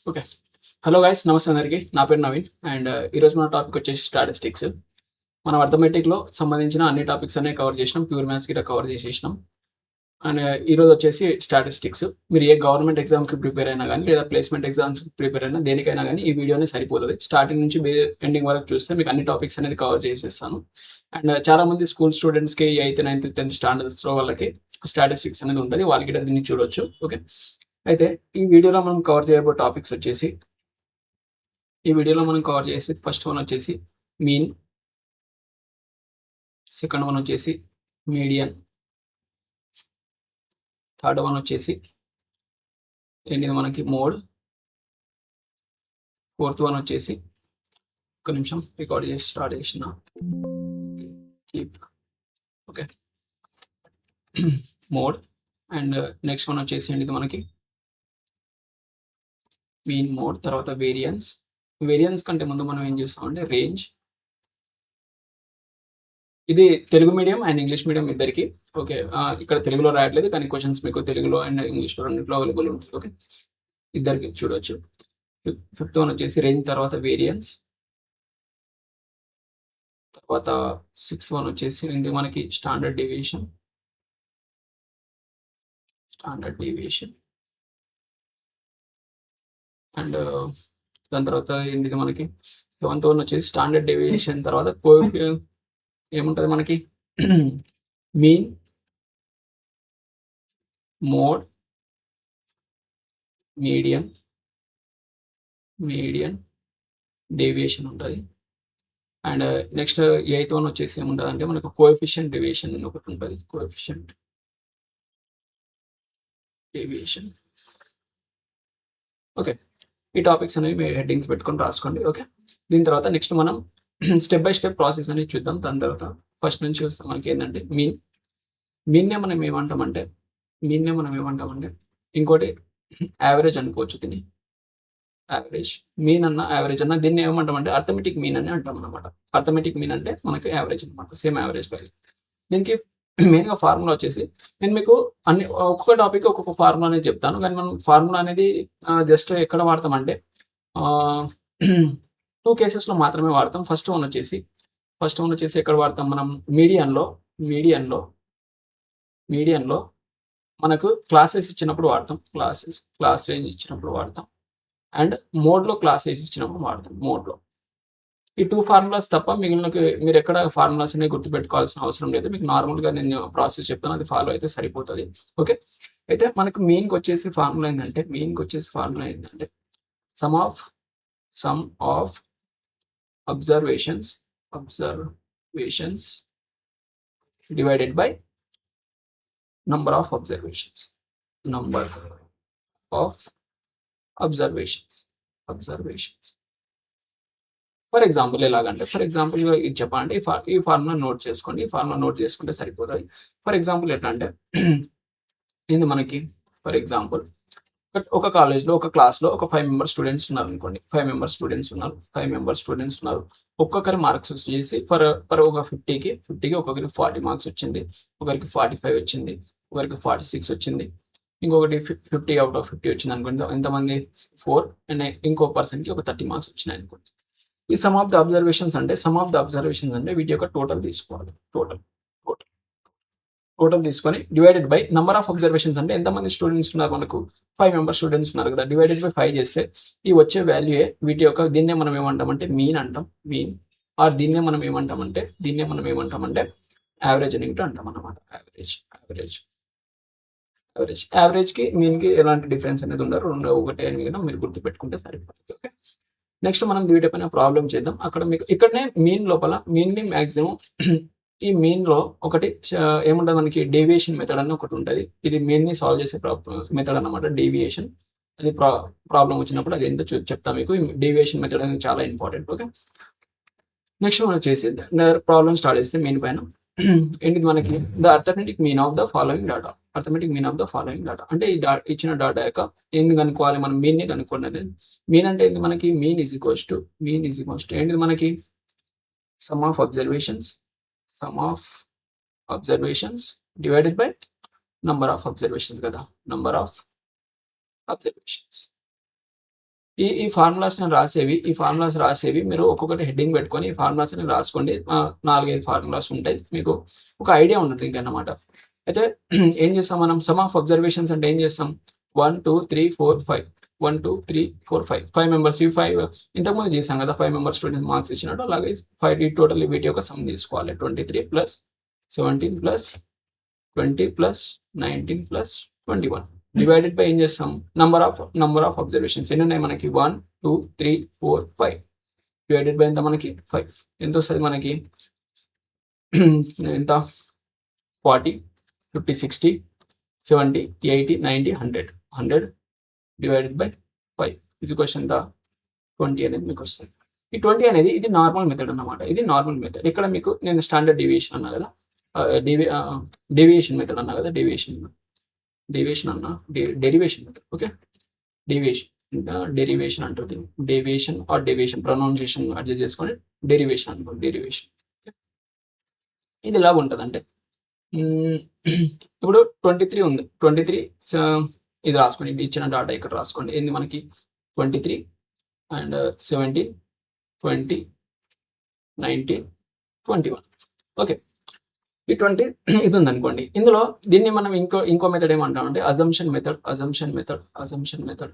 Okay. Hello guys, నమస్తే అందరికి. నా పేరు నవీన్ అండ్ ఈరోజు మన టాపిక్ వచ్చేసి స్టాటిస్టిక్స్. మనం అర్థమెటిక్‌లో సంబంధించిన అన్ని టాపిక్స్ అన్నీ కవర్ చేసినాం. ప్యూర్ మ్యాథ్స్ గిట్లా కవర్ చేసేసినాం. అండ్ ఈరోజు వచ్చేసి స్టాటిస్టిక్స్. మీరు ఏ గవర్నమెంట్ ఎగ్జామ్‌కి ప్రిపేర్ అయినా గానీ, లేదా ప్లేస్‌మెంట్ ఎగ్జామ్స్‌కి ప్రిపేర్ అయినా దేనికైనా గానీ ఈ వీడియోనే సరిపోతది. స్టార్టింగ్ నుంచి ఎండింగ్ వరకు చూస్తే మీకు అన్ని టాపిక్స్ అనేది కవర్ చేసేస్తాను. అండ్ చాలామంది స్కూల్ స్టూడెంట్స్‌కి 8థ్, 9థ్, 10థ్ స్టాండర్డ్స్‌లో వాళ్ళకి స్టాటిస్టిక్స్ అనేది ఉంటది. వాళ్ళు గిట్లా దీన్ని చూడొచ్చు. ఓకే. అయితే ఈ వీడియోలో మనం కవర్ చేయబోయే టాపిక్స్ వచ్చేసి ఫస్ట్ వన్ వచ్చేసి మీన్, సెకండ్ వన్ వచ్చేసి మీడియన్, థర్డ్ వన్ వచ్చేసి ఏంటిది మనకి మోడ్, ఫోర్త్ వన్ వచ్చేసి ఒక నిమిషం రికార్డ్ చేసి స్టార్ట్ చేసిన keep. Okay. Mode and next one వచ్చేసి ఏంటిది మనకి మీన్, మోడ్, తర్వాత వేరియన్స్. వేరియన్స్ కంటే ముందు మనం ఏం చేస్తామంటే రేంజ్. ఇది Telugu medium and English medium ఇద్దరికి. ఓకే. ఇక్కడ తెలుగులో రాయట్లేదు కానీ క్వశ్చన్స్ మీకు తెలుగులో అండ్ ఇంగ్లీష్లో రెండిట్లో అవైలబుల్ ఉంటాయి. ఓకే, ఇద్దరికి చూడొచ్చు. ఫిఫ్త్ వన్ వచ్చేసి రేంజ్, తర్వాత వేరియన్స్, తర్వాత సిక్స్త్ వన్ వచ్చేసి ఇది మనకి స్టాండర్డ్ డీవియేషన్. అండ్ దాని తర్వాత ఏంటిది మనకి సెవెంత్ వన్ వచ్చేసి స్టాండర్డ్ డీవియేషన్ తర్వాత ఏముంటుంది మనకి మీన్, మోడ్, మీడియన్ డేవియేషన్ ఉంటుంది. అండ్ నెక్స్ట్ ఎయిత్ వన్ వచ్చేసి ఏముంటుంది అంటే మనకు కోఎఫిషియంట్ డేవియేషన్ అని ఒకటి ఉంటుంది. Coefficient deviation. ఓకే, ఈ టాపిక్స్ అనేవి మీరు హెడ్డింగ్స్ పెట్టుకొని రాసుకోండి. ఓకే, దీని తర్వాత నెక్స్ట్ మనం స్టెప్ బై స్టెప్ ప్రాసెస్ అనేది చూద్దాం. దాని తర్వాత ఫస్ట్ నుంచి చూస్తాం మనకి ఏంటంటే మీన్నే మనం ఏమంటామంటే ఇంకోటి యావరేజ్ అనుకోవచ్చు. దీన్ని యావరేజ్, మీన్ అన్న యావరేజ్ అన్న దీన్ని ఏమంటామంటే అర్థమెటిక్ మీన్ అని అంటాం అనమాట. అర్థమెటిక్ మీన్ అంటే మనకి యావరేజ్ అనమాట, సేమ్ యావరేజ్ వాల్యూ. దీనికి మెయిన్గా ఫార్ములా వచ్చేసి నేను మీకు ఒక్కొక్క టాపిక్ ఒక్కొక్క ఫార్ములా అనేది చెప్తాను. కానీ మనం ఫార్ములా అనేది జస్ట్ ఎక్కడ వాడతామంటే 2 కేసెస్లో మాత్రమే వాడతాం. ఫస్ట్ వన్ వచ్చేసి ఎక్కడ వాడతాం మనం మీడియన్లో మనకు క్లాసెస్ ఇచ్చినప్పుడు వాడతాం. క్లాస్ రేంజ్ ఇచ్చినప్పుడు వాడతాం. అండ్ మోడ్లో క్లాసెస్ ఇచ్చినప్పుడు వాడతాం. మోడ్లో ఈ 2 ఫార్ములాస్ తప్ప మిగిలిన మీరు ఎక్కడ ఫార్ములాస్ అనేవి గుర్తుపెట్టుకోవాల్సిన అవసరం లేదు. మీకు నార్మల్గా నేను ప్రాసెస్ చెప్తాను, అది ఫాలో అయితే సరిపోతుంది. ఓకే, అయితే మనకు మీన్కి వచ్చేసి ఫార్ములా ఏంటంటే some of observations divided by number of observations. For example ఎలాగంటే ఇది చెప్పండి, ఈ ఫార్ములా నోట్ చేసుకోండి. ఈ ఫార్ములా నోట్ చేసుకుంటే సరిపోతుంది. ఫర్ ఎగ్జాంపుల్ ఎట్లా అంటే ఇది మనకి ఫర్ ఎగ్జాంపుల్ ఒక కాలేజ్లో ఒక క్లాస్లో ఒక 5 మెంబర్ స్టూడెంట్స్ ఉన్నారు అనుకోండి. 5 మెంబర్ స్టూడెంట్స్ ఉన్నారు. ఒక్కొక్కరి మార్క్స్ వచ్చేసి ఫర్ ఒక 50కి ఒకరికి 40 మార్క్స్ వచ్చింది, ఒకరికి 45 వచ్చింది, ఒకరికి 46 వచ్చింది, ఇంకొకటి 50 అవుట్ ఆఫ్ 50 వచ్చింది అనుకోండి. ఎంతమంది 4 అండ్ ఇంకో పర్సన్కి ఒక 30 మార్క్స్ వచ్చినాయి అనుకోండి. ఈ సమ్ ఆఫ్ ద అబ్జర్వేషన్స్ అంటే వీటి యొక్క టోటల్ తీసుకోవాలి. టోటల్ తీసుకొని divided by number of observations అంటే ఎంతమంది స్టూడెంట్స్ ఉన్నారు, మనకు 5 మెంబర్ స్టూడెంట్స్ ఉన్నారు కదా. డివైడెడ్ బై 5 చేస్తే ఈ వచ్చే వాల్యూయే వీటి యొక్క దీన్నే మనం ఏమంటామంటే మీన్ అంటాం. ఆర్ దీన్నే మనం ఏమంటామంటే యావరేజ్ అని అంటాం అన్నమాట. యావరేజ్కి మీన్కి ఎలాంటి డిఫరెన్స్ అనేది ఉండదు, రెండు ఒకటే అని మీరు గుర్తుపెట్టుకుంటే సరిపోతుంది. ఓకే, నెక్స్ట్ మనం వీటిపైన ప్రాబ్లం చేద్దాం. ఇక్కడనే మీన్ని మ్యాక్సిమం ఈ మీన్లో ఒకటి ఏముంటుంది మనకి డేవియేషన్ మెథడ్ అని ఒకటి ఉంటుంది. ఇది మెయిన్ని సాల్వ్ చేసే మెథడ్ అన్నమాట, డేవియేషన్. అది ప్రాబ్లం వచ్చినప్పుడు అది ఎంతో చెప్తాను మీకు. డేవియేషన్ మెథడ్ అనేది చాలా ఇంపార్టెంట్. ఓకే, నెక్స్ట్ మనం వచ్చేసి ప్రాబ్లం స్టార్ట్ చేస్తే మీన్ పైన ఏంటిది మనకి the arithmetic mean of the following data. అంటే ఈ ఇచ్చిన డాటా యొక్క ఏంది కనుక్కోవాలి, మనం మీన్ని కనుక్కోండి. మీన్ అంటే ఏంది మనకి మీన్ ఈజ్ ఈక్వల్స్ టు ఏంటిది మనకి some of observations divided by number of observations కదా. ఈ ఫార్ములాస్ రాసేవి మీరు ఒక్కొక్కటి హెడ్డింగ్ పెట్టుకొని ఈ ఫార్ములాస్ రాసుకోండి. 4, 5 ఫార్ములాస్ ఉంటాయి. మీకు ఒక ఐడియా ఉంటుంది ఇంకన్నమాట. అయితే ఏం చేస్తాం మనం, సమ్ ఆఫ్ అబ్జర్వేషన్స్ అంటే ఏం చేస్తాం, 1, 2, 3, 4, 5 1, 2, 3, 4, 5 మెంబర్స్. ఈ 5 ఇంతకుముందు చేసాం కదా, 5 మెంబర్స్ స్టూడెంట్స్ మార్క్స్ ఇచ్చినట్టు. అలాగే 5 టోటల్ వీటి యొక్క సమ్ తీసుకోవాలి. 23 + 17 + 20 + 19 + 21 డివైడెడ్ బై ఏం చేస్తాం, నంబర్ ఆఫ్ అబ్జర్వేషన్స్ ఎన్ని ఉన్నాయి మనకి, 1, 2, 3, 4, 5 డివైడెడ్ బై ఎంత మనకి 5. ఎంత వస్తుంది మనకి, ఎంత 40, 50, 60, 70, 80, 90, 100 డివైడెడ్ బై 5 ఇది క్వశ్చన్ ఎంత 20 అనేది మీకు వస్తుంది. ఈ 20 అనేది ఇది నార్మల్ మెథడ్ అన్నమాట. ఇది నార్మల్ మెథడ్. ఇక్కడ మీకు నేను స్టాండర్డ్ డీవియేషన్ అన్నా కదా, డేవియేషన్ మెథడ్ అన్నా కదా, డేవియేషన్ అన్నా, డెరివేషన్ మెథడ్. ఓకే, డెరివేషన్ అంటారు దీన్ని. డేవియేషన్ ప్రొనౌన్సియేషన్ అడ్జస్ట్ చేసుకొని డెరివేషన్ అనుకోండి. డెరివేషన్ ఇది ఎలాగ ఉంటుంది అంటే, ఇప్పుడు 23 ఉంది. 23 ఇది రాసుకోండి, ఇచ్చిన డాటా ఇక్కడ రాసుకోండి. ఏంది మనకి 23 అండ్ 17, 20, 19, 21. ఓకే, ఈ 20 ఇది ఉంది అనుకోండి. ఇందులో దీన్ని మనం ఇంకో మెథడ్ ఏమంటాం అంటే అజంప్షన్ మెథడ్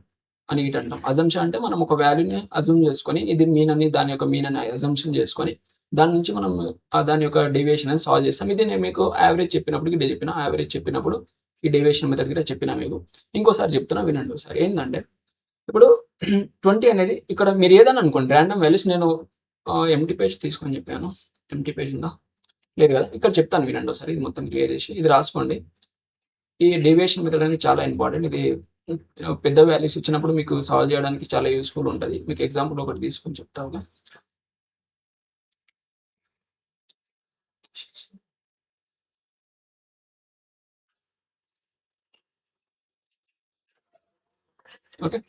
అని ఇటు అంటాం. అజంప్షన్ అంటే మనం ఒక వాల్యూని అజూమ్ చేసుకొని, ఇది మీన్ అని, దాని యొక్క మీన్ అని అజంప్షన్ చేసుకొని, దాని నుంచి మనం దాని యొక్క డేవియేషన్ అని సాల్వ్ చేస్తాం. ఇది నేను మీకు యావరేజ్ చెప్పినప్పుడు ఈ డేవియేషన్ మెథడ్ కూడా చెప్పినా మీకు. ఇంకోసారి చెప్తున్నా వినండి ఒకసారి. ఏంటంటే ఇప్పుడు 20 అనేది ఇక్కడ మీరు ఏదైనా అనుకోండి, ర్యాండమ్ వాల్యూస్. నేను ఎంటీ పేజ్ తీసుకొని చెప్పాను. ఎంటీ పేజ్ ఉందా, లేదు కదా, ఇక్కడ చెప్తాను వినండి ఒకసారి. ఇది మొత్తం క్లియర్ చేసి ఇది రాసుకోండి. ఈ డేవియేషన్ మెథడ్ అనేది చాలా ఇంపార్టెంట్. ఇది పెద్ద వాల్యూస్ ఇచ్చినప్పుడు మీకు సాల్వ్ చేయడానికి చాలా యూస్ఫుల్ ఉంటుంది. మీకు ఎగ్జాంపుల్ ఒకటి తీసుకొని చెప్తాను. ఓకే,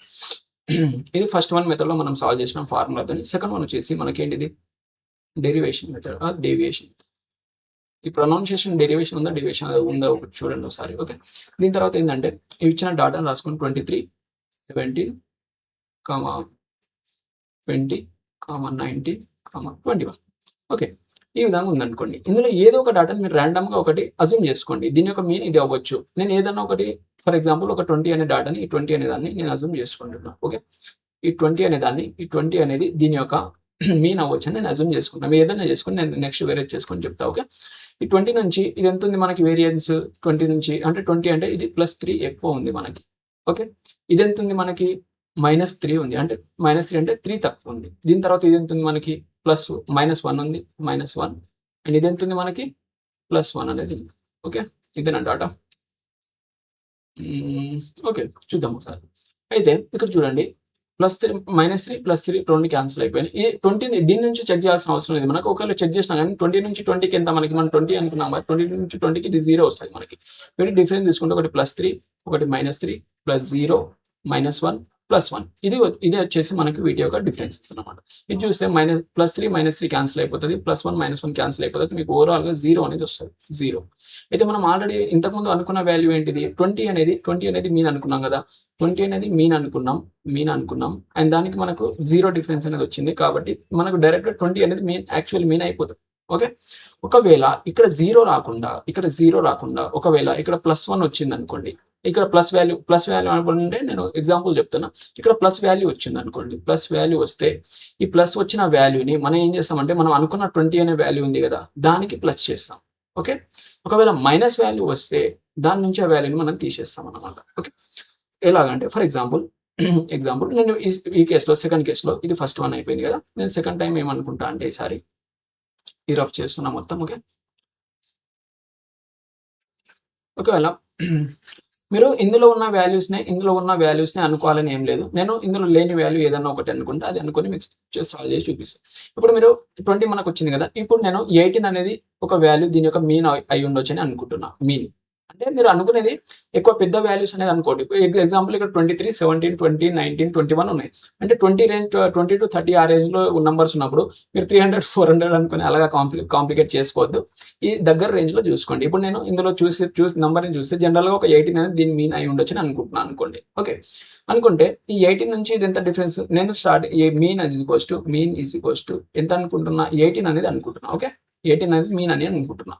ఇది ఫస్ట్ వన్ మెథడ్లో మనం సాల్వ్ చేసిన ఫార్ములాతో. సెకండ్ వన్ వచ్చేసి మనకేంటిది డెరివేషన్ మెథడ్, డేవియేషన్. ఈ ప్రొనౌన్సియేషన్ డెరివేషన్ ఉందా ఒకటి చూడండి ఒకసారి. ఓకే, దీని తర్వాత ఏంటంటే ఇవి ఇచ్చిన డాటాను రాసుకొని 23, 17, 20, 19, 21. ఓకే, ఈ విధంగా ఉందనుకోండి. ఇందులో ఏదో ఒక డాటాని మీరు ర్యాండమ్గా ఒకటి అజ్యూమ్ చేసుకోండి. దీని యొక్క మీన్ ఇది అవ్వచ్చు. నేను ఏదన్నా ఒకటి, ఫర్ ఎగ్జాంపుల్ ఒక 20 అనే డాటాని, ఈ 20 అనే దాన్ని నేను అజ్యూమ్ చేసుకుంటున్నాను. ఓకే, ఈ 20 అనేది దీని యొక్క మీన్ అవ్వచ్చు అని నేను అజ్యూమ్ చేసుకుంటాను. మీరు ఏదైనా చేసుకుని నేను నెక్స్ట్ వేరే చేసుకొని చెప్తా. ఓకే, ఈ 20 నుంచి ఇది ఎంత ఉంది మనకి వేరియన్స్, 20 నుంచి అంటే 20 అంటే ఇది +3 ఎక్కువ ఉంది మనకి. ఓకే, ఇది ఎంత ఉంది మనకి -3 ఉంది. అంటే -3 అంటే 3 తక్కువ ఉంది. దీని తర్వాత ఇది ఎంత ఉంది మనకి -1 ఉంది, -1. అండ్ ఇది ఎంత ఉంది మనకి +1 అనేది ఉంది. ఓకే, ఇదేనా డాటా. ఓకే, చూద్దాం ఒకసారి. అయితే ఇక్కడ చూడండి, +3 -3 2 క్యాన్సిల్ అయిపోయినాయి. ఈ 20 దీని నుంచి చెక్ చేయాల్సిన అవసరం లేదు మనకు. ఒకవేళ చెక్ చేసినా కానీ 20 నుంచి 20కి ఎంత మనకి, మనం 20 అనుకున్నాం, 20 నుంచి 20కి ఇది 0 వస్తుంది మనకి. వీటి డిఫరెన్స్ తీసుకుంటే ఒకటి +3, ఒకటి -3, +0, -1, +1. ఇది వచ్చేసి మనకి వీటి యొక్క డిఫరెన్సెస్ అనమాట. ఇది చూస్తే +3 -3 క్యాన్సిల్ అయిపోతుంది, +1 -1 క్యాన్సిల్ అయిపోతుంది. మీకు ఓవరాల్గా 0 అనేది వస్తుంది. 0 అయితే మనం ఆల్రెడీ ఇంతకుముందు అనుకున్న వాల్యూ ఏంటిది, 20 అనేది మీన్ అనుకున్నాం కదా. 20 అనేది మీన్ అనుకున్నాం అండ్ దానికి మనకు 0 డిఫరెన్స్ అనేది వచ్చింది. కాబట్టి మనకు డైరెక్ట్ 20 అనేది యాక్చువల్ మీన్ అయిపోతుంది. ఓకే, ఒకవేళ ఇక్కడ 0 రాకుండా ఒకవేళ ఇక్కడ +1 వచ్చింది అనుకోండి. ఇక్కడ ప్లస్ వాల్యూ అనుకుంటే నేను ఎగ్జాంపుల్ చెప్తున్నా. ఇక్కడ ప్లస్ వాల్యూ వచ్చింది అనుకోండి. ప్లస్ వాల్యూ వస్తే ఈ ప్లస్ వచ్చిన వాల్యూని మనం ఏం చేస్తామంటే, మనం అనుకున్న 20 అనే వాల్యూ ఉంది కదా, దానికి ప్లస్ చేస్తాం. ఓకే, ఒకవేళ మైనస్ వాల్యూ వస్తే దాని నుంచి ఆ వాల్యూని మనం తీసేస్తాం అన్నమాట. ఓకే, ఎలాగంటే ఫర్ ఎగ్జాంపుల్ నేను ఈ కేసులో, సెకండ్ కేసులో ఇది ఫస్ట్ వన్ అయిపోయింది కదా. నేను సెకండ్ టైం ఏమనుకుంటా అంటే ఈసారి ఈ రఫ్ చేస్తున్నా మొత్తం. ఓకే, ఒకవేళ మీరు ఇందులో ఉన్న వాల్యూస్ని అనుకోవాలని ఏం లేదు. నేను ఇందులో లేని వాల్యూ ఏదన్నా ఒకటి అనుకుంటే అది అనుకుని మీకు సాల్వ్ చేసి చూపిస్తాను. ఇప్పుడు మీరు 20 మనకు వచ్చింది కదా. ఇప్పుడు నేను 18 అనేది ఒక వాల్యూ దీని యొక్క మీన్ అయి ఉండొచ్చు అని అనుకుంటున్నా. మీన్ అంటే మీరు అనుకునేది ఎక్కువ పెద్ద వాల్యూస్ అనేది అనుకోండి. ఎగ్జాంపుల్ ఇక్కడ 23, 17, 20, 19, 21 ఉన్నాయి. అంటే 20 రేంజ్ 20-30 ఆ రేంజ్లో నంబర్స్ ఉన్నప్పుడు మీరు 300, 400 అనుకుని అలాగా కాంప్లికేట్ చేసుకోవద్దు. ఈ దగ్గర రేంజ్లో చూసుకోండి. ఇప్పుడు నేను ఇందులో చూసి నంబర్ని చూస్తే జనరల్గా ఒక 18 అనేది దీని మీన్ అయి ఉండొచ్చు అని అనుకుంటున్నాను అనుకోండి. ఓకే, అనుకుంటే ఈ 18 నుంచి ఇది ఎంత డిఫరెన్స్, నేను మీన్ ఈజ్ ఈక్వల్స్ టు ఎంత అనుకుంటున్నా, 18 అనేది అనుకుంటున్నా. ఓకే, 18 అనేది మీన్ అని అనుకుంటున్నా.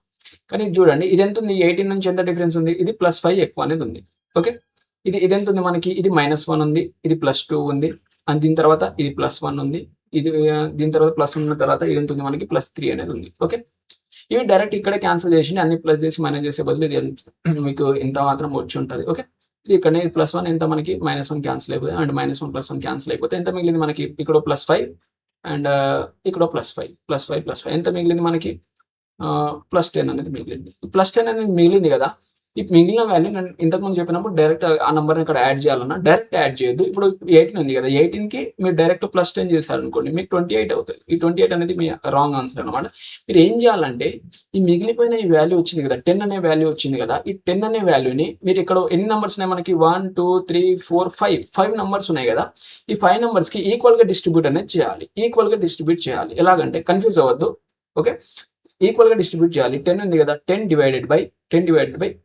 కానీ చూడండి ఇది ఎంత ఉంది, 18 నుంచి ఎంత డిఫరెన్స్ ఉంది, ఇది +5 ఎక్కువ అనేది ఉంది. ఓకే, ఇది ఎంత ఉంది మనకి, ఇది -1 ఉంది, ఇది +2 ఉంది, అండ్ దీని తర్వాత ఇది +1 ఉంది, ఇది దీని తర్వాత ప్లస్ ఉన్న తర్వాత ఇది ఎంత ఉంది మనకి +3 అనేది ఉంది. ఓకే, ఇవి డైరెక్ట్ ఇక్కడే క్యాన్సిల్ చేసి అన్ని ప్లస్ చేసి మైనస్ చేసే బదులు ఇది మీకు ఇంత మాత్రం వచ్చి ఉంటుంది. ఓకే, ఇది ఇక్కడనే +1 ఎంత మనకి -1 క్యాన్సిల్ అయిపోతుంది, అండ్ -1 +1 క్యాన్సిల్ అయిపోతే ఎంత మిగిలింది మనకి, ఇక్కడ +5 అండ్ ఇక్కడ +5 ఎంత మిగిలింది మనకి, +10 అనేది మిగిలింది. +10 అనేది మిగిలింది కదా, ఈ మిగిలిన వాల్యూ నేను ఇంతకుముందు చెప్పినప్పుడు డైరెక్ట్ ఆ నెంబర్ని ఇక్కడ యాడ్ చేయాలన్నా డైరెక్ట్ యాడ్ చేయొద్దు. ఇప్పుడు 18 ఉంది కదా, 18కి మీరు డైరెక్ట్ +10 చేశారనుకోండి మీకు 28 అవుతుంది. ఈ 28 అనేది మీ రాంగ్ ఆన్సర్ అనమాట. మీరు ఏం చేయాలంటే ఈ మిగిలిపోయిన ఈ వాల్యూ వచ్చింది కదా, 10 అనే వాల్యూ వచ్చింది కదా, ఈ 10 అనే వాల్యూని మీరు ఇక్కడ ఎన్ని నెంబర్స్ ఉన్నాయి మనకి, 1 2 3 4 5 నెంబర్స్ ఉన్నాయి కదా, ఈ 5 నెంబర్స్కి ఈక్వల్గా డిస్ట్రిబ్యూట్ అనేది చేయాలి. ఈక్వల్గా డిస్ట్రిబ్యూట్ చేయాలి ఎలాగంటే, కన్ఫ్యూజ్ అవ్వద్దు. ఓకే, ఈక్వల్గా డిస్ట్రిబ్యూట్ చేయాలి. 10 ఉంది కదా, 10 డివైడెడ్ బై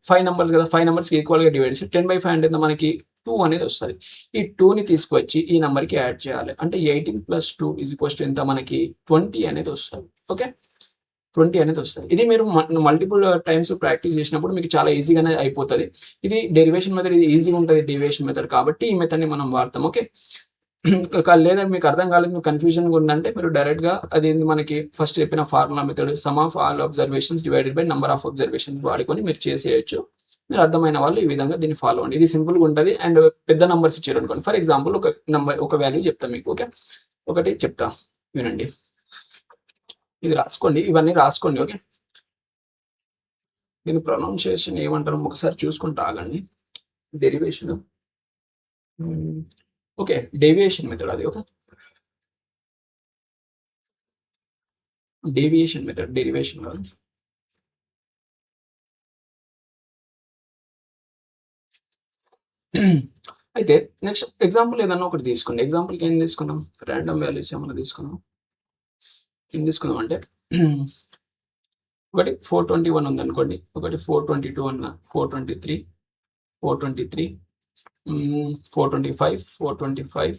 5 నెంబర్స్ కదా, 5 నెంబర్స్కి ఈక్వల్గా డివైడ్ చేసి 10/5 అంటే మనకి 2 అనేది వస్తుంది. ఈ 2ని తీసుకొచ్చి ఈ నెంబర్కి యాడ్ చేయాలి. అంటే 18 + 2 = ఎంత మనకి 20 అనేది వస్తుంది. ఓకే, 20 అనేది వస్తుంది. ఇది మీరు మల్టిపుల్ టైమ్స్ ప్రాక్టీస్ చేసినప్పుడు మీకు చాలా ఈజీగానే అయిపోతుంది. ఇది డెరివేషన్ మెథడ్, ఇది ఈజీగా ఉంటుంది డెరివేషన్ మెథడ్ కాబట్టి ఈ మెథడ్ని మనం వాడతాం. ఓకే, లేదా మీకు అర్థం కాలేదు, మీకు కన్ఫ్యూజన్గా ఉందంటే మీరు డైరెక్ట్గా అది మనకి ఫస్ట్ చెప్పిన formula method some of all observations divided by number of observations వాడుకొని మీరు చేసేయచ్చు. మీరు అర్థమైన వాళ్ళు ఈ విధంగా దీన్ని ఫాలో అవ్వండి. ఇది సింపుల్గా ఉంటుంది. అండ్ పెద్ద నెంబర్స్ ఇచ్చారు అనుకోండి, ఫర్ ఎగ్జాంపుల్ ఒక వాల్యూ చెప్తాను మీకు. ఓకే, ఒకటి చెప్తా వినండి, ఇది రాసుకోండి, ఇవన్నీ రాసుకోండి. ఓకే, దీని ప్రొనౌన్సియేషన్ ఏమంటారు ఒకసారి చూసుకుంటూ ఆగండి. డెరివేషన్, ఓకే, డేవియేషన్ మెథడ్ అది. ఓకే, డేవియేషన్ మెథడ్, డెరివేషన్ కాదు. అయితే నెక్స్ట్ ఎగ్జాంపుల్ ఏదన్నా ఒకటి తీసుకోండి. ఎగ్జాంపుల్కి ఏం తీసుకున్నాం, ర్యాండమ్ వాల్యూస్ ఏమన్నా తీసుకున్నాం. ఏం తీసుకున్నాం అంటే ఒకటి 421 ఉంది అనుకోండి, ఒకటి 422 అన్న, 423, 425, 425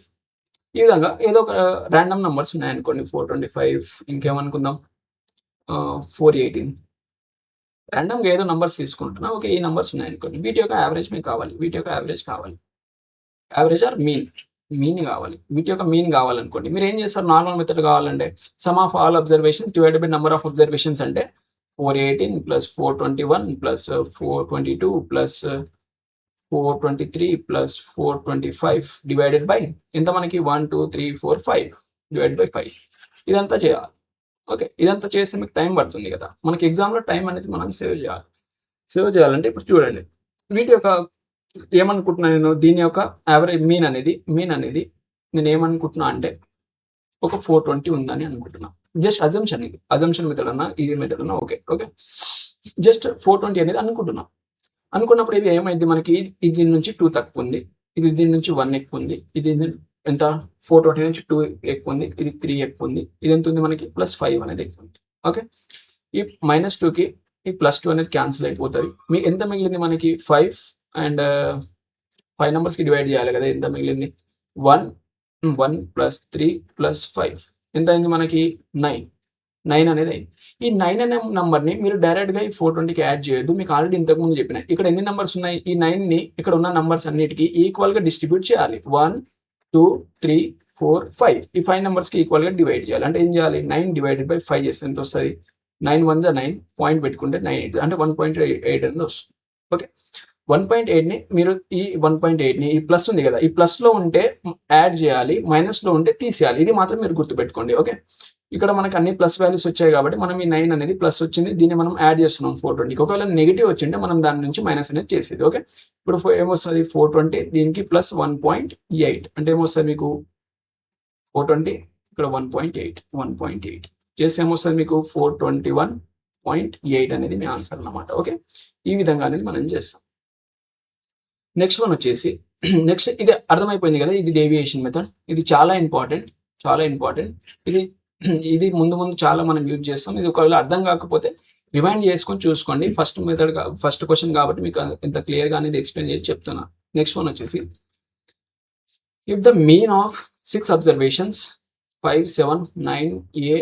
ఈ విధంగా ఏదో ఒక ర్యాండమ్ నెంబర్స్ ఉన్నాయనుకోండి. 425, ఇంకేమనుకుందాం 418, ర్యాండమ్గా ఏదో నెంబర్స్ తీసుకుంటున్నా. ఓకే, ఈ నెంబర్స్ ఉన్నాయనుకోండి, వీటి యొక్క యావరేజ్ మీకు కావాలి. వీటి యొక్క యావరేజ్ కావాలి, యావరేజ్ ఆర్ మీన్ కావాలి. వీటి యొక్క మీన్ కావాలనుకోండి, మీరు ఏం చేస్తారు, నార్మల్ మెథడ్ కావాలంటే some of all observations divided by number of observations అంటే 418 + 421 + 422 + 423 + 425 డివైడెడ్ బై ఎంత మనకి 1 2 3 4 5 డివైడెడ్ బై 5 ఇదంతా చేయాలి. ఓకే, ఇదంతా చేస్తే మీకు టైం పడుతుంది కదా, మనకి ఎగ్జామ్లో టైం అనేది మనం సేవ్ చేయాలంటే ఇప్పుడు చూడండి, వీటి యొక్క ఏమనుకుంటున్నా నేను, దీని యొక్క యావరేజ్ మీన్ అనేది నేను ఏమనుకుంటున్నా అంటే ఒక 420 ఉందని అనుకుంటున్నా. జస్ట్ అజంప్షన్ మెథడ్ అన్నా ఇది మెథడ్ అన్నా ఓకే. జస్ట్ 420 అనేది అనుకున్నప్పుడు ఇది ఏమైంది మనకి, ఇది దీని నుంచి 2 తక్కువ ఉంది, ఇది దీని నుంచి 1 ఎక్కువ ఉంది, ఇది ఎంత 420 నుంచి 2 ఎక్కువ ఉంది, ఇది 3 ఎక్కువ ఉంది, ఇది ఎంత ఉంది మనకి +5 అనేది ఎక్కువ ఉంది. ఓకే, ఈ -2కి ఈ +2 అనేది క్యాన్సిల్ అయిపోతుంది. ఎంత మిగిలింది మనకి 5 అండ్ 5 నెంబర్స్కి డివైడ్ చేయాలి కదా, ఎంత మిగిలింది 1 + 3 + 5 ఎంత అయింది మనకి 9 అనేది అయింది. ఈ 9 అనే నెంబర్ని మీరు డైరెక్ట్గా ఈ 420కి యాడ్ చేయొద్దు. మీకు ఆల్రెడీ ఇంతకుముందు చెప్పిన ఇక్కడ ఎన్ని నెంబర్స్ ఉన్నాయి, ఈ 9ని ఇక్కడ ఉన్న నెంబర్స్ అన్నిటికీ ఈక్వల్గా డిస్ట్రిబ్యూట్ చేయాలి. 1 2 3 4 5 ఈ 5 నెంబర్స్కి ఈక్వల్గా డివైడ్ చేయాలి. అంటే ఏం చేయాలి, 9 డివైడెడ్ బై 5 చేస్తే ఎంత వస్తుంది, 9 1 = 9 పాయింట్ పెట్టుకుంటే 9 అంటే 1.8 అనేది వస్తుంది. ఓకే, 1.8ని మీరు ఈ 1.8ని ఈ ప్లస్ ఉంది కదా, ఈ ప్లస్లో ఉంటే యాడ్ చేయాలి, మైనస్లో ఉంటే తీసేయాలి. ఇది మాత్రం మీరు గుర్తుపెట్టుకోండి. ఓకే, ఇక్కడ మనకు అన్ని ప్లస్ వాల్యూస్ వచ్చాయి కాబట్టి మనం ఈ 9 అనేది ప్లస్ వచ్చింది, దీన్ని మనం యాడ్ చేస్తున్నాం 420కి. ఒకవేళ నెగిటివ్ వచ్చింటే మనం దాని నుంచి మైనస్ అనేది చేసేది. ఓకే, ఇప్పుడు ఏమొస్తుంది 420 దీనికి +1.8 అంటే ఏమొస్తుంది మీకు 420 ఇక్కడ 1.8 చేస్తే ఏమొస్తుంది మీకు 421 0.8 అనేది మీ ఆన్సర్ అన్నమాట. ఓకే, ఈ విధంగా అనేది మనం చేస్తాం. నెక్స్ట్ వన్ వచ్చేసి నెక్స్ట్ ఇది అర్థమైపోయింది కదా, ఇది డేవియేషన్ మెథడ్. ఇది చాలా ఇంపార్టెంట్, చాలా ఇంపార్టెంట్. ఇది ఇది ముందు ముందు చాలా మనం యూజ్ చేస్తాం. ఇది ఒకవేళ అర్థం కాకపోతే రిమైండ్ చేసుకొని చూసుకోండి. ఫస్ట్ మెథడ్ ఫస్ట్ క్వశ్చన్ కాబట్టి మీకు ఇంత క్లియర్గా అనేది ఎక్స్ప్లెయిన్ చేసి చెప్తున్నా. నెక్స్ట్ వన్ వచ్చేసి if the mean of 6 observations 5, 7, 9, A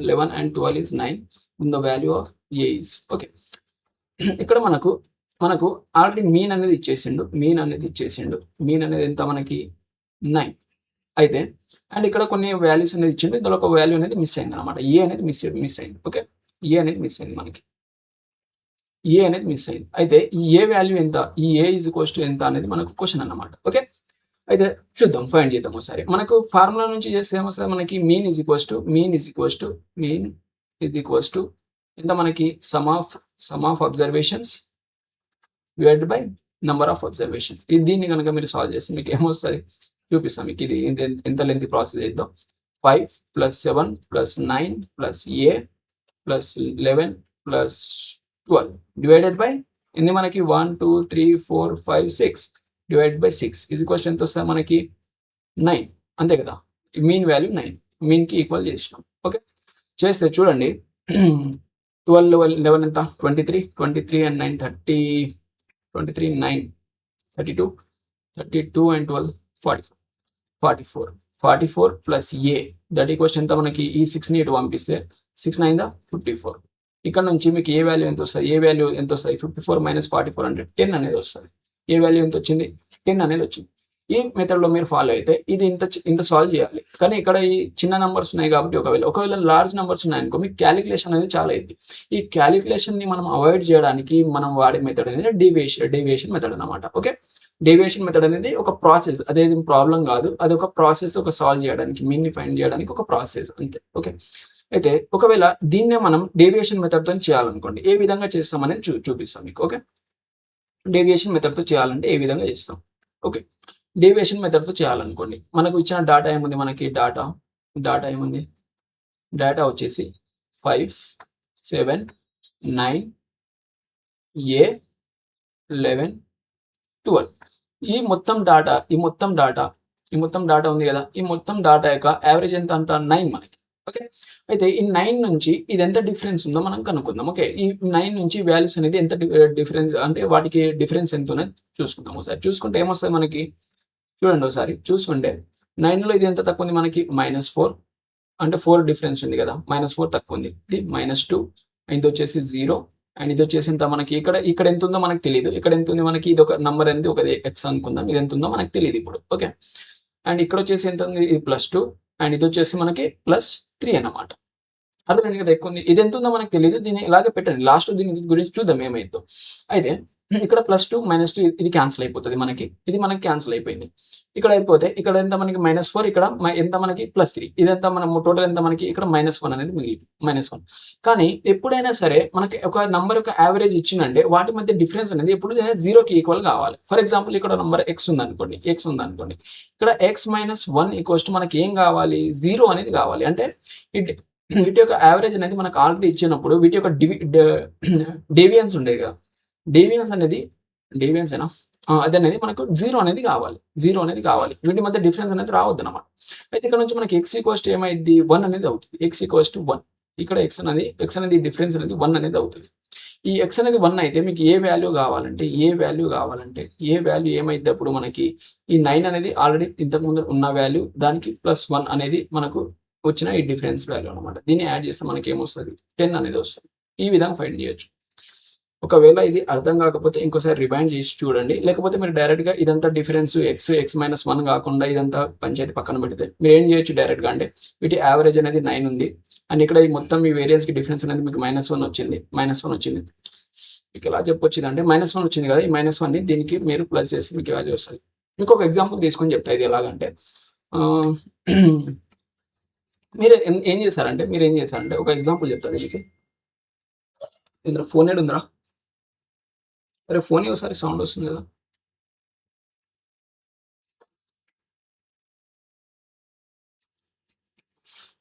11 and 12 is 9, then the value of A is okay. ఇక్కడ మనకు ఆల్రెడీ మీన్ అనేది ఇచ్చేసిండు. మీన్ అనేది ఎంత మనకి 9 అయితే, అండ్ ఇక్కడ కొన్ని వాల్యూస్ అనేది ఇచ్చిండు. ఇందులో ఒక వాల్యూ అనేది మిస్ అయింది అనమాట. ఏ అనేది మిస్ అయింది. ఓకే, ఏ అనేది మిస్ అయింది మనకి. ఏ అనేది మిస్ అయింది. అయితే ఈ ఏ వాల్యూ ఎంత, ఈ ఏ ఈజ్ ఈక్వల్స్ టు ఎంత అనేది మనకు క్వశ్చన్ అన్నమాట. ఓకే, అయితే చూద్దాం, ఫైండ్ చేద్దాం ఒకసారి. మనకు ఫార్ములా నుంచి చేస్తే ఏమొస్తుంది మనకి, మీన్ ఈజ్ ఈక్వల్స్ టు ఎంత మనకి, some of observations divided by number of observations. ఇది దీన్ని కనుక మీరు సాల్వ్ చేస్తే మీకు ఏమొస్తుంది చూపిస్తాం. మీకు ఇది ఎంత లెంత్ ప్రాసెస్ చేద్దాం. 5 + 7 + 9 + A + 11 + 12 డివైడెడ్ బై ఇది మనకి 1 2 3 4 5 6 డివైడెడ్ బై 6 ఇది క్వశ్చన్ ఎంత వస్తుంది మనకి 9, అంతే కదా. మీన్ వాల్యూ 9, మీన్కి ఈక్వల్ చేసినాం. ఓకే, చేస్తే చూడండి 12 11 ఎంత 23 and 9 30 23 9 32 32 and 12 44 plus A that equals ఎంత మనకి, ఈ 6ని ఇటు పంపిస్తే 6 9 54. ఇక్కడ నుంచి మీకు ఏ వాల్యూ ఎంత వస్తుంది, 54 - 44 అంటే 10 అనేది వస్తుంది. ఏ వాల్యూ ఎంత వచ్చింది, 10 అనేది వచ్చింది. ఈ మెథడ్లో మీరు ఫాలో అయితే ఇది ఇంత సాల్వ్ చేయాలి. కానీ ఇక్కడ ఈ చిన్న నెంబర్స్ ఉన్నాయి కాబట్టి ఒకవేళ లార్జ్ నెంబర్స్ ఉన్నాయనుకో మీకు క్యాలిక్యులేషన్ అనేది చాలా అయింది. ఈ క్యాలిక్యులేషన్ని మనం అవాయిడ్ చేయడానికి మనం వాడే మెథడ్ అనేది డేవియేషన్ మెథడ్ అన్నమాట. ఓకే, డేవియేషన్ మెథడ్ అనేది ఒక ప్రాసెస్, అదేది ప్రాబ్లం కాదు, అది ఒక ప్రాసెస్. ఒక సాల్వ్ చేయడానికి, మీన్ని ఫైండ్ చేయడానికి ఒక ప్రాసెస్ అంతే. ఓకే, అయితే ఒకవేళ దీన్నే మనం డేవియేషన్ మెథడ్తో చేయాలనుకోండి, ఏ విధంగా చేస్తామనేది చూపిస్తాం మీకు. ఓకే, డేవియేషన్ మెథడ్తో చేయాలంటే ఏ విధంగా చేస్తాం. ఓకే, డేవియేషన్ మెథడ్తో చేయాలనుకోండి, మనకు ఇచ్చిన డేటా ఏముంది, మనకి డేటా ఏముంది, డేటా వచ్చేసి 5 7 9 A 11 12. ఈ మొత్తం డేటా ఉంది కదా, ఈ మొత్తం డేటా యొక్క యావరేజ్ ఎంత అంట 9 మనకి. ఓకే, అయితే ఈ 9 నుంచి ఇది ఎంత డిఫరెన్స్ ఉందో మనం కనుక్కుందాం. ఓకే, ఈ 9 నుంచి వాల్యూస్ అనేది ఎంత డిఫరెన్స్ అంటే వాటికి డిఫరెన్స్ ఎంత ఉన్నది చూసుకుందాం. ఒకసారి చూసుకుంటే ఏమొస్తుంది మనకి, చూడండి ఒకసారి చూసుకుంటే 9లో ఇది ఎంత తక్కువ ఉంది మనకి, -4 అంటే 4 డిఫరెన్స్ ఉంది కదా, -4 తక్కువ ఉంది. ఇది -2 అండ్ ఇది వచ్చేసి 0 అండ్ ఇది వచ్చేసి ఎంత మనకి, ఇక్కడ ఎంత ఉందో మనకు తెలియదు. ఇక్కడ ఎంత ఉంది మనకి, ఇది ఒక నెంబర్ అనేది ఒక ఎక్స్ అనుకుందాం, ఇది ఎంత ఉందో మనకు తెలియదు ఇప్పుడు. ఓకే, అండ్ ఇక్కడ వచ్చేసి ఎంత ఉంది, ఇది +2 అండ్ ఇది వచ్చేసి మనకి +3 అన్నమాట. అర్థమైంది కదా, ఎక్కువ ఉంది. ఇది ఎంత ఉందో మనకు తెలియదు, దీన్ని ఇలాగే పెట్టండి. లాస్ట్ దీని గురించి చూద్దాం ఏమైందో. అయితే ఇక్కడ +2 -2 ఇది క్యాన్సిల్ అయిపోతుంది మనకి, ఇది మనకి క్యాన్సిల్ అయిపోయింది. ఇక్కడ అయిపోతే ఇక్కడ ఎంత మనకి -4, ఇక్కడ ఎంత మనకి +3, ఇదంతా మనం టోటల్ ఎంత మనకి ఇక్కడ -1 అనేది మిగిలింది, -1. కానీ ఎప్పుడైనా సరే మనకి ఒక నంబర్ యొక్క యావరేజ్ ఇచ్చిందంటే వాటి మధ్య డిఫరెన్స్ అనేది ఎప్పుడు 0కి ఈక్వల్ కావాలి. ఫర్ ఎగ్జాంపుల్ ఇక్కడ నంబర్ x ఉందనుకోండి, ఇక్కడ x - 1 ఈక్వల్స్ టు మనకి ఏం కావాలి, 0 అనేది కావాలి. అంటే వీటి యొక్క యావరేజ్ అనేది మనకు ఆల్రెడీ ఇచ్చినప్పుడు వీటి యొక్క డేవియన్స్ ఉండేది కదా, డేవియన్స్ ఏనా అది అనేది మనకు 0 అనేది కావాలి. వీటి మధ్య డిఫరెన్స్ అనేది రావద్దు అన్నమాట. అయితే ఇక్కడ నుంచి మనకి x ఈక్వల్స్ టు ఏమైంది, 1 అనేది అవుతుంది. x ఈక్వల్స్ టు 1, ఇక్కడ x అనేది డిఫరెన్స్ అనేది 1 అనేది అవుతుంది. ఈ x అనేది 1 అయితే మీకు ఏ వాల్యూ కావాలంటే ఏ వాల్యూ ఏమైతే అప్పుడు మనకి ఈ 9 అనేది ఆల్రెడీ ఇంతకుముందు ఉన్న వాల్యూ, దానికి +1 అనేది మనకు వచ్చిన ఈ డిఫరెన్స్ వాల్యూ అనమాట. దీన్ని యాడ్ చేస్తే మనకి ఏమొస్తుంది, 10 అనేది వస్తుంది. ఈ విధంగా ఫైండ్ చేయొచ్చు. ఒకవేళ ఇది అర్థం కాకపోతే ఇంకోసారి రివైండ్ చేసి చూడండి, లేకపోతే మీరు డైరెక్ట్గా ఇదంతా డిఫరెన్స్ x - 1 కాకుండా ఇదంతా పంచాయతీ పక్కన పెడితే మీరు ఏం చేయొచ్చు డైరెక్ట్గా, అంటే వీటి యావరేజ్ అనేది 9 ఉంది అండ్ ఇక్కడ ఈ మొత్తం ఈ వేరియన్స్కి డిఫరెన్స్ అనేది మీకు -1 వచ్చింది. మీకు ఎలా చెప్పొచ్చింది అంటే -1 వచ్చింది కదా, ఈ -1ని దీనికి మీరు ప్లస్ చేసి మీకు వాల్యూ వస్తుంది. ఇంకొక ఎగ్జాంపుల్ తీసుకొని చెప్తా, ఇది ఎలాగంటే మీరు ఏం చేశారంటే ఒక ఎగ్జాంపుల్ చెప్తాను దీనికి. ఇందులో ఫోన్ ఏడు ఉందిరా, అరే ఫోన్ ఒకసారి సౌండ్ వస్తుంది కదా.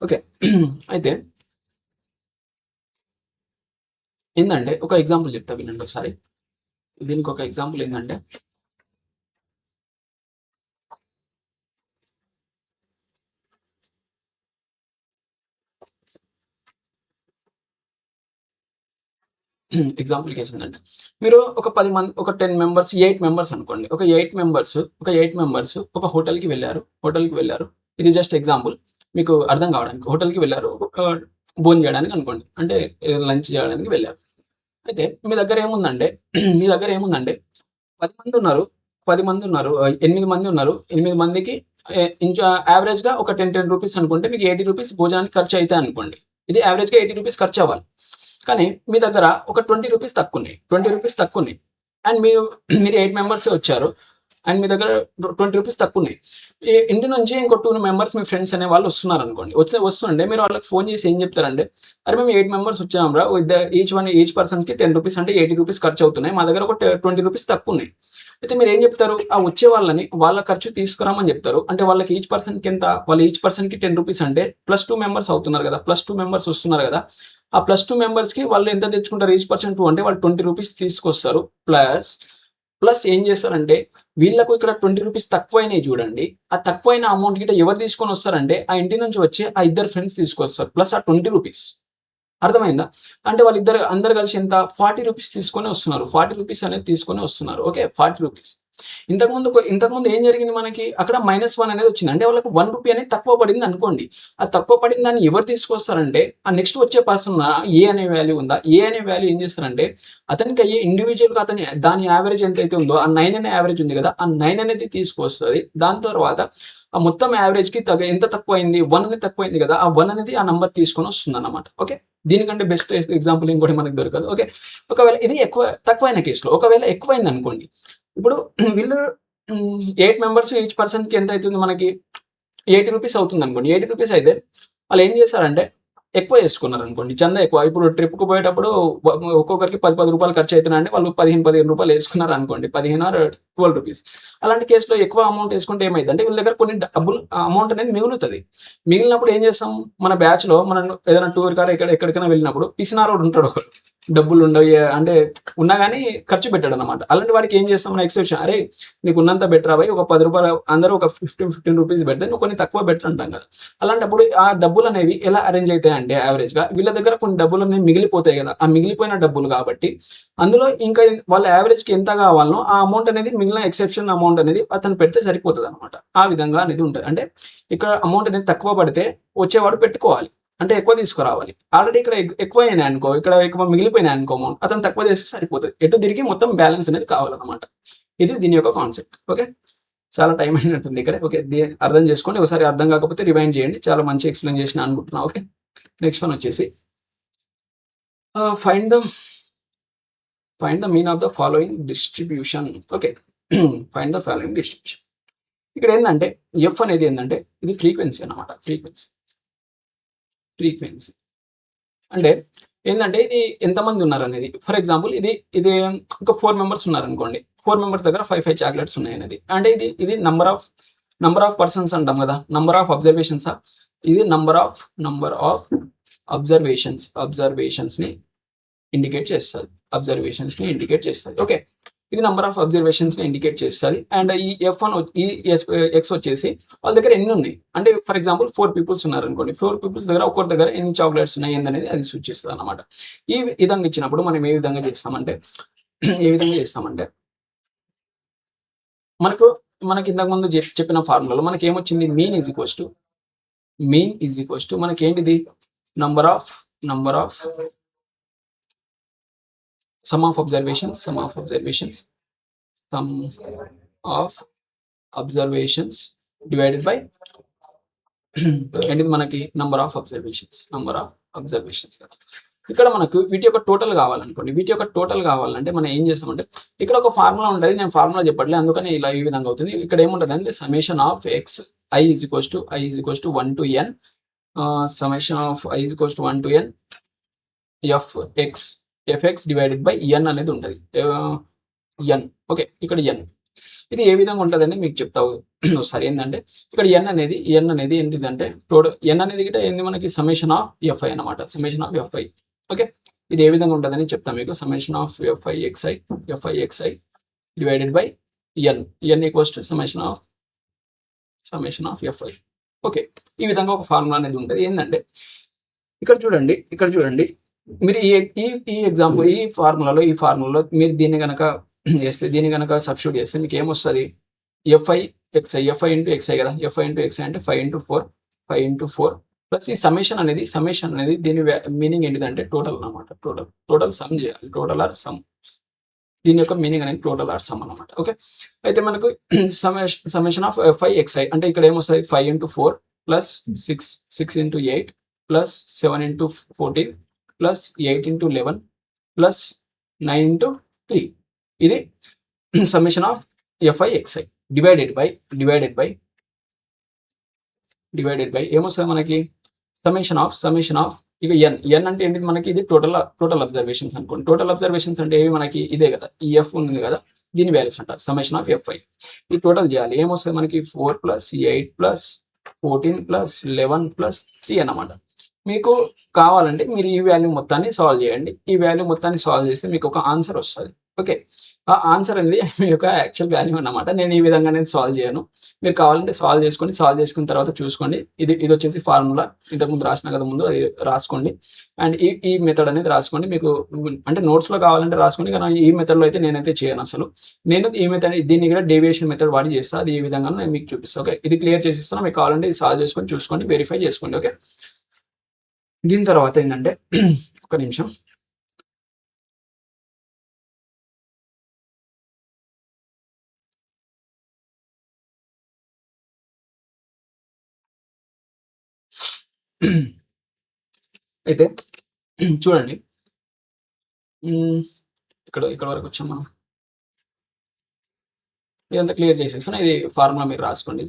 ఓకే, అయితే ఏంటంటే ఒక ఎగ్జాంపుల్ చెప్తా వినండి ఒకసారి. దీనికి ఒక ఎగ్జాంపుల్ ఏంటంటే ఎగ్జాంపుల్ కేసు ఏంటంటే మీరు ఒక 10 మంది, ఒక 10 మెంబర్స్, 8 మెంబర్స్ అనుకోండి. ఒక 8 మెంబర్స్ ఒక హోటల్కి వెళ్ళారు. ఇది జస్ట్ ఎగ్జాంపుల్ మీకు అర్థం కావడానికి. హోటల్కి వెళ్ళారు భోజనం చేయడానికి అనుకోండి, అంటే లంచ్ చేయడానికి వెళ్ళారు. అయితే మీ దగ్గర ఏముందంటే మీ దగ్గర ఏముందంటే 10 మంది ఉన్నారు. 10 మంది ఉన్నారు. 8 మంది ఉన్నారు. 8 మందికి ఇంచు యావరేజ్‌గా ఒక 10 రూపీస్ అనుకుంటే మీకు 80 రూపీస్ భోజనానికి ఖర్చు అయితాయి అనుకోండి. ఇది యావరేజ్‌గా 80 రూపీస్ ఖర్చు అవ్వాలి. కానీ మీ దగ్గర ఒక 20 రూపీస్ తక్కువున్నాయి. 20 రూపీస్ తక్కువున్నాయి. అండ్ మీరు 8 మెంబర్సే వచ్చారు. అండ్ మీ దగ్గర 20 రూపీస్ తక్కువున్నాయి. ఇంటి నుంచి ఇంకో 2 మెంబర్స్ మీ ఫ్రెండ్స్ అనేవాళ్ళు వస్తున్నారనుకోండి. వస్తుంటే మీరు వాళ్ళకి ఫోన్ చేసి ఏం చెప్తారంటే, "అరే! మేము 8 మెంబర్స్ వచ్చాంరా. ఈచ్ పర్సన్‌కి 10 రూపీస్ అంటే 80 రూపీస్ ఖర్చు అవుతున్నాయి. మా దగ్గర ఒక 20 రూపీస్ తక్కువున్నాయి." అయితే మీరేం చెప్తారు? ఆ వచ్చే వాళ్ళని వాళ్ళ ఖర్చు తీసుకురామని చెప్తారు. అంటే వాళ్ళకి ఈచ్ పర్సన్‌కి ఎంత? వాళ్ళు ఈచ్ పర్సన్‌కి 10 రూపీస్ అంటే +2 మెంబర్స్ అవుతున్నారు కదా! +2 మెంబర్స్ వస్తున్నారు కదా! ఆ +2 మెంబర్స్‌కి వాళ్ళు ఎంత తెచ్చుకుంటారు? ఈచ్ పర్సన్ 2 అంటే వాళ్ళు 20 రూపీస్ తీసుకొస్తారు. ప్లస్ ఏం చేస్తారంటే వీళ్ళకు ఇక్కడ 20 రూపీస్ తక్కువైనాయి చూడండి. ఆ తక్కువైన అమౌంట్ గిట్ట ఎవరు తీసుకొని వస్తారంటే ఆ ఇంటి నుంచి వచ్చే ఆ ఇద్దరు ఫ్రెండ్స్ తీసుకొస్తారు. ప్లస్ ఆ 20 రూపీస్. అర్థమైందా? అంటే అందరూ కలిసి ఎంత 40 రూపీస్ తీసుకొని వస్తున్నారు. 40 రూపీస్ అనేది తీసుకొని వస్తున్నారు. ఓకే. 40 రూపీస్. ఇంతకుముందు ఏం జరిగింది మనకి? అక్కడ -1 అనేది వచ్చింది. అంటే వాళ్ళకి 1 రూపీ అనేది తక్కువ పడింది అనుకోండి. ఆ తక్కువ పడిన దాన్ని ఎవరు తీసుకొస్తారంటే ఆ నెక్స్ట్ వచ్చే పర్సన్ ఏ అనే వాల్యూ ఉందా? ఏ అనే వాల్యూ ఏం చేస్తారంటే అతనికి అయ్యే ఇండివిడ్యువల్‌గా దాని యావరేజ్ ఎంతైతే ఉందో ఆ 9 అనే యావరేజ్ ఉంది కదా! ఆ 9 అనేది తీసుకొస్తది. దాని తర్వాత ఆ మొత్తం యావరేజ్‌కి ఎంత తక్కువైంది? 1 అనేది తక్కువైంది కదా! ఆ 1 అనేది ఆ నంబర్ తీసుకొని వస్తుందన్నమాట. ఓకే. దీనికంటే బెస్ట్ ఎగ్జాంపుల్ ఇంకోటి మనకు దొరకదు. ఓకే. ఒకవేళ ఇది తక్కువైన కేస్‌లో. ఒకవేళ ఎక్కువైందనుకోండి. ఇప్పుడు వీళ్ళు 8 మెంబర్స్ ఈచ్ పర్సన్‌కి ఎంత అయితుంది మనకి? 80 రూపీస్ అవుతుందనుకోండి. 80 రూపీస్ అయితే వాళ్ళేం చేశారంటే ఎక్కువ చేసుకున్నారనుకోండి. చందా ఎక్కువ. ఇప్పుడు ట్రిప్‌కి పోయేటప్పుడు ఒక్కొక్కరికి రూ. 10 ఖర్చు అయితున్నాయంటే వాళ్ళు రూ. 15 ఏసుకున్నారనుకోండి. 15 ఆర్ 12 రూపీస్. అలాంటి కేస్‌లో ఎక్కువ అమౌంట్ ఏసుకుంటే ఏమైద్దంటే వీళ్ళ దగ్గర కొన్ని డబ్బులు అమౌంట్ అనేది మిగులుతది. మిగిలినప్పుడు ఏం చేస్తాం? మన బ్యాచ్‌లో మనం ఏదైనా టూర్‌కి ఆర్ ఎక్కడికైనా వెళ్ళినప్పుడు పిసినారోడు ఉంటాడు ఒకడు. డబ్బులుండవు అంటే ఉన్నా గాని ఖర్చు పెట్టాడనమాట. అలాంటి వాడికి ఏం చేస్తాం మన ఎక్సెప్షన్, "అరేయ్! నీకున్నంత బెటరా భయ్, ఒక రూ. 10 అందరూ ఒక 15 రూపీస్ పెడితే నువ్వు కొన్ని తక్కువ బెటర్" అంటాం కదా! అలాంటప్పుడు ఆ డబ్బులనేవి ఎలా అరేంజ్ అయితాయంటే యావరేజ్‌గా వీళ్ళ దగ్గర కొన్ని డబ్బులనేవి మిగిలిపోతాయి కదా! ఆ మిగిలిపోయిన డబ్బులు కాబట్టి అందులో ఇంకా వాళ్ళ యావరేజ్‌కి ఎంత కావాలనో ఆ అమౌంట్ అనేది మిగిలిన ఎక్సెప్షన్ అమౌంట్ అనేది అతను పెడితే సరిపోతదనమాట. ఆ విధంగా అనేది ఉంటది. అంటే ఇక్కడ అమౌంట్ అనేది తక్కువ పడితే వచ్చేవాడు పెట్టుకోవాలి. అంటే ఎక్కువ తీసుకురావాలి. ఆల్రెడీ ఇక్కడ ఎక్కువయినాయనుకో, ఇక్కడ ఎక్కువ మిగిలిపోయినాయనుకో అమౌంట్, అతను తక్కువ చేస్తే సరిపోతది. ఎటు తిరిగి మొత్తం బ్యాలెన్స్ అనేది కావాలనమాట. ఇది దీని యొక్క కాన్సెప్ట్. ఓకే. చాలా టైం అయినట్టుంది ఇక్కడ. ఓకే. అర్థం చేసుకోండి. ఒకసారి అర్థం కాకపోతే రివైండ్ చేయండి. చాలా మంచిగా ఎక్స్‌ప్లెయిన్ చేసినా అనుకుంటున్నా. ఓకే. నెక్స్ట్ వన్ వచ్చేసి find the mean of the following distribution. Okay. Find the following distribution. ఇక్కడ ఏందంటే ఎఫ్ అనేది ఏందంటే ఇది ఫ్రీక్వెన్సీ అన్నమాట. ఫ్రీక్వెన్సీ. అంటే ఏందంటే ఇది ఎంతమంది ఉన్నారనేది. ఫర్ ఎగ్జాంపుల్ ఇది ఒక 4 మెంబర్స్ ఉన్నారనుకోండి. 4 మెంబర్స్ దగ్గర 5 చాక్లెట్స్ ఉన్నాయనేది. అంటే ఇది నంబర్ ఆఫ్ పర్సన్స్ అంటాం కదా! నంబర్ ఆఫ్ అబ్జర్వేషన్సా? ఇది నంబర్ ఆఫ్ అబ్జర్వేషన్స్‌ని ఇండికేట్ చేస్తది. ఓకే. ఇది నంబర్ ఆఫ్ అబ్జర్వేషన్స్‌ని ఇండికేట్ చేస్తది. అండ్ ఈ F1 ఈ ఎక్స్ వచ్చేసి వాళ్ళ దగ్గర ఎన్ని ఉన్నాయి. అంటే ఫర్ ఎగ్జాంపుల్ 4 పీపుల్స్ ఉన్నారనుకోండి. 4 పీపుల్స్ దగ్గర ఒక్కొక్కరి దగ్గర ఎన్ని చాక్లెట్స్ ఉన్నాయి ఏందనేది అది సూచిస్తదన్నమాట. ఈ విధంగా ఇచ్చినప్పుడు మనం ఏ విధంగా చేస్తామంటే మనకి ఇంతకుముందు చెప్పిన ఫార్ములాలో మనకేమొచ్చింది? మీన్ ఈజ్ ఈక్వల్స్ టు మనకేంటిది? Number of sum of observations divided by ఏంటిది మనకి నంబర్ ఆఫ్ అబ్జర్వేషన్స్ కదా! ఇక్కడ మనకు వీటి యొక్క టోటల్ కావాలనుకోండి. వీటి యొక్క టోటల్ కావాలంటే మనం ఏం చేస్తామంటే ఇక్కడ ఒక ఫార్ములా ఉంటది. నేను ఫార్ములా చెప్పట్లే. అందుకని ఇలా ఈ విధంగా అవుతుంది. ఇక్కడ ఏముంటదంటే summation of i is equals to 1 to n fx divided by n అనేది ఉంటది. n. ఓకే. ఇక్కడ n. ఇది ఏ విధంగా ఉంటదని మీకు చెప్తా ఒకసారి. ఏందంటే ఇక్కడ n అనేది ఏంటిదంటే n అనేది గిట్ట ఏంది మనకి సమ్మేషన్ ఆఫ్ fi అన్నమాట. ఓకే. ఇది ఏ విధంగా ఉంటుందని చెప్తాను మీకు. Summation of FI divided by N equals to summation of FI. Okay, ఈ విధంగా ఒక ఫార్ములా అనేది ఉంటుంది. ఏంటంటే ఇక్కడ చూడండి మీరు ఈ ఎగ్జాంపుల్ ఈ ఫార్ములాలో మీరు దీన్ని కనుక సబ్స్టిట్యూట్ చేస్తే మీకు ఏమొస్తుంది? ఎఫ్ఐ ఇంటూ ఎక్స్ఐ కదా. ఎఫ్ఐ ఇంటూ ఎక్స్ఐ అంటే 5 into 4 ప్లస్ ఈ సమ్మేషన్ అనేది దీని మీనింగ్ ఏంటిదంటే టోటల్ అనమాట. టోటల్ సమ్ చేయాలి. టోటల్ ఆర్ సమ్, దీని యొక్క మీనింగ్ అనేది టోటల్ ఆర్ సమ్ అనమాట. ఓకే, అయితే మనకు సమ్మేషన్ ఆఫ్ ఎఫ్ఐ ఎక్స్ఐ అంటే ఇక్కడ ఏమొస్తుంది? 5 into 4 plus 6 into 8 plus 7 into 14 plus 8 into 11 plus 9 into 3. ఇది summation of FI XI divided by ఏమొస్తుంది మనకి? సమ్మేషన్ ఆఫ్ ఇక ఎన్ అంటే ఏంటి మనకి? ఇది టోటల్ అబ్జర్వేషన్స్ అనుకోండి. టోటల్ అబ్జర్వేషన్స్ అంటే ఏవి మనకి? ఇదే కదా, ఈ ఎఫ్ ఉంది కదా, దీని వాల్యూస్ అంటారు సమ్మేషన్ ఆఫ్ ఎఫ్ఐ. ఈ టోటల్ చేయాలి. ఏమొస్తుంది మనకి? 4 + 8 + 14 + 11 + 3 అన్నమాట. మీకు కావాలంటే మీరు ఈ వాల్యూ మొత్తాన్ని సాల్వ్ చేయండి. ఈ వాల్యూ మొత్తాన్ని సాల్వ్ చేస్తే మీకు ఒక ఆన్సర్ వస్తుంది. ఓకే, ఆ ఆన్సర్ అనేది మీ యొక్క యాక్చువల్ వాల్యూ అన్నమాట. నేను ఈ విధంగా నేను సాల్వ్ చేయను. మీరు కావాలంటే సాల్వ్ చేసుకున్న తర్వాత చూసుకోండి. ఇది వచ్చేసి ఫార్ములా ఇంతకుముందు రాసిన కదా, ముందు అది రాసుకోండి. అండ్ ఈ మెథడ్ అనేది రాసుకోండి. మీకు అంటే నోట్స్లో కావాలంటే రాసుకోండి, కానీ ఈ మెథడ్లో అయితే నేనైతే చేయను అసలు. నేను ఈ మెథడ్ దీన్ని కూడా డేవియేషన్ మెథడ్ వాడి చేస్తాను. అది ఈ విధంగా నేను మీకు చూపిస్తాను. ఓకే, ఇది క్లియర్ చేసిస్తున్నా. మీకు కావాలంటే ఇది సాల్వ్ చేసుకొని చూసుకోండి, వెరిఫై చేసుకోండి. ఓకే, దీని తర్వాత ఏంటంటే ఒక నిమిషం, అయితే చూడండి, ఇక్కడ వరకు వచ్చాం మనం. ఇదంతా క్లియర్ చేసేస్తాను. ఇది ఫార్ములా మీరు రాసుకోండి.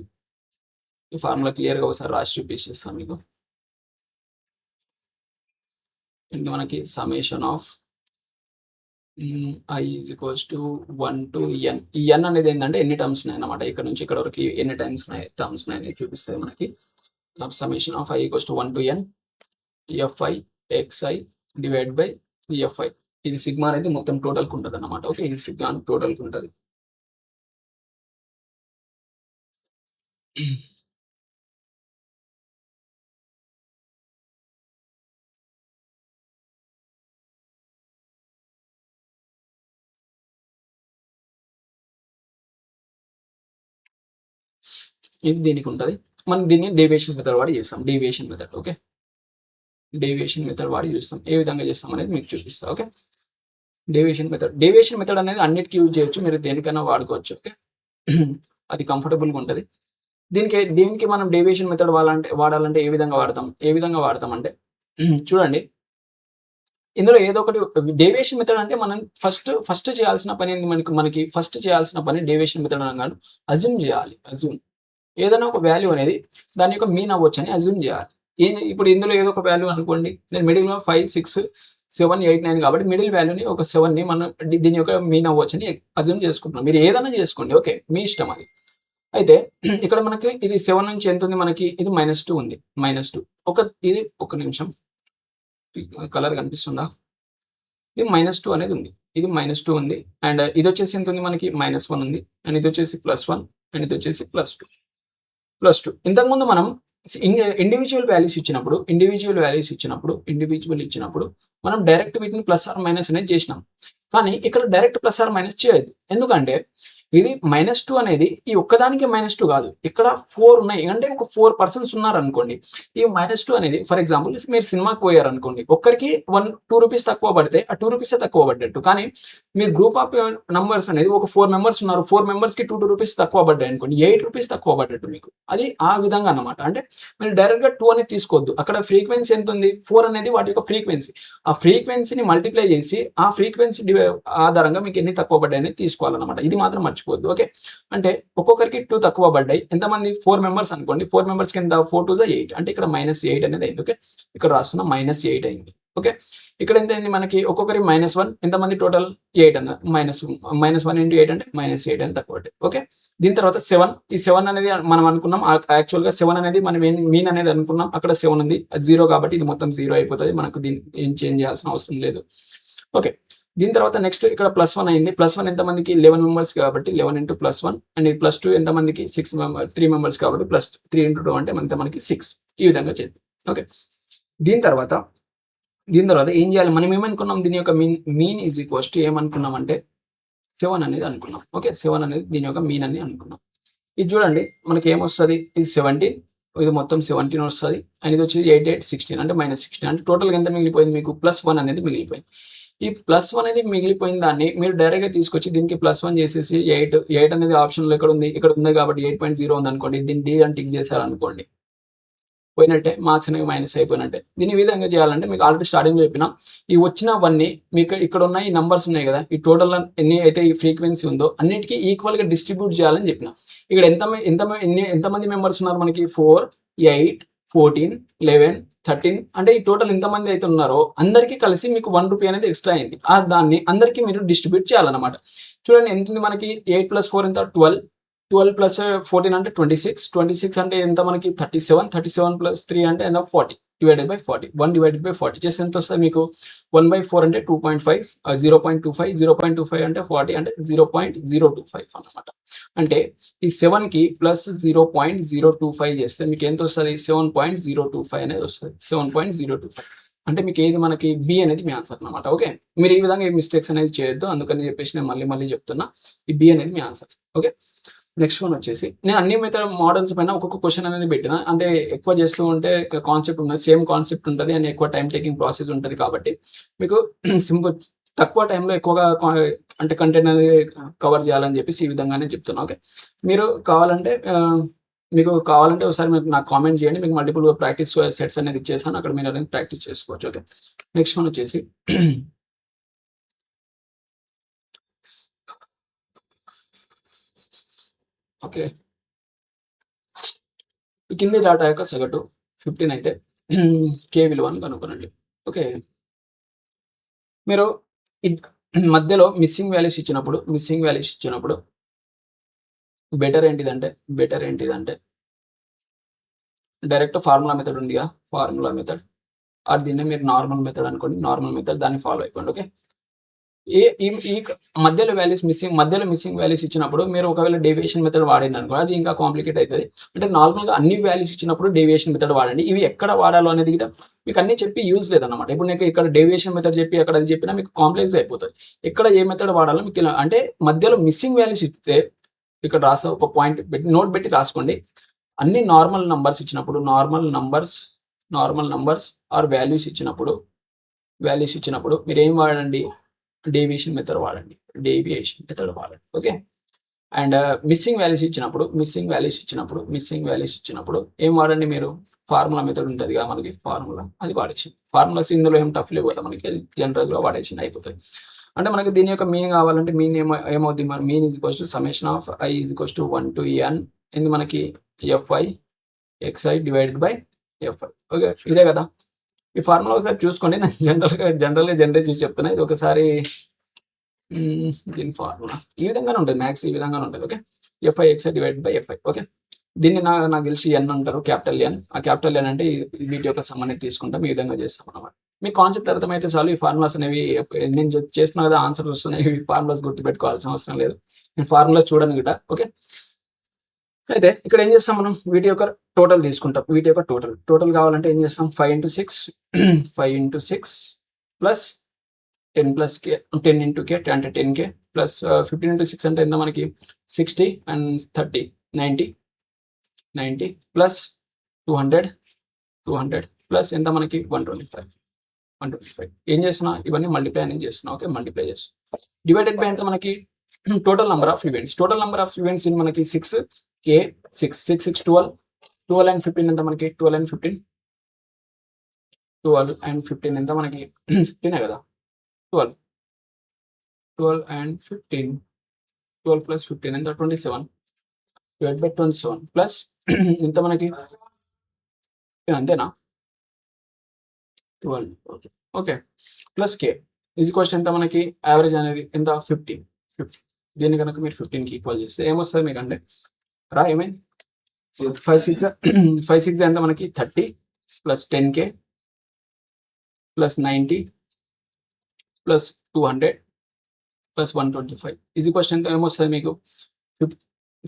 ఈ ఫార్ములా క్లియర్గా ఒకసారి రాసి చూపించేస్తాను మీకు. ఇంకా మనకి summation of I is equals to 1 to n. ఈ n అనేది ఏంటంటే ఎన్ని టర్మ్స్ ఉన్నాయి అన్నమాట. ఇక్కడ నుంచి ఇక్కడ వరకు ఎన్ని టర్మ్స్ ఉన్నాయి చూపిస్తుంది మనకి. Summation of I equals to 1 to n FI XI divide by FI. ఇది సిగ్మా అనేది మొత్తం టోటల్కి ఉంటుంది అన్నమాట. ఓకే, ఇది సిగ్మా టోటల్కి ఉంటుంది. ఇది దీనికి ఉంటుంది. మనం దీన్ని డేవియేషన్ మెథడ్ వాడి చేస్తాం. Deviation method. Okay, deviation method వాడి చూస్తాం. ఏ విధంగా చేస్తాం అనేది మీకు చూపిస్తాం. ఓకే, డేవియేషన్ మెథడ్ అనేది అన్నిటికీ యూజ్ చేయొచ్చు. మీరు దేనికైనా వాడుకోవచ్చు. ఓకే, అది కంఫర్టబుల్గా ఉంటుంది. దీనికి మనం డేవియేషన్ మెథడ్ వాడాలంటే ఏ విధంగా వాడతాం అంటే చూడండి, ఇందులో ఏదో ఒకటి డేవియేషన్ మెథడ్ అంటే మనం ఫస్ట్ చేయాల్సిన పని మనకి ఫస్ట్ చేయాల్సిన పని డేవియేషన్ మెథడ్ అనగానే అజ్యూమ్ చేయాలి. ఏదైనా ఒక వాల్యూ అనేది దాని యొక్క మీన్ అవ్వచ్చు అని అజ్యూమ్ చేయాలి. ఇప్పుడు ఇందులో ఏదో ఒక వాల్యూ అనుకోండి, నేను మిడిల్లో 5, 6, 7, 8, 9 కాబట్టి మిడిల్ వాల్యూని ఒక 7ని మనం దీని యొక్క మీన్ అవ్వచ్చు అని అజ్యూమ్ చేసుకుంటున్నాం. మీరు ఏదైనా చేసుకోండి. ఓకే, మీ ఇష్టం అది. అయితే ఇక్కడ మనకి ఇది 7 నుంచి ఎంత ఉంది మనకి? ఇది -2 ఉంది. -2 ఇది ఒక నిమిషం, కలర్ కనిపిస్తుందా? ఇది -2 అనేది ఉంది. ఇది -2 ఉంది. అండ్ ఇది వచ్చేసి ఎంత ఉంది మనకి? -1 ఉంది. అండ్ ఇది వచ్చేసి +1 అండ్ ఇది వచ్చేసి +2. ఇంతకుముందు మనం ఇండివిజువల్ వాల్యూస్ ఇచ్చినప్పుడు మనం డైరెక్ట్ వీటిని ప్లస్ ఆర్ మైనస్ అనేది చేసినాం. కానీ ఇక్కడ డైరెక్ట్ ప్లస్ ఆర్ మైనస్ చేయదు. ఎందుకంటే ఇది -2 అనేది ఈ ఒక్కదానికి -2 కాదు, ఇక్కడ 4 ఉన్నాయి. అంటే ఒక 4 persons ఉన్నారు అనుకోండి. ఈ -2 అనేది ఫర్ ఎగ్జాంపుల్ మీరు సినిమాకి పోయారు అనుకోండి, ఒక్కరికి 2 రూపీస్ తక్కువ పడితే ఆ 2 రూపీసే తక్కువ పడ్డట్టు. కానీ మీ గ్రూప్ ఆఫ్ నంబర్స్ అనేది ఒక 4 members ఉన్నారు, 4 members-కి 2 రూపీస్ తక్కువ పడ్డాయి అనుకోండి, 8 రూపీస్ తక్కువ పడ్డట్టు మీకు. అది ఆ విధంగా అన్నమాట. అంటే మీరు డైరెక్ట్గా 2 అనేది తీసుకోవద్దు. అక్కడ ఫ్రీక్వెన్సీ ఎంత ఉంది? 4 అనేది వాటి యొక్క ఫ్రీక్వెన్సీ. ఆ ఫ్రీక్వెన్సీని మల్టిప్లై చేసి ఆ ఫ్రీక్వెన్సీ ఆధారంగా మీకు ఎన్ని తక్కువ పడ్డాయి అనేది తీసుకోవాలన్నమాట. ఇది మాత్రం మర్చిపోద్దు. ఓకే, అంటే ఒక్కొక్కరికి 2 తక్కువ పడ్డాయి. ఎంతమంది? 4 members అనుకోండి. 4 members కింద 4 2 8 అంటే ఇక్కడ -8 అనేది అయింది. ఓకే, ఇక్కడ రాస్తున్న -8 అయింది. ఓకే, ఇక్కడ ఎంత అయింది మనకి ఒక్కొక్కరి -1 ఎంతమంది టోటల్ 8 అన్న -1 ఇంటూ 8 అంటే -8 అని తక్కువ. ఓకే, దీని తర్వాత 7, ఈ 7 అనేది మనం అనుకున్నాం యాక్చువల్గా 7 అనేది మనం మీన్ అనేది అనుకున్నాం, అక్కడ 7 ఉంది, అది 0 కాబట్టి ఇది మొత్తం 0 అయిపోతుంది, మనకు దీన్ని ఏం చేంజ్ చేయాల్సిన అవసరం లేదు. ఓకే, దీని తర్వాత నెక్స్ట్ ఇక్కడ +1 అయింది, +1 ఎంతమందికి 11 మెంబర్స్ కాబట్టి 11 ఇంటూ +1 అండ్ +2 ఎంతమందికి 3 మెంబర్స్ కాబట్టి +3 ఇంటూ 2 అంటే మనకి 6. ఈ విధంగా చేద్దాం. ఓకే, దీని తర్వాత ఏం చేయాలి, మనం ఏమనుకున్నాం, దీని యొక్క మీన్ ఈజ్ ఈక్వల్స్ టు ఏమనుకున్నామంటే 7 అనేది అనుకున్నాం. ఓకే, 7 అనేది దీని యొక్క మీన్ అని అనుకున్నాం. ఇది చూడండి మనకి ఏమొస్తుంది, ఇది 17, ఇది మొత్తం 17 వస్తుంది అండ్ ఇది వచ్చి 8, 8, 16 అంటే -16 అంటే టోటల్గా ఎంత మిగిలిపోయింది మీకు +1 అనేది మిగిలిపోయింది. ఈ +1 అనేది మిగిలిపోయిన దాన్ని మీరు డైరెక్ట్గా తీసుకొచ్చి దీనికి +1 చేసేసి 8 అనేది ఆప్షన్లో ఇక్కడ ఉంది కాబట్టి 8.0 ఉంది అనుకోండి, దీన్ని D అని టిక్ చేశారనుకోండి, పోయినట్టే, మార్క్స్ అనేవి మైనస్ అయిపోయినట్టే. దీని విధంగా చేయాలంటే మీకు ఆల్రెడీ స్టార్టింగ్లో చెప్పిన ఈ వచ్చినవన్నీ మీకు ఇక్కడ ఉన్న ఈ నంబర్స్ ఉన్నాయి కదా, ఈ టోటల్ ఎన్ని అయితే ఈ ఫ్రీక్వెన్సీ ఉందో అన్నిటికీ ఈక్వల్గా డిస్ట్రిబ్యూట్ చేయాలని చెప్పిన. ఇక్కడ ఎంతమంది మెంబర్స్ ఉన్నారు మనకి 4, 8, 14, 11, 13 అంటే ఈ టోటల్ ఎంతమంది అయితే ఉన్నారో అందరికీ కలిసి మీకు 1 రూపీ అనేది ఎక్స్ట్రా అయింది. దాన్ని అందరికీ మీరు డిస్ట్రిబ్యూట్ చేయాలన్నమాట. చూడండి ఎంత ఉంది మనకి, 8 + 4 ఎంత 12, 12 + 14 అంటే 26 అంటే ఎంత మనకి 37 + 3 అంటే ఎంత 40 డివైడెడ్ బై 40, 1 డివైడెడ్ బై 40 చేస్తే ఎంత వస్తుంది మీకు 1/4 అంటే 2.5, 0.25 అంటే 40 అంటే 0.025 అన్నమాట. అంటే ఈ 7కి +0.025 చేస్తే మీకు ఎంత వస్తుంది, 7.025 అనేది వస్తుంది. 7.025 అంటే మీకు ఏది మనకి బి అనేది మీ ఆన్సర్ అనమాట. ఓకే, మీరు ఈ విధంగా మిస్టేక్స్ అనేది చేయొద్దు, అందుకని చెప్పేసి నేను మళ్ళీ చెప్తున్నా, ఈ బి అనేది మీ ఆన్సర్. ఓకే, నెక్స్ట్ వన్ వచ్చేసి నేను అన్ని మెథడ్ మోడల్స్ పైన ఒక్కొక్క క్వశ్చన్ అనేది పెట్టిన, అంటే ఎక్కువ చేస్తూ ఉంటే కాన్సెప్ట్ ఉన్నది, సేమ్ కాన్సెప్ట్ ఉంటుంది అండ్ ఎక్కువ టైం టేకింగ్ ప్రాసెస్ ఉంటుంది కాబట్టి మీకు సింపుల్ తక్కువ టైంలో ఎక్కువగా అంటే కంటెంట్ అనేది కవర్ చేయాలని చెప్పేసి ఈ విధంగానే చెప్తున్నా. ఓకే, మీరు కావాలంటే ఒకసారి మీరు నాకు కామెంట్ చేయండి, మీకు మల్టిపుల్ ప్రాక్టీస్ సెట్స్ అనేది ఇచ్చేసాను, అక్కడ మీరు అనేది ప్రాక్టీస్ చేసుకోవచ్చు. ఓకే, నెక్స్ట్ వన్ వచ్చేసి ఓకే, కింది డేటా యొక్క సగటు 15 అయితే కే విలువను కనుగొనండి. ఓకే, మీరు మధ్యలో మిస్సింగ్ వాల్యూస్ ఇచ్చినప్పుడు బెటర్ ఏంటిదంటే డైరెక్ట్ ఫార్ములా మెథడ్ ఉందిగా, ఫార్ములా మెథడ్ దీన్ని మీరు నార్మల్ మెథడ్ అనుకోండి, నార్మల్ మెథడ్ దాన్ని ఫాలో అయిపోండి. ఓకే, ఈ మధ్యలో మిస్సింగ్ వాల్యూస్ ఇచ్చినప్పుడు మీరు ఒకవేళ డేవియేషన్ మెథడ్ వాడండి అనుకో, అది ఇంకా కాంప్లికేట్ అవుతుంది. అంటే నార్మల్గా అన్ని వాల్యూస్ ఇచ్చినప్పుడు డేవియేషన్ మెథడ్ వాడండి. ఇవి ఎక్కడ వాడాలో అనేది మీకు అన్ని చెప్పి యూజ్ లేదన్నమాట. ఇప్పుడు నేను ఇక్కడ డేవియేషన్ మెథడ్ చెప్పి అక్కడ అది చెప్పినా మీకు కాంప్లెక్స్ అయిపోతుంది. ఎక్కడ ఏ మెథడ్ వాడాలో మీకు అంటే మధ్యలో మిస్సింగ్ వాల్యూస్ ఇస్తే ఇక్కడ ఒక పాయింట్ పెట్టి నోట్ పెట్టి రాసుకోండి. అన్ని నార్మల్ నంబర్స్ ఇచ్చినప్పుడు నార్మల్ నంబర్స్ ఆర్ వాల్యూస్ ఇచ్చినప్పుడు మీరు ఏం వాడండి, డేవియేషన్ మెథడ్ వాడండి. ఓకే, అండ్ మిస్సింగ్ వాల్యూస్ ఇచ్చినప్పుడు ఏం వాడండి, మీరు ఫార్ములా మెథడ్ ఉంటుంది కదా మనకి, అది వాడేసి ఫార్ములాస్ ఇందులో ఏం టఫ్ లేవు కదా మనకి, జనరల్గా వాడేసి అయిపోతుంది. అంటే మనకి దీని యొక్క మీనింగ్ కావాలంటే ఏమవుతుంది, మన mean is equals to summation of i is equals to 1 to n ఇది మనకి fi xi divided by fi. Okay, ఇదే కదా ఈ ఫార్ములా ఒకసారి చూసుకోండి. నేను జనరల్గా జనరేట్ చేసి చెప్తున్నా, ఇది ఒకసారి దీని ఫార్ములా ఈ విధంగానే ఉంటుంది, మ్యాథ్స్ ఈ విధంగానే ఉంటుంది. Okay, fi xi divided by fi. Okay, దీన్ని నాకు తెలిసి ఎన్ అంటారు, క్యాపిటల్ ఎన్. ఆ క్యాపిటల్ ఎన్ అంటే వీటి యొక్క సమ్ అనేది తీసుకుంటాం, ఈ విధంగా చేస్తాం అన్నమాట. మీ కాన్సెప్ట్ అర్థమైతే చాలు. ఈ ఫార్ములాస్ అనేవి నేను చేస్తున్నా కదా, ఆన్సర్ వస్తున్నాయి, ఈ ఫార్ములాస్ గుర్తుపెట్టుకోవాల్సిన అవసరం లేదు, నేను ఫార్ములాస్ చూడను గిట. ఓకే, అయితే ఇక్కడ ఏం చేస్తాం, మనం వీటి యొక్క టోటల్ తీసుకుంటాం. వీటి యొక్క టోటల్ కావాలంటే ఏం చేస్తాం, 5 into 6 ప్లస్ 10 into k అంటే 10k ప్లస్ 15 into 6 అంటే ఎంత మనకి 60 and 30 90 ప్లస్ 200 ప్లస్ ఎంత మనకి 125. ఏం చేస్తున్నా, ఇవన్నీ మల్టిప్లై అనేది చేస్తున్నా. ఓకే, మల్టిప్లై చేస్తున్నా. డివైడెడ్ బై ఎంత మనకి total number of events in మనకి 6k 6 12 and 15 ఎంత మనకి 12 and 15 ఎంత మనకి 15 కదా, 12 and 15 12 plus 15 ఎంత 27 డివైడ్ బై 27 ప్లస్ ఎంత మనకి అంతేనా 12. Okay, okay, plus K is equals ఎంత మనకి యావరేజ్ అనేది ఎంత 15. దీన్ని కనుక మీరు 15కి ఈక్వల్ చేస్తే ఏమొస్తుంది మీకు అంటే రా ఏమైంది 5 6 5 6 ఎంత మనకి 30 plus 10K plus 90 plus 200 plus 125 is equals ఎంత ఏమొస్తుంది మీకు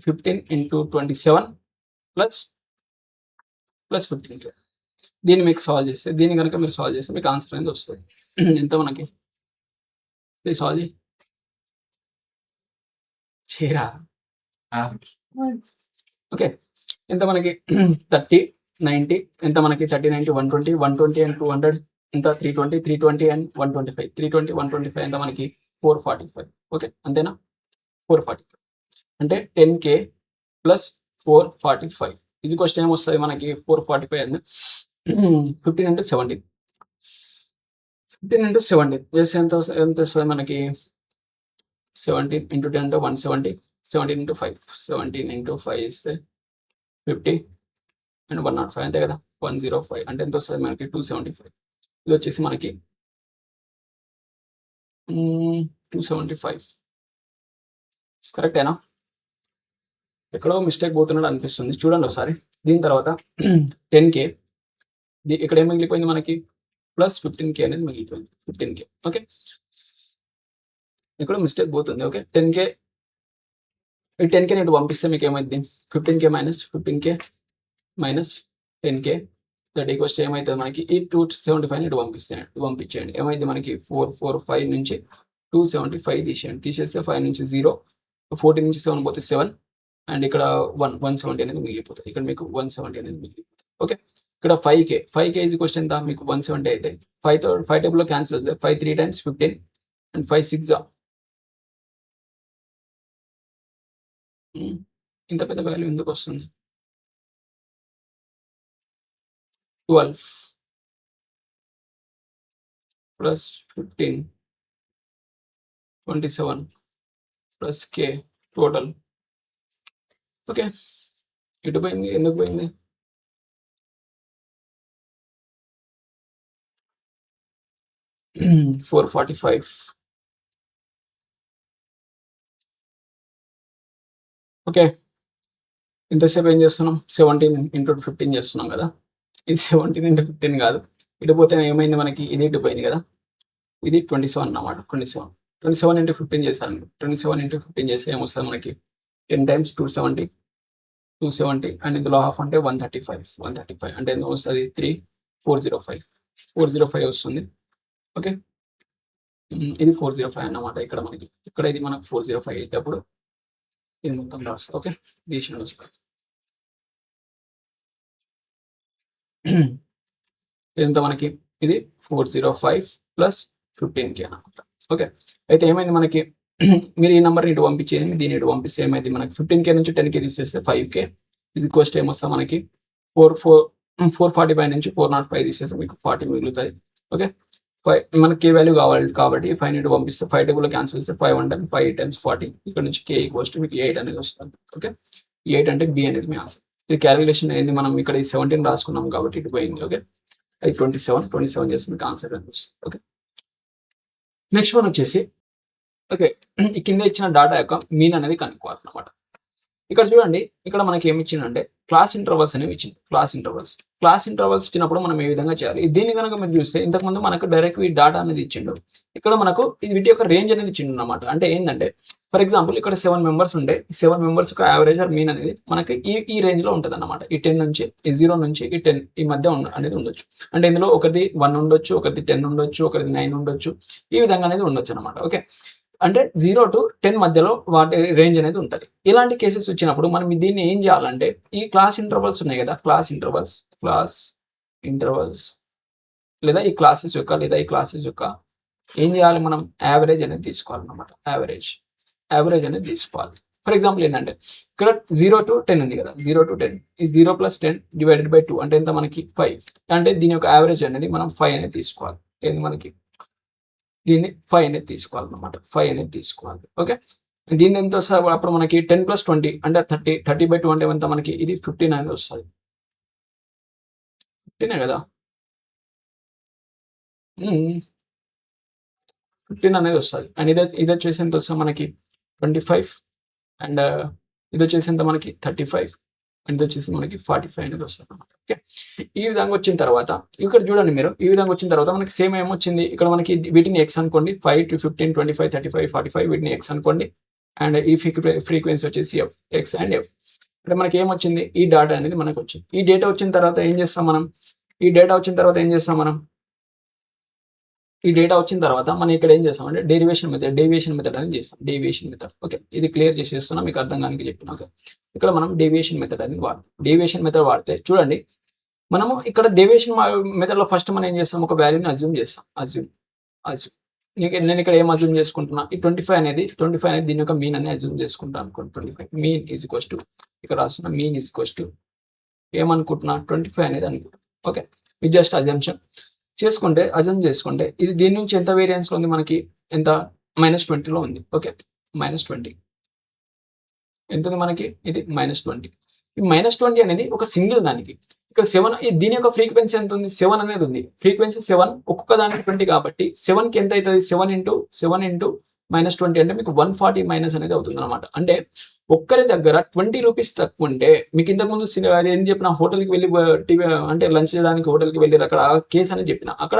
15 ఇంటూ 27 ప్లస్ 15K. దీన్ని మీకు సాల్వ్ చేస్తే దీన్ని కనుక మీరు సాల్వ్ చేస్తే మీకు ఆన్సర్ అనేది వస్తుంది ఎంత మనకి సాల్వ్ చేయరా ఓకే ఎంత మనకి 30 90 ఎంత మనకి 30 90 120 అండ్ 200 ఎంత 320 అండ్ 125 320 125 ఎంత మనకి 445. ఓకే అంతేనా 445 అంటే 10K ప్లస్ 445 ఇది క్వశ్చన్ ఏమొస్తుంది మనకి 445 అని 15 into 17 15 into 17 చేస్తే ఎంత వస్తుంది మనకి 17 into 10 అంటే 170 17 into 5 17 into 5 ఇస్తే 50 అండ్ 105 అంతే కదా 105 అంటే ఎంత వస్తుంది మనకి 275 ఇది వచ్చేసి మనకి 275 కరెక్టేనా ఎక్కడో మిస్టేక్ పోతున్నాడు అనిపిస్తుంది చూడండి ఒకసారి దీని తర్వాత 10K ఇక్కడ ఏం మిగిలిపోయింది మనకి ప్లస్ 15K అనేది మిగిలిపోయింది 15K. ఓకే ఇక్కడ మిస్టేక్ పోతుంది. ఓకే 10K ఈ 10K నేను పంపిస్తే మీకు ఏమైంది 15K minus 15K minus 10K that equals ఏమవుతుంది మనకి ఈ 275 ఇటు పంపించేయండి ఏమైంది మనకి 445 నుంచి 275 తీసేస్తే 5 నుంచి 0 14 నుంచి 7 పోతే 7 అండ్ ఇక్కడ 170 అనేది మిగిలిపోతుంది ఇక్కడ మీకు 170 అనేది మిగిలిపోతుంది. ఓకే ఇక్కడ 5K ఈజ్ ఈక్వల్స్ ఎంత మీకు 170 అయితే 5 టేబుల్లో క్యాన్సిల్ అవుతుంది 5 3 times 15 అండ్ 5 6 ఇంత పెద్ద వాల్యూ ఎందుకు వస్తుంది 12 plus 15 27 plus K total. Okay ఇటు పోయింది ఎందుకు పోయింది 445. ఓకే ఇంతసేపు ఏం చేస్తున్నాం 17 into 15 చేస్తున్నాం కదా ఇది 17 into 15 కాదు ఇటు పోతే ఏమైంది మనకి ఇది ఇటు పోయింది కదా ఇది 27 అన్నమాట 27 into 15 చేశాను 27 into 15 చేస్తే ఏమొస్తుంది మనకి 10 times 270 అండ్ ఇందులో హాఫ్ అంటే 135 అంటే ఎంత వస్తుంది 405 వస్తుంది. ఓకే ఇది 405 అన్నమాట ఇక్కడ మనకి ఇక్కడ ఇది మనకు 405 అయితే అప్పుడు ఇది మొత్తం రాస్తా. ఓకే దీని వస్తుంది ఎంత మనకి ఇది 405 ప్లస్ 15K అన్నమాట. ఓకే అయితే ఏమైంది మనకి మీరు ఈ నెంబర్ని ఇటు పంపించేయండి దీన్ని ఇటు పంపిస్తే ఏమైంది మనకి 15K నుంచి 10K తీసేస్తే 5K ఇది కోస్ట్ ఏమొస్తా మనకి 445 నుంచి 405 తీసేస్తే మీకు 40 మిగులుతుంది. ఓకే 5 మనకి K వాల్యూ కావాలి కాబట్టి 5 ఇటు పంపిస్తే 5 టేబుల్లో క్యాన్సిల్ చేస్తే 5 అంటే 5 times 40 ఇక్కడ నుంచి K ఈక్వల్స్ టు మీకు 8 అనేది వస్తుంది. ఓకే 8 అంటే B అనేది మీ ఆన్సర్. ఇది క్యాలిక్యులేషన్ అయింది మనం ఇక్కడ 17 రాసుకున్నాం కాబట్టి ఇటు పోయింది. ఓకే అది 27 చేస్తే మీకు ఆన్సర్ అనేది వస్తుంది. ఓకే నెక్స్ట్ వన్ వచ్చేసి ఓకే ఈ కింద ఇచ్చిన డాటా యొక్క మీన్ అనేది కనుక్కోవాలన్నమాట. ఇక్కడ చూడండి ఇక్కడ మనకి ఏమి ఇచ్చిందంటే క్లాస్ ఇంటర్వల్స్ అనేవి ఇచ్చింది. క్లాస్ ఇంటర్వల్స్ ఇచ్చినప్పుడు మనం ఏ విధంగా చేయాలి దీన్ని కనుక మీరు చూస్తే ఇంతకుముందు మనకు డైరెక్ట్ ఈ డాటా అనేది ఇచ్చిండు ఇక్కడ మనకు ఇది వీటి యొక్క రేంజ్ అనేది ఇచ్చిండు అనమాట. అంటే ఏంటంటే ఫర్ ఎగ్జాంపుల్ ఇక్కడ 7 మెంబర్స్ ఉంటే 7 మెంబర్స్ యొక్క యావరేజ్ ఆర్ మీన్ అనేది మనకి ఈ రేంజ్ లో ఉంటుంది అనమాట. ఈ 10 నుంచి ఈ 0 నుంచి ఈ 10 ఈ మధ్య అనేది ఉండొచ్చు. అంటే ఇందులో ఒకరిది 1 ఉండొచ్చు ఒకరిది 10 ఉండొచ్చు ఒకరిది 9 ఉండొచ్చు ఈ విధంగా అనేది ఉండొచ్చు అనమాట. ఓకే అంటే 0 to 10 మధ్యలో వాటి రేంజ్ అనేది ఉంటుంది. ఇలాంటి కేసెస్ వచ్చినప్పుడు మనం దీన్ని ఏం చేయాలంటే ఈ క్లాస్ ఇంటర్వల్స్ ఉన్నాయి కదా క్లాస్ ఇంటర్వల్స్ లేదా ఈ క్లాసెస్ యొక్క ఏం చేయాలి మనం యావరేజ్ అనేది తీసుకోవాలన్నమాట. యావరేజ్ అనేది తీసుకోవాలి. ఫర్ ఎగ్జాంపుల్ ఏంటంటే ఇక్కడ 0 to 10 ఉంది కదా 0 to 10 ఈ 0 plus 10 divided by 2 అంటే ఎంత మనకి 5 అంటే దీని యొక్క యావరేజ్ అనేది మనం 5 అనేది తీసుకోవాలి. ఏంది మనకి దీన్ని 5 అనేది తీసుకోవాలన్నమాట 5 అనేది తీసుకోవాలి. ఓకే దీన్ని ఎంత వస్తుంది అప్పుడు మనకి 10 plus 20 అంటే 30 by 2 అంటే ఎంత మనకి ఇది 15 అనేది వస్తుంది 15 కదా 15 అనేది వస్తుంది. అండ్ ఇది వచ్చేసి ఎంత వస్తుంది మనకి 25 అండ్ ఇది వచ్చేసి ఎంత మనకి 35 అండ్ ఇది వచ్చేసి మనకి 45 అనేది వస్తుంది అనమాట. ఓకే, ఈ విధంగా వచ్చిన తర్వాత ఇక్కడ చూడండి మీరు, ఈ విధంగా వచ్చిన తర్వాత మనకి సేమ్ ఏమొచ్చింది ఇక్కడ మనకి వీటిని ఎక్స్ అనుకోండి, 5 to 15 25 35 45 వీటిని ఎక్స్ అనుకోండి. అండ్ ఈ ఫ్రీక్వెన్సీ వచ్చేసి ఎఫ్, ఎక్స్ అండ్ ఎఫ్. అంటే మనకి ఏమొచ్చింది, ఈ డేటా అనేది మనకు వచ్చింది. ఈ డేటా వచ్చిన తర్వాత ఏం చేస్తాం మనం, ఈ డేటా వచ్చిన తర్వాత ఏం చేస్తాం మనం, ఈ డేటా వచ్చిన తర్వాత మనం ఇక్కడ ఏం చేస్తాం అంటే డెరివేషన్ మెథడ్ అనేది చేస్తాం. Deviation method. ఓకే, ఇది క్లియర్ చేసేస్తున్నా మీకు అర్థం కానికి చెప్పినాక. ఇక్కడ మనం డేవియేషన్ మెథడ్ అనేది వాడతాం. డేవియేషన్ మెథడ్ వాడితే చూడండి, మనము ఇక్కడ డేవియేషన్ మెథడ్లో ఫస్ట్ మనం ఏం చేస్తాం, ఒక వాల్యూని అజ్యూమ్ చేస్తాం. అజ్యూమ్ నేను ఇక్కడ ఏం అజ్యూమ్ చేసుకుంటున్నా, ఈ 25 అనేది దీని యొక్క మీన్ అని అజ్యూమ్ చేసుకుంటాను అనుకోండి. 25 మీన్ ఈజ్ ఈక్వల్స్ టు, ఇక్కడ రాస్తున్న మీన్ ఈజ్ ఈక్వల్స్ టు ఏమనుకుంటున్నా 25 అనేది అనుకుంటున్నా. ఓకే, ఇది జస్ట్ అజంప్షన్ అజంప్ చేసుకుంటే ఇది దీని నుంచి ఎంత వేరియన్స్ లో ఉంది మనకి, ఎంత -20లో ఉంది. ఓకే, -20 ఎంత ఉంది మనకి, ఇది -20. ఈ -20 అనేది ఒక సింగిల్ దానికి, ఇక్కడ 7 దీని యొక్క ఫ్రీక్వెన్సీ ఎంత ఉంది, 7 అనేది ఉంది. ఫ్రీక్వెన్సీ 7, ఒక్కొక్క దానికి 20 కాబట్టి 7కి ఎంత అవుతుంది, 7 ఇంటూ -20 అంటే మీకు 140 మైనస్ అనేది అవుతుంది అనమాట. అంటే ఒక్కరి దగ్గర 20 రూపీస్ తక్కువ ఉంటే, మీకు ఇంతకుముందు ఏం చెప్పిన, హోటల్కి వెళ్ళి అంటే లంచ్ చేయడానికి హోటల్కి వెళ్ళి అక్కడ కేసు అని చెప్పిన, అక్కడ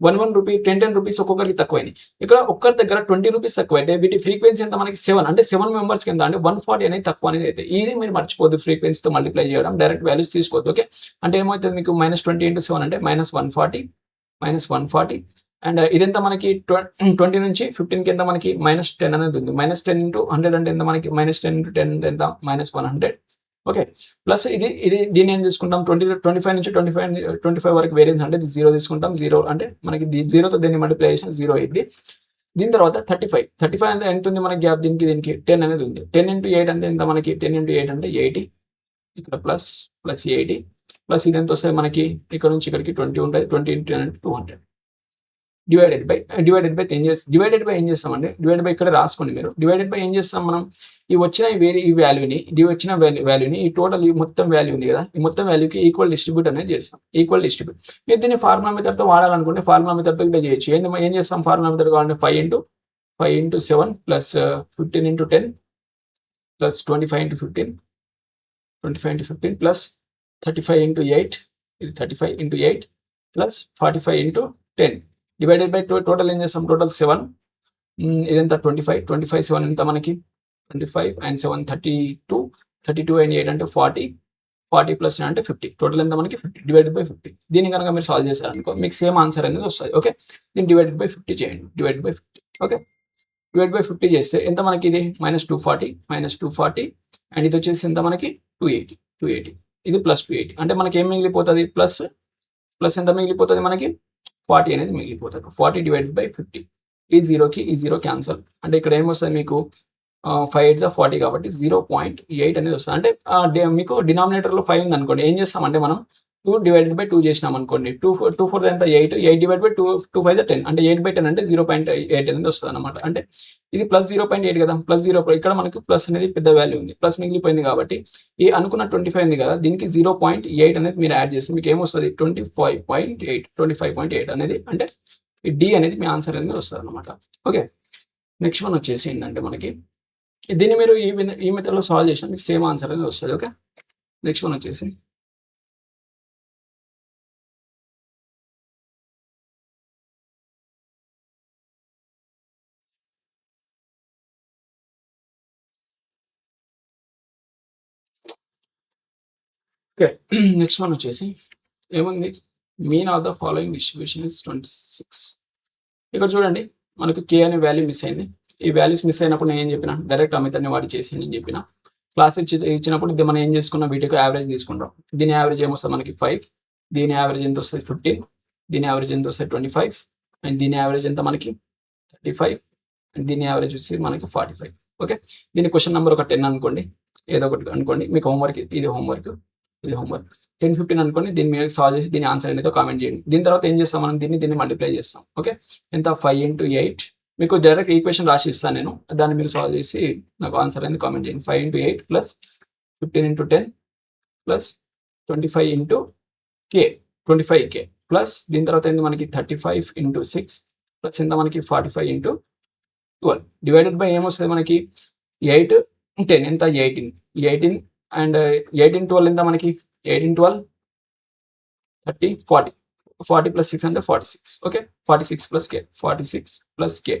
1 రూపీ 10 రూపీస్ ఒక్కొక్కరికి తక్కువైనాయి. ఇక్కడ ఒక్కరి దగ్గర 20 రూపీస్ తక్కువ అయితే వీటి ఫ్రీక్వెన్సీ ఎంత మనకి 7, అంటే 7 మెంబర్స్కి ఎంత అంటే 140 అనేది తక్కువ అనేది అయితే. ఇది మీరు మర్చిపోద్దు, ఫ్రీక్వెన్సీతో మల్టిప్లై చేయడం, డైరెక్ట్ వాల్యూస్ తీసుకోవద్దు. ఓకే, అంటే ఏమవుతుంది మీకు -20 into 7 అంటే -140 అండ్ ఇదెంత మనకి 20 నుంచి 15కి ఎంత మనకి -10 అనేది ఉంది. -10 into 100 అంటే ఎంత మనకి, -10 into 10 ఎంత -100. ఓకే, ప్లస్ ఇది దీన్ని ఏం తీసుకుంటాం, 25 నుంచి 25 వరకు వేరియన్స్ అంటే 0 తీసుకుంటాం. 0 అంటే మనకి 0తో దీన్ని మల్టిప్లై చేసిన 0 అయింది. దీని తర్వాత 35 అంటే ఎంత ఉంది మనకి గ్యాప్, దీనికి 10 అనేది ఉంది. 10 into 8 అంటే ఎంత మనకి, 10 into 8 అంటే 80. ఇక్కడ ప్లస్ 80 ప్లస్ ఇది ఎంత వస్తుంది మనకి, ఇక్కడ నుంచి ఇక్కడికి 20 ఉంటుంది. 20 into 10 అంటే 200. డివైడెడ్ బై ఏం చేస్తామంటే, డివైడెడ్ బై ఇక్కడ రాసుకోండి మీరు. డివైడెడ్ బై ఏం చేస్తాం మనం, ఈ వచ్చిన వాల్యూని ఈ టోటల్ ఈ మొత్తం వాల్యూ ఉంది కదా, ఈ మొత్తం వాల్యూకి ఈక్వల్ డిస్ట్రిబ్యూట్ అనేది చేస్తాం. ఈక్వల్ డిస్ట్రిబ్యూట్ మీరు దీన్ని ఫార్ములా మెథడ్తో వాడాలనుకుంటే ఫార్ములా మెథడ్తో కూడా చేయొచ్చు. ఏం చేస్తాం, ఫార్ములా మెథడ్ కావాలంటే 5 into 7 plus 15 into 10 plus 25 into 15 plus 35 into 8, ఇది 35 into 8 plus 45 into 10 divided by total ఏం చేస్తాం, టోటల్ 7, ఇదంతా 25 7 ఎంత మనకి 25 and 7 32 and 8 అంటే 40 ప్లస్ అంటే 50, టోటల్ ఎంత మనకి 50 డివైడెడ్ బై 50. దీన్ని కనుక మీరు సాల్వ్ చేశారనుకో మీకు సేమ్ ఆన్సర్ అనేది వస్తుంది. ఓకే, దీన్ని డివైడెడ్ బై 50 చేయండి. Divided by 50. Okay, divide by 50 చేస్తే ఎంత మనకి, ఇది -240 అండ్ ఇది వచ్చేసి ఎంత మనకి 280 ఇది ప్లస్ 280 అంటే మనకి ఏం మిగిలిపోతుంది, ప్లస్ ఎంత మిగిలిపోతుంది మనకి 40 అనేది మిగిలిపోతుంది. 40 డివైడెడ్ బై 50. ఈ 0 క్యాన్సల్ అంటే ఇక్కడ ఏమొస్తుంది మీకు 5 8 40 కాబట్టి 0.8 అనేది వస్తుంది. అంటే మీకు డినామినేటర్లో 5 ఉంది అనుకోండి, ఏం చేస్తామంటే మనం 2 డివైడెడ్ బై 2 చేసినాం అనుకోండి, 2 4 ఎంత 8 డివైడ్ బై 2 5 10 అంటే 8/10 అంటే 0.8 అనేది వస్తుంది అనమాట. అంటే ఇది ప్లస్ 0.8 కదా, ప్లస్ 0 ఇక్కడ మనకి ప్లస్ అనేది పెద్ద వాల్యూ ఉంది, ప్లస్ మిగిలిపోయింది కాబట్టి ఈ అనుకున్న 25 ఉంది కదా, దీనికి 0.8 అనేది మీరు యాడ్ చేస్తే మీకు ఏమొస్తుంది 25.8 అనేది, అంటే ఈ డి అనేది మీ ఆన్సర్ అనేది వస్తుంది అనమాట. ఓకే, నెక్స్ట్ వన్ వచ్చేసి ఏంటంటే మనకి దీన్ని మీరు ఈ మెథడ్లో సాల్వ్ చేసినా మీకు సేమ్ ఆన్సర్ అనేది వస్తుంది. ఓకే, నెక్స్ట్ వన్ వచ్చేసి నెక్స్ట్ వన్ వచ్చేసి ఏముంది, mean of the following distribution is 26. ఇక్కడ చూడండి మనకు కే అనే వాల్యూ మిస్ అయింది. ఈ వాల్యూస్ మిస్ అయినప్పుడు నేను ఏం చెప్పిన, డైరెక్ట్ ఆ మెథడ్ని వాడి చేసి నేను చెప్పిన. క్లాస్ ఇచ్చినప్పుడు ఇది మనం ఏం చేసుకున్నాం, వీటికి యావరేజ్ తీసుకుంటాం. దీని యావరేజ్ ఏమొస్తుంది మనకి 5, దీని యావరేజ్ ఎంత వస్తుంది 15, దీని యావరేజ్ ఎంత వస్తుంది 25 అండ్ దీని యావరేజ్ ఎంత మనకి 35 అండ్ దీని యావరేజ్ వచ్చి మనకి 45. ఓకే, దీని క్వశ్చన్ నెంబర్ ఒక 10 అనుకోండి, ఏదో ఒకటి అనుకోండి, మీకు హోంవర్క్ ఇది హోంవర్క్ 10 15 అనుకోండి. దీన్ని మీరు సాల్వ్ చేసి దీని ఆన్సర్ అనేది కామెంట్ చేయండి. దీని తర్వాత ఏం చేస్తాం మనం, దీన్ని మల్టిప్లై చేస్తాం. ఓకే, ఎంత 5 into 8 మీకు డైరెక్ట్ ఈక్వేషన్ రాసి ఇస్తాను నేను, దాన్ని మీరు సాల్వ్ చేసి నాకు ఆన్సర్ అనేది కామెంట్ చేయండి. 5 into 8 plus 15 into 10 plus 25 into k 25k plus దీని తర్వాత ఏంది మనకి 35 ఇంటూ 6 ప్లస్ ఎంత మనకి 45 ఇంటూ 12 డివైడెడ్ బై ఏమొస్తుంది మనకి 8 10 ఎంత 18 అండ్ 18 12 ఎంత మనకి 18 12 30 40 ప్లస్ 6 అంటే 46 ఓకే 46 ప్లస్ కే 46 ప్లస్ కే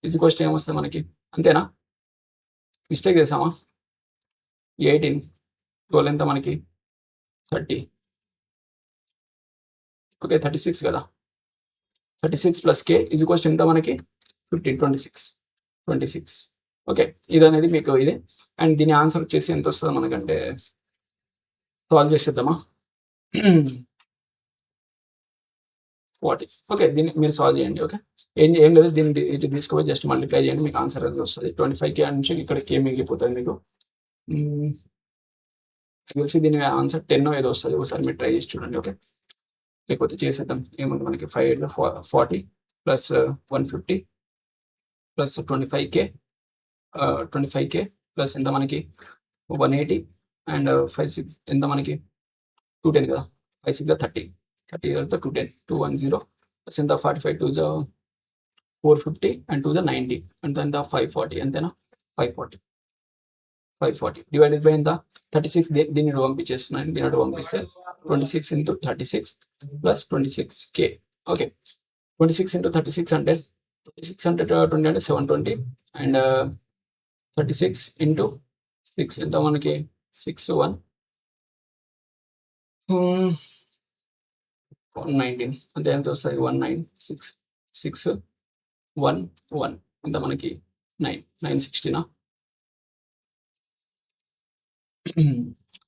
ఇది క్వశ్చన్ ఏమొస్తుంది మనకి అంతేనా మిస్టేక్ చేసామా 18 12 ఎంత మనకి 30 ఓకే 36 కదా 36 ప్లస్ కే ఇది క్వశ్చన్ ఎంత మనకి 26 ఓకే ఇది అనేది మీకు ఇది అండ్ దీని ఆన్సర్ వచ్చేసి ఎంత వస్తుంది మనకంటే సాల్వ్ చేసేద్దామా 40 ఓకే దీన్ని మీరు సాల్వ్ చేయండి ఓకే ఏం లేదు దీన్ని ఇటు తీసుకుపోయి జస్ట్ మల్టిప్లై చేయండి మీకు ఆన్సర్ అనేది వస్తుంది 25K నుంచి ఇక్కడ కే మిగిలిపోతుంది మీకు తెలిసి దీని ఆన్సర్ 10 ఏదో వస్తుంది ఒకసారి మీరు ట్రై చేసి చూడండి ఓకే లేకపోతే చేసేద్దాం ఏముంది మనకి 5 40 ప్లస్ 150 ప్లస్ 25K ప్లస్ ఎంత మనకి 180 అండ్ 56 ఎంత మనకి 210 కదా 56 30 తర్వాత 210 ప్లస్ ఎంత 45 2 450 అండ్ 2 90 అంటే ఎంత 540 అంతేనా 540 డివైడెడ్ బై ఎంత 36 దీన్ని పంపించేస్తున్నాను దీని పంపిస్తే 26 into 36 plus 26K okay 26 into 36 అంటే 26 అంటే 20 అంటే 720 అండ్ 36 ఇంటూ 6 ఎంత మనకి 119 అంటే ఎంత వస్తుంది 196 ఎంత మనకి 960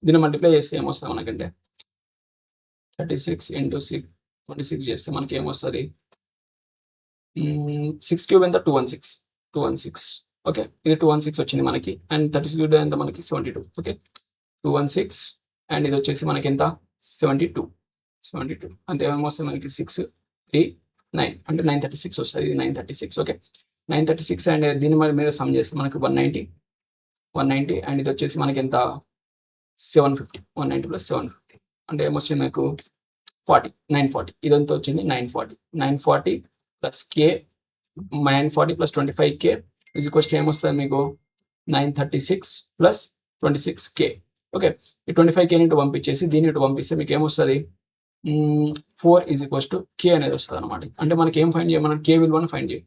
దీన్ని మల్టిప్లై చేస్తే ఏమొస్తుంది మనకంటే 36 ఇంటూ 26 చేస్తే మనకి ఏమొస్తుంది 6 క్యూబ్ ఎంత 216 ఓకే ఇది 216 వచ్చింది మనకి అండ్ 36 ఎంత మనకి 72 ఓకే 216 అండ్ ఇది వచ్చేసి మనకి ఎంత 72 అంతే ఏమొస్తుంది మనకి 6 3 9 అంటే 936 వస్తుంది ఇది 936 ఓకే 936 అండ్ దీన్ని మీరు సమ్ చేస్తే మనకి 190 అండ్ ఇది వచ్చేసి మనకి ఎంత 750 190 ప్లస్ 750 అంటే ఏమొచ్చింది మీకు 940 ఇదంతా వచ్చింది 940 ప్లస్ కే 940 ప్లస్ 25K ఇది క్వశ్చన్ ఏమొస్తుంది మీకు 936 ప్లస్ 26K ఓకే ఈ 25K ఇటు పంపించేసి దీన్ని ఇటు పంపిస్తే మీకు ఏమొస్తుంది 4 ఈజ్ ఈక్వల్స్ టు కే అనేది వస్తుంది అనమాట అంటే మనకి ఏం ఫైండ్ చేయమన్నా కే విలువను ఫైండ్ చేయం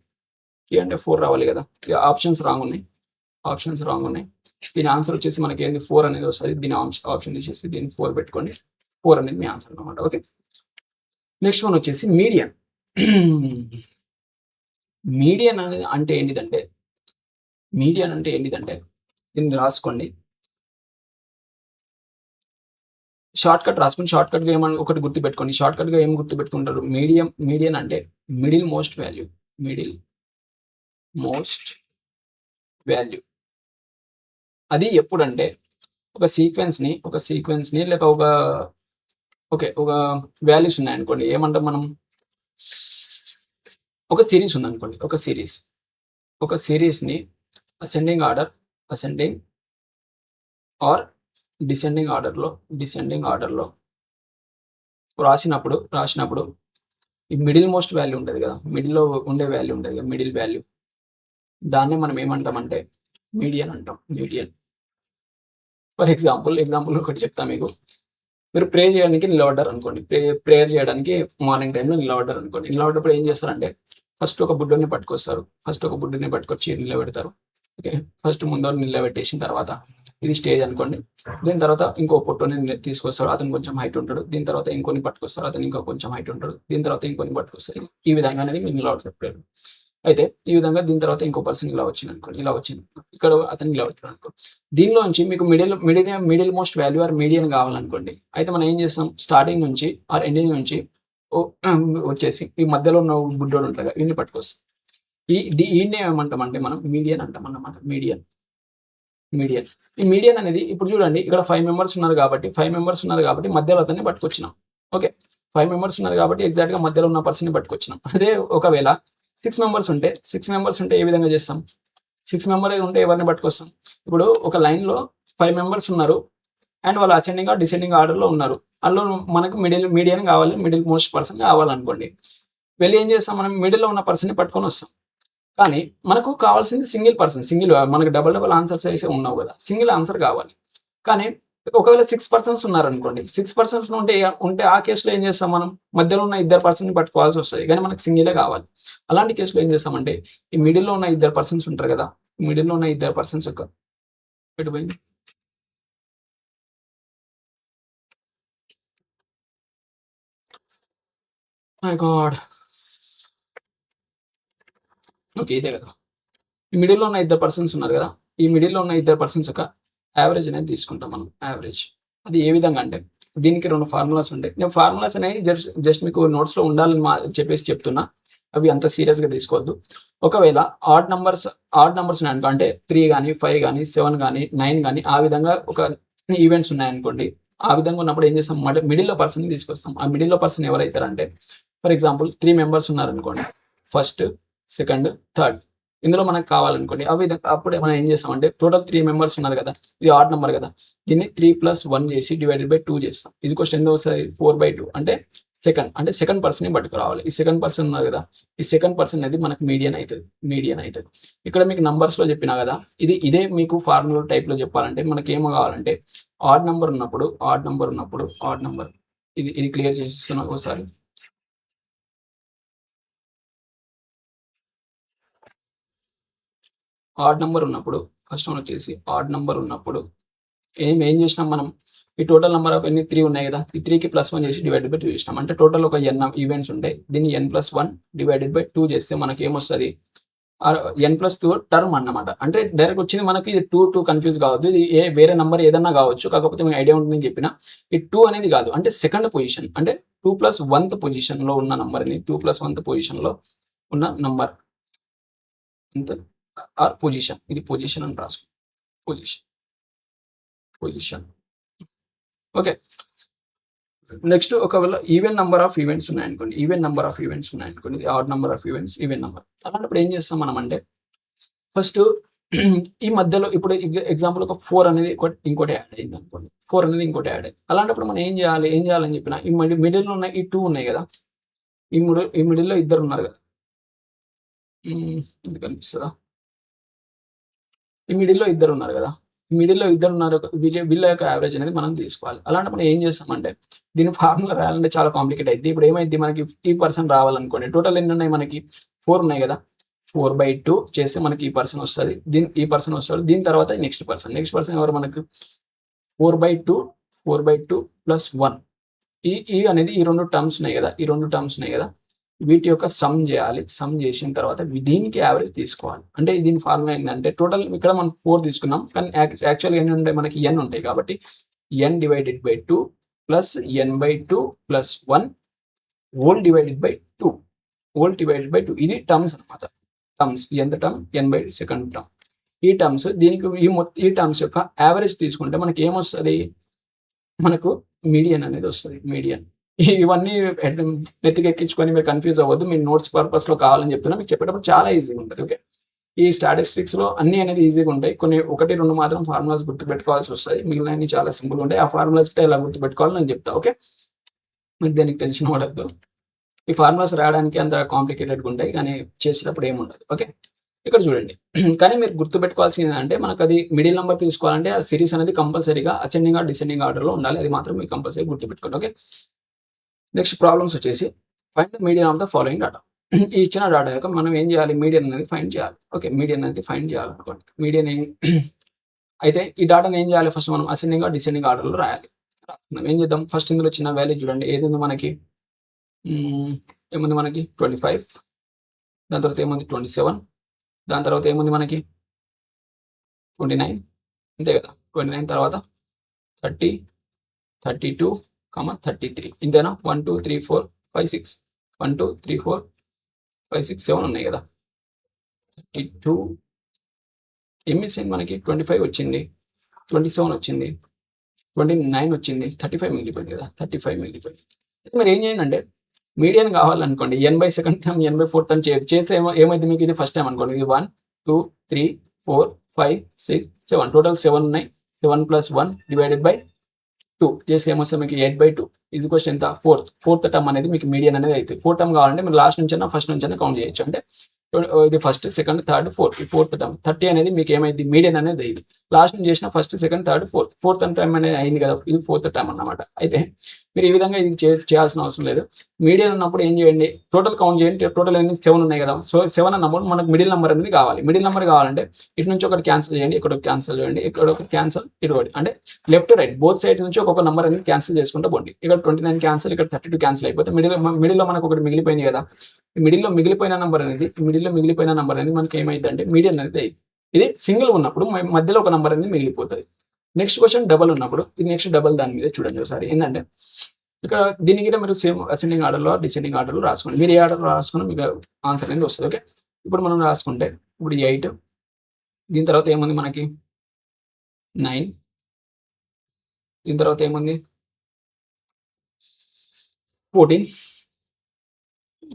కే అంటే 4 రావాలి కదా ఆప్షన్స్ రాంగ్ ఉన్నాయి దీని ఆన్సర్ వచ్చేసి మనకి ఏంది 4 అనేది వస్తుంది దీని ఆప్షన్ తీసేసి దీన్ని 4 పెట్టుకోండి 4 అనేది మీ ఆన్సర్ అనమాట ఓకే నెక్స్ట్ వన్ వచ్చేసి మీడియన్ అనేది అంటే ఏంటిదంటే దీన్ని రాసుకోండి షార్ట్ కట్ రాసుకుని షార్ట్ కట్గా ఏమని ఒకటి గుర్తుపెట్టుకోండి షార్ట్ కట్గా ఏం గుర్తుపెట్టుకుంటారు మీడియన్ అంటే మిడిల్ మోస్ట్ వాల్యూ అది ఎప్పుడంటే ఒక సీక్వెన్స్ని లేక ఒక వాల్యూస్ ఉన్నాయనుకోండి ఏమంటాం మనం ఒక సిరీస్ ఉందనుకోండి ఒక సిరీస్ని అసెండింగ్ ఆర్ డిసెండింగ్ ఆర్డర్లో రాసినప్పుడు ఈ మిడిల్ మోస్ట్ వాల్యూ ఉంటుంది కదా మిడిల్లో ఉండే వాల్యూ ఉంటుంది కదా మిడిల్ వాల్యూ దాన్నే మనం ఏమంటామంటే మీడియన్ అంటాం ఫర్ ఎగ్జాంపుల్ ఒకటి చెప్తా మీకు మీరు ప్రే చేయడానికి నిలబడ్డారు అనుకోండి ప్రేయర్ చేయడానికి మార్నింగ్ టైంలో నిలబడ్డారు అనుకోండి నిలబడ్డప్పుడు ఏం చేస్తారంటే ఫస్ట్ ఒక బుడ్డని పట్టుకొచ్చి నిలబెడతారు ఓకే ఫస్ట్ ముందు నిలబెట్టేసిన తర్వాత ఇది స్టేజ్ అనుకోండి దీని తర్వాత ఇంకో పొట్టుని తీసుకొస్తాడు అతను కొంచెం హైట్ ఉంటాడు దీని తర్వాత ఇంకొని పట్టుకొస్తారు అతను ఇంకా కొంచెం హైట్ ఉంటాడు దీని తర్వాత ఇంకొని పట్టుకొస్తారు ఈ విధంగా అనేది మీరు నిలబడతారు అయితే ఈ విధంగా దీని తర్వాత ఇంకో పర్సన్ ఇలా వచ్చింది ఇక్కడ అతను ఇలా వచ్చాడు అనుకో దీనిలో నుంచి మీకు middle most value or median కావాలనుకోండి అయితే మనం ఏం చేస్తాం స్టార్టింగ్ నుంచి ఆర్ ఎండింగ్ నుంచి వచ్చేసి ఈ మధ్యలో ఉన్న బుడ్డోడు ఉంటుంది కదా వీడిని పట్టుకొస్తాం ఈయన్ని ఏమంటామంటే మనం మీడియన్ అంటాం అన్నమాట మీడియన్ ఈ మీడియన్ అనేది ఇప్పుడు చూడండి ఇక్కడ 5 మెంబర్స్ ఉన్నారు కాబట్టి మధ్యలో అతన్ని పట్టుకొచ్చినాం ఓకే 5 మెంబర్స్ ఉన్నారు కాబట్టి ఎగ్జాక్ట్ గా మధ్యలో ఉన్న పర్సన్ ని పట్టుకొచ్చినాం అదే ఒకవేళ 6 మెంబర్స్ ఉంటే ఏ విధంగా చేస్తాం 6 మెంబర్స్ ఉంటే ఎవరిని పట్టుకొస్తాం ఇప్పుడు ఒక లైన్ లో 5 మెంబర్స్ ఉన్నారు అండ్ వాళ్ళు అసెండింగ్ డిసెండింగ్ ఆర్డర్ లో ఉన్నారు అందులో మనకు మీడియన్ కావాలి, మిడిల్ మోస్ట్ పర్సన్ కావాలనుకోండి. వెళ్ళి ఏం చేస్తాం, మనం మిడిల్లో ఉన్న పర్సన్ని పట్టుకొని వస్తాం. కానీ మనకు కావాల్సింది సింగిల్ పర్సన్, మనకు డబల్ ఆన్సర్స్ అయితే ఉన్నావు కదా, సింగిల్ ఆన్సర్ కావాలి. కానీ ఒకవేళ 6 పర్సన్స్ ఉన్నారనుకోండి, 6 పర్సన్స్ ఉంటే ఆ కేసులో ఏం చేస్తాం, మనం మధ్యలో ఉన్న ఇద్దరు పర్సన్ని పట్టుకోవాల్సి వస్తుంది, కానీ మనకు సింగిలే కావాలి. అలాంటి కేసులో ఏం చేస్తామంటే ఈ మిడిల్లో ఉన్న ఇద్దరు పర్సన్స్ ఉంటారు కదా, మిడిల్లో ఉన్న ఇద్దరు పర్సన్స్ యొక్క ఎటుపోయింది, మై గాడ్, ఓకే ఇదే కదా, ఈ మిడిల్లో ఉన్న ఇద్దరు పర్సన్స్ ఉన్నారు కదా, ఈ మిడిల్లో ఉన్న ఇద్దరు పర్సన్స్ యొక్క యావరేజ్ అనేది తీసుకుంటాం మనం, యావరేజ్. అది ఏ విధంగా అంటే దీనికి 2 ఫార్ములాస్ ఉంటాయి. నేను ఫార్ములాస్ అనేవి జస్ట్ మీకు నోట్స్లో ఉండాలని చెప్పేసి చెప్తున్నా, అవి అంత సీరియస్గా తీసుకోవద్దు. ఒకవేళ ఆడ్ నంబర్స్ ఉన్నాయనుకో, అంటే 3 కానీ 5 కానీ 7 కానీ 9 కానీ ఆ విధంగా ఒక ఈవెంట్స్ ఉన్నాయనుకోండి, ఆ విధంగా ఉన్నప్పుడు ఏం చేస్తాం, మిడిల్లో పర్సన్ తీసుకొస్తాం. ఆ మిడిల్లో పర్సన్ ఎవరైతారంటే, ఫర్ ఎగ్జాంపుల్ 3 మెంబర్స్ ఉన్నారనుకోండి, ఫస్ట్, సెకండ్, థర్డ్, ఇందులో మనకు కావాలనుకోండి, అప్పుడే మనం ఏం చేస్తామంటే టోటల్ 3 మెంబర్స్ ఉన్నారు కదా, ఇది ఆడ్ నెంబర్ కదా, దీన్ని 3 + 1 చేసి డివైడెడ్ బై 2 చేస్తాం. ఇది క్వశ్చన్ ఎంత వస్తుంది, 4/2, అంటే సెకండ్ పర్సన్ పట్టుకురావాలి. ఈ సెకండ్ పర్సన్ ఉన్నారు కదా, ఈ సెకండ్ పర్సన్ అనేది మనకు మీడియన్ అవుతుంది. ఇక్కడ మీకు నంబర్స్ లో చెప్పినా కదా, ఇదే మీకు ఫార్ములా టైప్ లో చెప్పాలంటే మనకి ఏమో కావాలంటే ఆడ్ నెంబర్ ఉన్నప్పుడు ఇది క్లియర్ చేసిస్తున్నా ఒకసారి. ఆడ్ నెంబర్ ఉన్నప్పుడు ఫస్ట్ వన్ వచ్చేసి ఆడ్ నెంబర్ ఉన్నప్పుడు ఏం చేసినాం మనం, ఈ టోటల్ నెంబర్ ఆఫ్ ఎన్ని 3 ఉన్నాయి కదా, ఈ 3కి +1 చేసి డివైడెడ్ బై 2 చేసినాం. అంటే టోటల్ ఒక n ఈవెంట్స్ ఉంటాయి, దీన్ని n+1 డివైడెడ్ బై 2 చేస్తే మనకి ఏమొస్తుంది, n+2 టర్మ్ అన్నమాట. అంటే డైరెక్ట్ వచ్చింది మనకి ఇది 2 కన్ఫ్యూజ్ కావద్దు, ఇది వేరే నెంబర్ ఏదన్నా కావచ్చు, కాకపోతే మీకు ఐడియా ఉంటుందని చెప్పిన. ఈ 2 అనేది కాదు, అంటే సెకండ్ పొజిషన్, అంటే 2+1th పొజిషన్లో ఉన్న నంబర్ని 2+1th పొజిషన్లో ఉన్న నంబర్ అంత ఆర్ పొజిషన్, ఇది పొజిషన్ అని రాసుకో, పొజిషన్. ఓకే, నెక్స్ట్ ఒకవేళ ఈవెన్ నెంబర్ ఆఫ్ ఈవెంట్స్ ఉన్నాయనుకోండి, odd number of events, even number. అలాంటప్పుడు ఏం చేస్తాం మనం అంటే ఫస్ట్ ఈ మధ్యలో ఇప్పుడు ఎగ్జాంపుల్ ఒక 4 అనేది ఇంకోటి యాడ్ అయింది అనుకోండి, 4 అనేది ఇంకోటి యాడ్ అయింది. అలాంటప్పుడు మనం ఏం చేయాలని చెప్పిన, ఈ మిడిల్లో ఉన్న ఈ 2 ఉన్నాయి కదా, ఈ మిడిల్లో ఇద్దరు ఉన్నారు కదా, ఇది కనిపిస్తుందా, ఈ మిడిల్లో ఇద్దరు ఉన్నారు కదా, వీళ్ళ యొక్క యావరేజ్ అనేది మనం తీసుకోవాలి. అలాంటప్పుడు ఏం చేస్తామంటే దీని ఫార్ములా రాయాలంటే చాలా కాంప్లికేట్ అయింది. ఇప్పుడు ఏమైంది, మనకి 50% రావాలనుకోండి, టోటల్ ఎన్ని ఉన్నాయి మనకి 4 ఉన్నాయి కదా, 4/2 చేస్తే మనకి ఈ పర్సన్ వస్తుంది, దీని తర్వాత నెక్స్ట్ పర్సన్ ఎవరు మనకు 4/2 + 1, ఈ అనేది ఈ 2 టర్మ్స్ ఉన్నాయి కదా, వీటి యొక్క సమ్ చేయాలి. సమ్ చేసిన తర్వాత దీనికి యావరేజ్ తీసుకోవాలి. అంటే దీని ఫార్ములా ఏంటంటే టోటల్ ఇక్కడ మనం 4 తీసుకున్నాం, కానీ యాక్చువల్గా ఎన్ని ఉంటాయి మనకి, n ఉంటాయి కాబట్టి n divided by 2 + n/2 + 1 whole divided by 2 ఇది టర్మ్స్ అనమాట. ఎంత టర్మ్, n/2 టర్మ్. ఈ టర్మ్స్ దీనికి ఈ టర్మ్స్ యొక్క యావరేజ్ తీసుకుంటే మనకి ఏమొస్తుంది, మనకు మీడియన్ అనేది వస్తుంది. మీడియన్ ఇవన్నీ నెత్తికెక్కించుకొని మీరు కన్ఫ్యూజ్ అవ్వద్దు, మీ నోట్స్ పర్పస్లో కావాలని చెప్తున్నా, మీకు చెప్పేటప్పుడు చాలా ఈజీగా ఉంటుంది. ఓకే, ఈ స్టాటిస్టిక్స్లో అన్ని అనేది ఈజీగా ఉంటాయి, కొన్ని 1-2 మాత్రం ఫార్ములాస్ గుర్తుపెట్టుకోవాల్సి వస్తాయి, మిగిలిన చాలా సింపుల్ ఉంటాయి. ఆ ఫార్ములాస్ ఎలా గుర్తుపెట్టుకోవాలని నేను చెప్తా. ఓకే, మీరు దేనికి టెన్షన్ పడద్దు, ఈ ఫార్ములాస్ రాయడానికి అంత కాంప్లికేటెడ్గా ఉంటాయి, కానీ చేసేటప్పుడు ఏముండదు. ఓకే, ఇక్కడ చూడండి, కానీ మీరు గుర్తుపెట్టుకోవాల్సింది ఏంటంటే మనకు అది మిడిల్ నెంబర్ తీసుకోవాలంటే ఆ సిరీస్ అనేది కంపల్సరీగా అసెండింగ్ ఆర్ డిసెండింగ్ ఆర్డర్లో ఉండాలి, అది మాత్రం మీరు కంపల్సరీ గుర్తుపెట్టుకోండి. ఓకే, నెక్స్ట్ ప్రాబ్లమ్స్ వచ్చేసి find the median of the following data. ఈ ఇచ్చిన డాటా యొక్క మనం ఏం చేయాలి, మీడియన్ అనేది ఫైండ్ చేయాలి. ఓకే, మీడియన్ అనేది ఫైండ్ చేయాలనుకోండి, మీడియన్ అయితే ఈ డాటాను ఏం చేయాలి, ఫస్ట్ మనం అసెండింగ్ ఆర్ డిసెండింగ్ ఆర్డర్లో రాయాలి. ఏం చేద్దాం, ఫస్ట్ ఇందులో చిన్న వాల్యూ చూడండి, ఏది ఉంది మనకి, ఏముంది మనకి 25, దాని తర్వాత ఏముంది 27, దాని తర్వాత ఏముంది మనకి 29, అంతే కదా, 29 తర్వాత 30, 32, 33, ఇంతేనా, 1 2 3 4 5 6 1 2 3 4 5 6 7 ఉన్నాయి కదా, 32 ఎంఎస్ఎన్ మనకి 25 వచ్చింది, 27 వచ్చింది, 29 వచ్చింది, 35 మిగిలిపోయింది కదా, 35 మిగిలిపోయింది. మరి ఏం చేయండి అంటే median కావాలనుకోండి, n/2 term n/4 term చేస్తే ఏమైంది మీకు, ఇది ఫస్ట్ టైం అనుకోండి, ఇది 1 2 3 4 5 6 7 టోటల్ 7 ఉన్నాయి, 7 + 1 డివైడెడ్ బై 2 చేస్తే ఏమొస్తుంది మీకు 8/2 ఈజ్ ఈక్వల్స్ ఎంత 4th టర్మ్ అనేది మీకు మీడియన్ అనేది అవుతుంది. 4th టర్మ్ కావాలంటే మీరు లాస్ట్ నుంచి ఫస్ట్ నుంచి కౌంట్ చేయొచ్చు. అంటే ఇది first, second, third, fourth term 30 అనేది మీకు ఏమైంది మీడియన్ అనేది అయింది. లాస్ట్ నుంచి చేసిన first, second, third, fourth term అనేది అయింది కదా, ఇది 4th టర్మ్ అన్నమాట. అయితే మీరు ఈ విధంగా ఇది చేయాల్సిన అవసరం లేదు. మీడియన్ అన్నప్పుడు ఏం చేయండి, టోటల్ కౌంట్ చేయండి. టోటల్ అనేది 7 ఉన్నాయి కదా, సో 7 అన్నప్పుడు మనకు మిడిల్ నెంబర్ అనేది కావాలి. మిడిల్ నెంబర్ కావాలంటే ఇటు నుంచి ఒకటి క్యాన్సిల్ చేయండి, ఇక్కడ ఒక క్యాన్సిల్ చేయండి, ఇక్కడ ఒక క్యాన్సిల్, ఇటువంటి అంటే లెఫ్ట్ రైట్ బోత్ సైడ్ నుంచి ఒక్కొక్క నెంబర్ అనేది క్యాన్సిల్ చేసుకుంటూ పోండి. ఇక్కడ 29 క్యాన్సిల్, ఇక్కడ 32 క్యాన్సిల్ అయిపోతే మిడిల్లో మనకు ఒకటి మిగిలిపోయింది కదా. మిడిల్లో మిగిలిపోయిన నెంబర్ అనేది మనకి ఏమైంది అంటే మీడియన్ అనేది అయింది. ఇది సింగిల్ ఉన్నప్పుడు మధ్యలో ఒక నెంబర్ అనేది మిగిలిపోతుంది. నెక్స్ట్ క్వశ్చన్ డబల్ ఉన్నప్పుడు, ఇది నెక్స్ట్ డబల్ దాని మీద చూడండి ఒకసారి. ఏంటంటే ఇక్కడ దీనికి కూడా మీరు సేమ్ అసెండింగ్ ఆర్డర్లో డిసెండింగ్ ఆర్డర్లో రాసుకోండి. మీరు ఏ ఆర్డర్లో రాసుకున్నా మీకు ఆన్సర్ అనేది వస్తుంది. ఓకే, ఇప్పుడు మనం రాసుకుంటే ఇప్పుడు 8, దీని తర్వాత ఏముంది మనకి 9, దీని తర్వాత ఏముంది 14,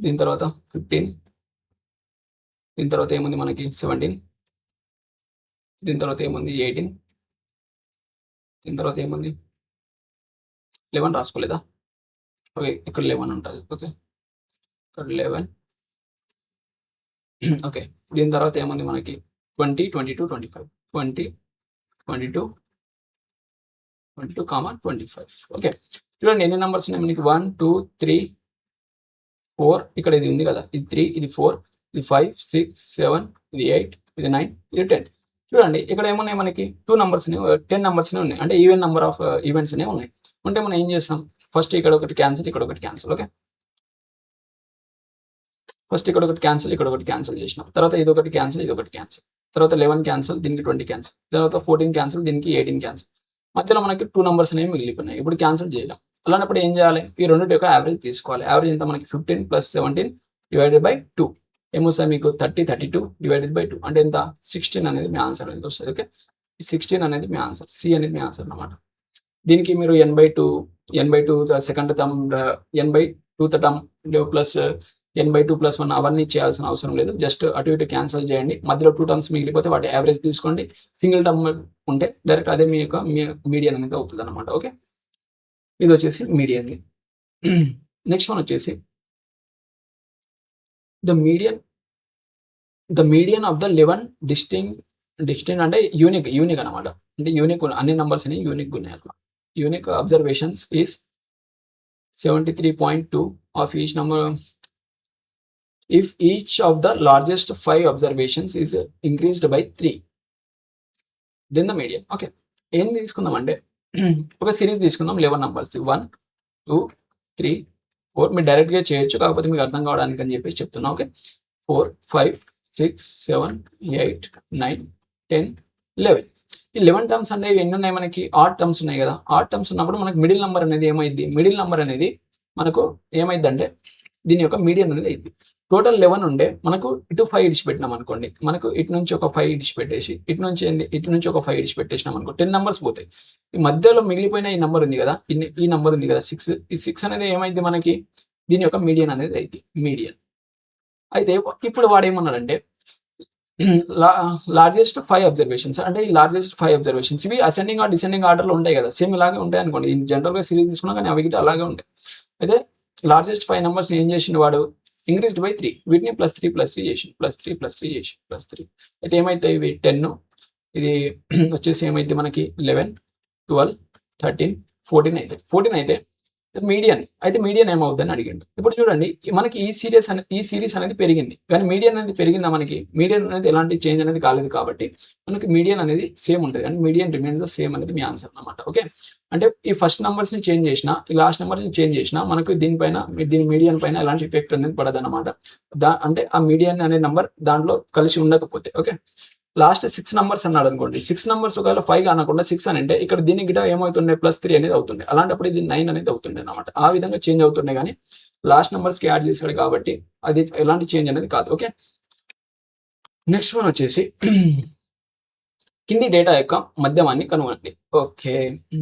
దీని తర్వాత 15, దీని తర్వాత ఏముంది మనకి 17, దీని తర్వాత ఏముంది 18, దీని తర్వాత ఏముంది 11 రాసుకోలేదా? ఓకే, ఇక్కడ 11 ఉంటుంది. ఓకే, ఇక్కడ 11. ఓకే, దీని తర్వాత ఏముంది మనకి 20, 22, 25, 20, 22, 25. ఓకే, చూడండి ఎన్ని నెంబర్స్ ఉన్నాయి మనకి 1, 2, 3, 4, ఇక్కడ ఇది ఉంది కదా, ఇది 3, ఇది 4, ఇది 5, 6, 7, ఇది 8, ఇది 9, ఇది 10. చూడండి ఇక్కడ ఏమున్నాయి మనకి 2 నెంబర్స్ 10 నెంబర్స్ ఉన్నాయి. అంటే ఈవెన్ నెంబర్ ఆఫ్ ఈవెంట్స్ ఉన్నాయి. అంటే మనం ఏం చేస్తాం, ఫస్ట్ ఇక్కడ ఒకటి క్యాన్సిల్, ఇక్కడ ఒకటి క్యాన్సిల్. ఓకే, ఫస్ట్ ఇక్కడ ఒకటి క్యాన్సిల్, ఇక్కడ ఒకటి క్యాన్సిల్ చేసినాం. తర్వాత ఇది ఒకటి క్యాన్సిల్, ఇది ఒకటి క్యాన్సిల్. తర్వాత 11 క్యాన్సిల్, దీనికి 20 క్యాన్సిల్. తర్వాత 14 క్యాన్సిల్, దీనికి 18 క్యాన్సిల్. మధ్యలో మనకి 2 నెంబర్స్ అనేవి మిగిలిపోయినాయి. ఇప్పుడు క్యాన్సిల్ చేయలేం. అలాంటప్పుడు ఏం చేయాలి, ఈ రెండింటి యొక్క యావరేజ్ తీసుకోవాలి. యావరేజ్ ఎంత మనకి 15 + 17 / 2 ఏమొస్తుంది మీకు 30, 32 / 2 అంటే ఎంత 16 అనేది మీ ఆన్సర్ అనేది వస్తుంది. ఓకే, ఈ 16 అనేది మీ ఆన్సర్, సి అనేది మీ ఆన్సర్ అన్నమాట. దీనికి మీరు n/2 second term, n/2 term plus n/2 + 1 అవన్నీ చేయాల్సిన అవసరం లేదు. జస్ట్ అటు ఇటు క్యాన్సిల్ చేయండి. మధ్యలో 2 టర్మ్స్ మిగిలిపోతే వాటి యావరేజ్ తీసుకోండి. సింగిల్ టర్మ్ ఉంటే డైరెక్ట్ అదే మీ యొక్క మీడియన్ అనేది అవుతుంది అనమాట. ఓకే, ఇది వచ్చేసి మీడియన్. నెక్స్ట్ వన్ వచ్చేసి the median of the 11 distinct అంటే యూనిక్ అనమాట. అంటే యూనిక్ అన్ని నంబర్స్ ని యూనిక్ ఉన్నాయి అనమాట. Unique observations is 73.2 of each number if each of the largest 5 observations is increased by 3, then the median. Okay, ఏం తీసుకుందాం అంటే ఒక సిరీస్ తీసుకుందాం 11 నెంబర్స్ 1, 2, 3, 4. మీరు డైరెక్ట్గా చేయొచ్చు, కాకపోతే మీకు అర్థం కావడానికి అని చెప్పేసి చెప్తున్నా. ఓకే, 4, 5, 6, 7, 8, 9, 10, 11. ఈ 11 టర్మ్స్ అనేవి ఎన్ని ఉన్నాయి మనకి, ఆడ్ టర్మ్స్ ఉన్నాయి కదా. ఆడ్ టర్మ్స్ ఉన్నప్పుడు మనకు మిడిల్ నెంబర్ అనేది ఏమైంది, మిడిల్ నెంబర్ అనేది మనకు ఏమైంది అంటే దీని యొక్క మీడియన్ అనేది అయింది. టోటల్ 11 ఉండే మనకు ఇటు 5 ఇడిచిపెట్టినాం అనుకోండి, మనకు ఇటు నుంచి ఒక 5 ఇడిచిపెట్టేసి ఇటు నుంచి ఒక 5 ఇడిచిపెట్టేసినాం అనుకో 10 నెంబర్స్ పోతాయి. ఈ మధ్యలో మిగిలిపోయిన ఈ నెంబర్ ఉంది కదా, ఈ నెంబర్ ఉంది కదా 6, ఈ 6 అనేది ఏమైంది మనకి దీని యొక్క మీడియన్ అనేది అయింది, మీడియన్. అయితే ఇప్పుడు వాడు ఏమన్నాడంటే లార్జెస్ట్ 5 అబ్జర్వేషన్స్, అంటే ఈ లార్జెస్ట్ 5 అబ్జర్వేషన్స్ ఇవి అసెండింగ్ ఆర్ డిసెండింగ్ ఆర్డర్లో ఉంటాయి కదా, సేమ్ ఇలాగే ఉంటాయి అనుకోండి. జనరల్గా సిరీస్ తీసుకున్నా కానీ అవి గిట్ట అలాగే ఉంటాయి. అయితే లార్జెస్ట్ 5 నెంబర్స్ ఏం చేసిండు వాడు, ఇంక్రీస్డ్ బై 3, వీటిని +3 చేసి +3 అయితే ఏమైతాయి ఇవి 10, ఇది వచ్చేసి ఏమైతే మనకి 11, 12, 13, 14 అయితే 14 అయితే మీడియన్ అయితే మీడియన్ ఏమవుతుందని అడిగిండు. ఇప్పుడు చూడండి మనకి ఈ సిరీస్ అనేది పెరిగింది, కానీ మీడియన్ అనేది పెరిగిందా, మనకి మీడియన్ అనేది ఎలాంటి చేంజ్ అనేది కాలేదు. కాబట్టి మనకి మీడియన్ అనేది సేమ్ ఉంటుంది, and median remains the same అనేది మీ ఆన్సర్ అనమాట. ఓకే, అంటే ఈ ఫస్ట్ నెంబర్స్ ని చేంజ్ చేసినా, ఈ లాస్ట్ నెంబర్స్ ని చేంజ్ చేసినా మనకు దీని మీడియన్ పైన ఎలాంటి ఎఫెక్ట్ అనేది పడదు అనమాట. అంటే ఆ మీడియన్ అనే నెంబర్ దాంట్లో కలిసి ఉండకపోతే. ఓకే, లాస్ట్ 6 నెంబర్స్ అన్నాడు అనుకోండి, 6 నెంబర్స్ ఒకవేళ 5 అనకుండా 6 అని అంటే ఇక్కడ దీనికి గిట ఏమవుతుండే +3 అనేది అవుతుంది. అలాంటప్పుడు ఇది 9 అనేది అవుతుండే అనమాట. ఆ విధంగా చేంజ్ అవుతుండే, కానీ లాస్ట్ నెంబర్స్ కి యాడ్ చేశాడు కాబట్టి అది ఎలాంటి చేంజ్ అనేది కాదు. ఓకే, నెక్స్ట్ వన్ వచ్చేసి కింది డేటా యొక్క మధ్యమాన్ని కనుగొనండి. ఓకే,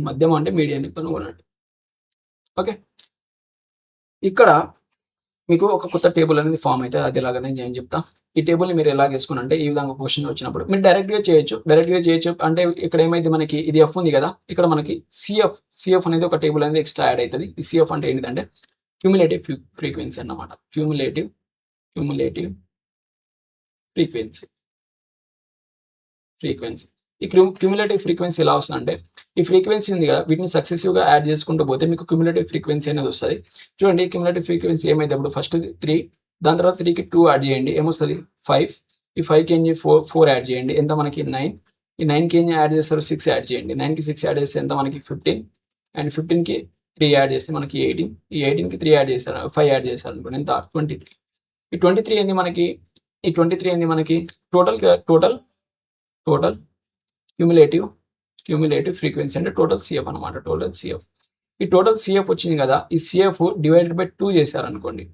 మధ్యమం అంటే మీడియాన్ని కనుగొనండి. ఓకే, ఇక్కడ మీకు ఒక కొత్త టేబుల్ అనేది ఫామ్ అయితే అది ఎలాగనే నేను చెప్తా. ఈ టేబుల్ని మీరు ఎలా వేసుకుని ఈ విధంగా క్వశ్చన్ వచ్చినప్పుడు మీరు డైరెక్ట్గా చేయొచ్చు. అంటే ఇక్కడ ఏమైంది, మనకి ఇది ఎఫ్ ఉంది కదా, ఇక్కడ మనకి సిఎఫ్ అనేది ఒక టేబుల్ అనేది ఎక్స్ట్రా యాడ్ అవుతుంది. ఈ సిఎఫ్ అంటే ఏంటంటే క్యూములేటివ్ ఫ్రీక్వెన్సీ అన్నమాట. Cumulative frequency. ఈ క్యూములేటివ్ ఫ్రీక్వెన్సీ ఎలా వస్తుందంటే, ఈ ఫ్రీక్వెన్సీ ఉంది కదా, వీటిని సక్సెసివ్గా యాడ్ చేసుకుంటూ పోతే మీకు క్యూములేటివ్ ఫ్రీక్వెన్సీ అనేది వస్తుంది. చూడండి, క్యూములేటివ్ ఫ్రీక్వెన్సీ ఏమైతే ఇప్పుడు ఫస్ట్ 3, దాని తర్వాత 3కి 2 యాడ్ చేయండి, ఏమొస్తుంది 5. ఈ 5కి ఏం 4 యాడ్ చేయండి, ఎంత మనకి 9. ఈ 9కి ఏం యాడ్ చేస్తారు 6 యాడ్ చేయండి, 9కి 6 యాడ్ చేస్తే ఎంత మనకి 15. అండ్ 15కి 3 యాడ్ చేస్తే మనకి 18. ఈ 18కి 3 యాడ్ చేస్తారు, 5 యాడ్ చేస్తారు అనుకోండి, ఎంత 23. ఈ 23 ఏంది మనకి, టోటల్ క్యూములేటివ్ ఫ్రీక్వెన్సీ అంటే టోటల్ సిఎఫ్ అనమాట. ఈ టోటల్ సిఎఫ్ వచ్చింది కదా, ఈ సిఎఫ్ డివైడెడ్ బై 2 చేశారనుకోండి,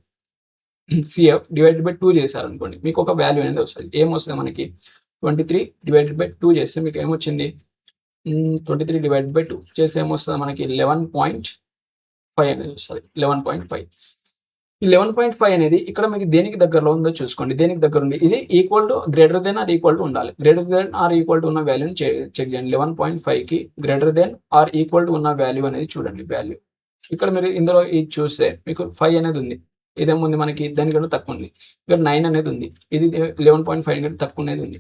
మీకు ఒక వాల్యూ అనేది వస్తుంది. ఏమొస్తుంది మనకి 23 డివైడెడ్ బై 2 చేస్తే మీకు ఏమొచ్చింది, 23 డివైడెడ్ బై 2 చేస్తే ఏమొస్తుంది మనకి 11.5 అనేది వస్తుంది. 11.5. ఈ 11.5 అనేది ఇక్కడ మీకు దేనికి దగ్గరలో ఉందో చూసుకోండి. దేనికి దగ్గర ఉంది, ఇది equal to greater than or equal to ఉండాలి. Greater than or equal to ఉన్న వాల్యూని చెక్ చేయండి. 11.5కి greater than or equal to ఉన్న వాల్యూ అనేది చూడండి. వాల్యూ ఇక్కడ మీరు ఇందులో ఇది చూస్తే మీకు 5 అనేది ఉంది, ఇదేముంది మనకి దానికంటే తక్కువ ఉంది. ఇక్కడ 9 అనేది ఉంది, ఇది 11.5 కంటే తక్కువ అనేది ఉంది.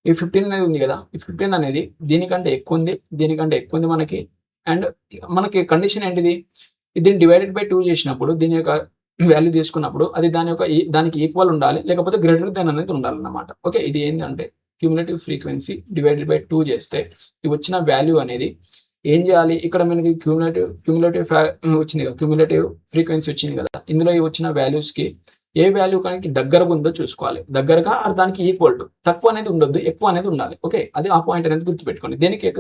ఈ 15 అనేది ఉంది కదా, ఈ 15 అనేది దీనికంటే ఎక్కువ ఉంది మనకి. అండ్ మనకి కండిషన్ ఏంటిది, దీన్ని డివైడెడ్ బై 2 చేసినప్పుడు దీని యొక్క వాల్యూ తీసుకున్నప్పుడు అది దానికి ఈక్వల్ ఉండాలి, లేకపోతే గ్రేటర్ దెన్ అనేది ఉండాలన్నమాట. ఓకే, ఇది ఏంటంటే క్యూములేటివ్ ఫ్రీక్వెన్సీ డివైడెడ్ బై 2 చేస్తే ఈ వచ్చిన వాల్యూ అనేది ఏం చేయాలి, ఇక్కడ మనకి క్యూములేటివ్ వచ్చింది కదా, క్యూములేటివ్ ఫ్రీక్వెన్సీ వచ్చింది కదా, ఇందులో ఈ వచ్చిన వాల్యూస్కి ఏ వాల్యూ కానీ దగ్గరగా ఉందో చూసుకోవాలి. దగ్గరగా దానికి ఈక్వల్ టు, తక్కువ అనేది ఉండొద్దు, ఎక్కువ అనేది ఉండాలి. ఓకే, అది ఆ పాయింట్ అనేది గుర్తుపెట్టుకోండి. దేనికి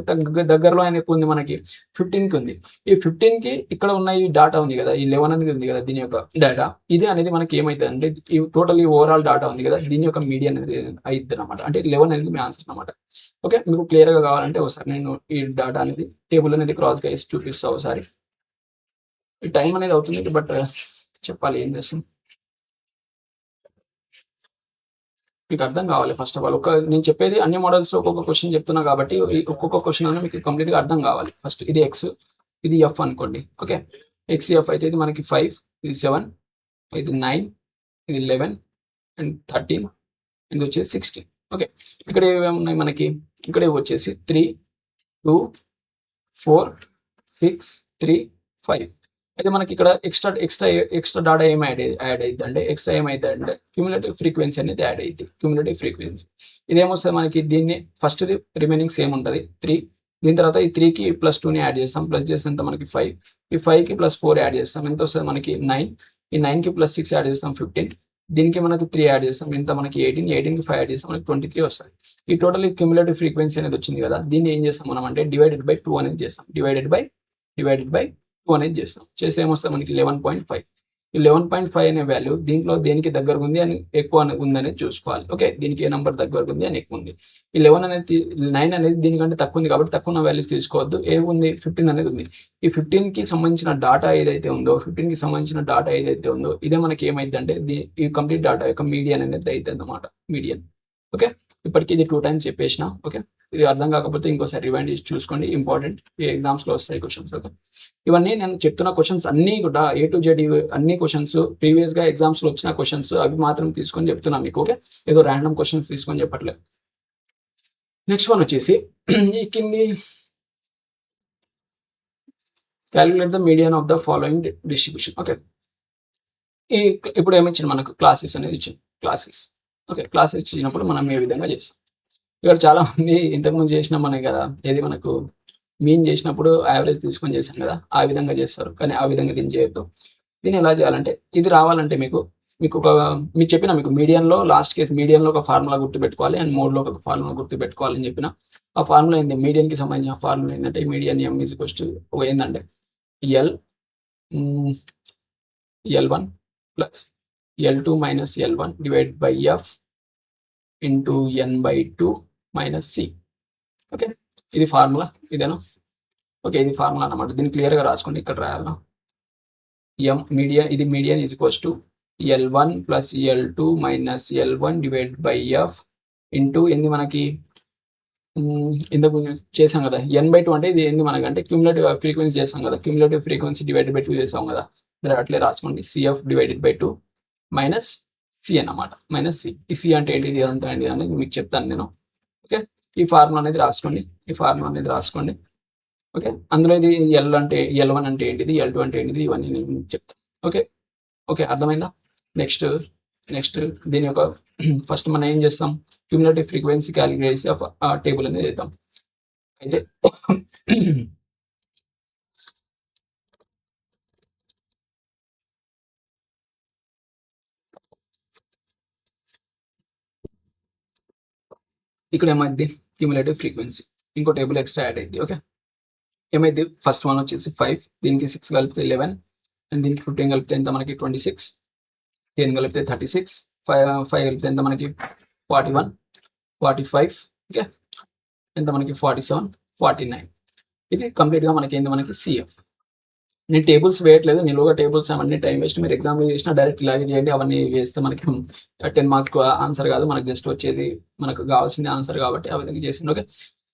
దగ్గరలో అయినా ఎక్కువ ఉంది, మనకి 15కి ఉంది. ఈ 15కి ఇక్కడ ఉన్న ఈ డాటా ఉంది కదా, ఈ 11 అనేది ఉంది కదా, దీని యొక్క డేటా ఇది అనేది మనకి ఏమవుతుంది అంటే, ఈ టోటల్ ఈ ఓవరాల్ డాటా ఉంది కదా, దీని యొక్క మీడియన్ అనేది అవుతుంది అనమాట. అంటే 11 అనేది మీ ఆన్సర్ అనమాట. ఓకే, మీకు క్లియర్గా కావాలంటే ఒకసారి నేను ఈ డాటా అనేది టేబుల్ అనేది క్రాస్గా వేసి చూపిస్తాను ఒకసారి. ఈ టైం అనేది అవుతుంది, బట్ చెప్పాలి ఏం చేస్తాం, మీకు అర్థం కావాలి. ఫస్ట్ ఆఫ్ ఆల్ నేను చెప్పేది అన్ని మోడల్స్లో ఒక్కొక్క క్వశ్చన్ చెప్తున్నా కాబట్టి ఒక్కొక్క క్వశ్చన్ అనేది మీకు కంప్లీట్గా అర్థం కావాలి. ఫస్ట్ ఇది ఎక్స్, ఇది ఎఫ్ అనుకోండి. ఓకే, ఎక్స్ ఎఫ్ అయితే ఇది మనకి 5, ఇది 7, ఇది 9, ఇది 11 అండ్ 13, ఇది వచ్చేసి 16. ఓకే, ఇక్కడ ఏమేమున్నాయి మనకి, ఇక్కడ వచ్చేసి 3, 2, 4, 6, 3, 5. అయితే మనకి ఇక్కడ ఎక్స్ట్రా డాటా ఏం యాడ్ అయ్యింది అంటే, క్యూములేటివ్ ఫ్రీక్వెన్సీ అనేది యాడ్ అయ్యింది. క్యూములేటివ్ ఫ్రీక్వెన్సీ ఇదేమొస్తుంది మనకి, దీన్ని ఫస్ట్ది రిమైనింగ్ సేమ్ ఉంటుంది 3, దీని తర్వాత ఈ 3కి +2ని యాడ్ చేస్తాం, ప్లస్ చేస్తే ఎంత మనకి 5, ఈ 5కి +4 యాడ్ చేస్తాం, ఎంత వస్తుంది మనకి 9, ఈ 9కి +6 యాడ్ చేస్తాం 15, దీనికి మనకి 3 యాడ్ చేస్తాం, ఎంత మనకి 18, 18కి 5 యాడ్ చేస్తాం, మనకి 23 వస్తుంది. ఈ టోటల్ క్యూములేటివ్ ఫ్రీక్వెన్సీ అనేది వచ్చింది కదా, దీన్ని ఏం చేస్తాం మనం అంటే డివైడెడ్ బై 2 అనేది చేస్తాం. డివైడెడ్ బై 2 అనేది చేస్తాం, చేస్తే ఏమొస్తుంది మనకి 11.5. ఈ 11.5 అనే వాల్యూ దీంట్లో దేనికి దగ్గరగా ఉంది అని ఎక్కువ ఉందనేది చూసుకోవాలి. ఓకే, దీనికి ఏ నెంబర్ దగ్గరగా ఉంది అని ఎక్కువ ఉంది. ఈ 9 అనేది దీనికంటే తక్కువ ఉంది కాబట్టి తక్కువ ఉన్న వాల్యూస్ తీసుకోవద్దు. ఏముంది 15 అనేది ఉంది. ఈ 15కి సంబంధించిన డాటా ఏదైతే ఉందో ఇదే మనకి ఏమైంది అంటే ఈ కంప్లీట్ డాటా యొక్క మీడియన్ అనేది అవుతుంది అన్నమాట. మీడియన్. ఓకే, ఇప్పటికీ ఇది 2 టైమ్స్ చెప్పేసిన. ఓకే, ఇది అర్థం కాకపోతే ఇంకోసారి రివైండ్ చేసి చూసుకోండి, ఇంపార్టెంట్, ఈ ఎగ్జామ్స్లో వస్తాయి క్వశ్చన్స్. ఓకే, ఇవన్నీ నేను చెప్తున్న క్వశ్చన్స్ అన్నీ కూడా A to Z అన్ని క్వశ్చన్స్ ప్రీవియస్గా ఎగ్జామ్స్లో వచ్చిన క్వశ్చన్స్ అవి మాత్రం తీసుకొని చెప్తున్నా మీకు. ఓకే, ఏదో ర్యాండమ్ క్వశ్చన్స్ తీసుకొని చెప్పట్లేదు. నెక్స్ట్ వన్ వచ్చేసి ఈ కింది calculate the median of the following distribution. Okay, ఇప్పుడు ఏమిచ్చింది మనకు క్లాసెస్ అనేది ఇచ్చింది. ఓకే, క్లాసెస్ ఇచ్చినప్పుడు మనం ఏ విధంగా చేస్తాం. ఇక్కడ చాలా మంది ఇంతకుముందు చేసినాం మనకి కదా, ఏది మనకు మీన్ చేసినప్పుడు యావరేజ్ తీసుకొని చేసాం కదా, ఆ విధంగా చేస్తారు. కానీ ఆ విధంగా దీన్ని చేయొద్దు. దీన్ని ఎలా చేయాలంటే, ఇది రావాలంటే మీకు చెప్పిన మీకు మీడియన్లో లాస్ట్ కేసు మీడియన్లో ఒక ఫార్ములా గుర్తుపెట్టుకోవాలి అండ్ మోడ్లో ఒక ఫార్ములా గుర్తుపెట్టుకోవాలి అని చెప్పిన. ఆ ఫార్ములా ఏంటి, మీడియన్కి సంబంధించిన ఫార్ములా ఏంటంటే, మీడియన్ M ఏంటంటే L1 plus L2 minus L1 divide by F into N/2 minus C. Okay, ఇది ఫార్ములా, ఇదేనా? ఓకే, ఇది ఫార్ములా అన్నమాట. దీన్ని క్లియర్గా రాసుకోండి, ఇక్కడ రాయాలా. Median is equals to L1 plus L2 minus L1 divide by F into ఏంది మనకి ఇంతకు చేసాం కదా n/2 అంటే ఇది ఏంది మనకంటే క్యూములేటివ్ ఫ్రీక్వెన్సీ చేస్తాం కదా, క్యూములేటివ్ ఫ్రీక్వెన్సీ డివైడెడ్ బై 2 చేసాం కదా, మీరు అట్లే రాసుకోండి CF divided by 2 minus C అన్నమాట, మైనస్ సి. ఈ సి అంటే ఏంటిది అంతా ఏంటిది అనేది మీకు చెప్తాను నేను. ఓకే, ఈ ఫార్ములా అనేది రాసుకోండి, ఈ ఫార్ములా అనేది రాసుకోండి. ఓకే, అందులో ఇది ఎల్ అంటే L1 అంటే ఏంటిది, L2 అంటే ఏంటిది, ఇవన్నీ నేను చెప్తాను. ఓకే ఓకే, అర్థమైందా? నెక్స్ట్ దీని యొక్క ఫస్ట్ మనం ఏం చేస్తాం, cumulative frequency calculation of table అనేది చేద్దాం. అయితే ఇక్కడ ఏమైంది, క్యూములేటివ్ ఫ్రీక్వెన్సీ ఇంకో టేబుల్ ఎక్స్ట్రా యాడ్ అయింది. ఓకే, ఏమైంది, ఫస్ట్ వన్ వచ్చేసి 5, దీనికి 6 కలిపితే 11, అండ్ దీనికి 15 కలిపితే ఎంత మనకి 26, 10 కలిపితే 36, 5 కలిపితే ఎంత మనకి 41, 45, ఓకే ఎంత మనకి 47, 49. ఇది కంప్లీట్గా మనకి ఏంది, మనకి సిఎఫ్. నేను టేబుల్స్ వేయట్లేదు, నిలువుగా టేబుల్స్ అవన్నీ టైం వేస్ట్. మీరు ఎగ్జామ్లో చేసినా డైరెక్ట్ ఇలాగే చేయండి, అవన్నీ వేస్తే మనకి 10 మార్క్స్ ఆన్సర్ కాదు, మనకు జస్ట్ వచ్చేది మనకు కావాల్సింది ఆన్సర్ కాబట్టి ఆ విధంగా చేసింది. ఓకే,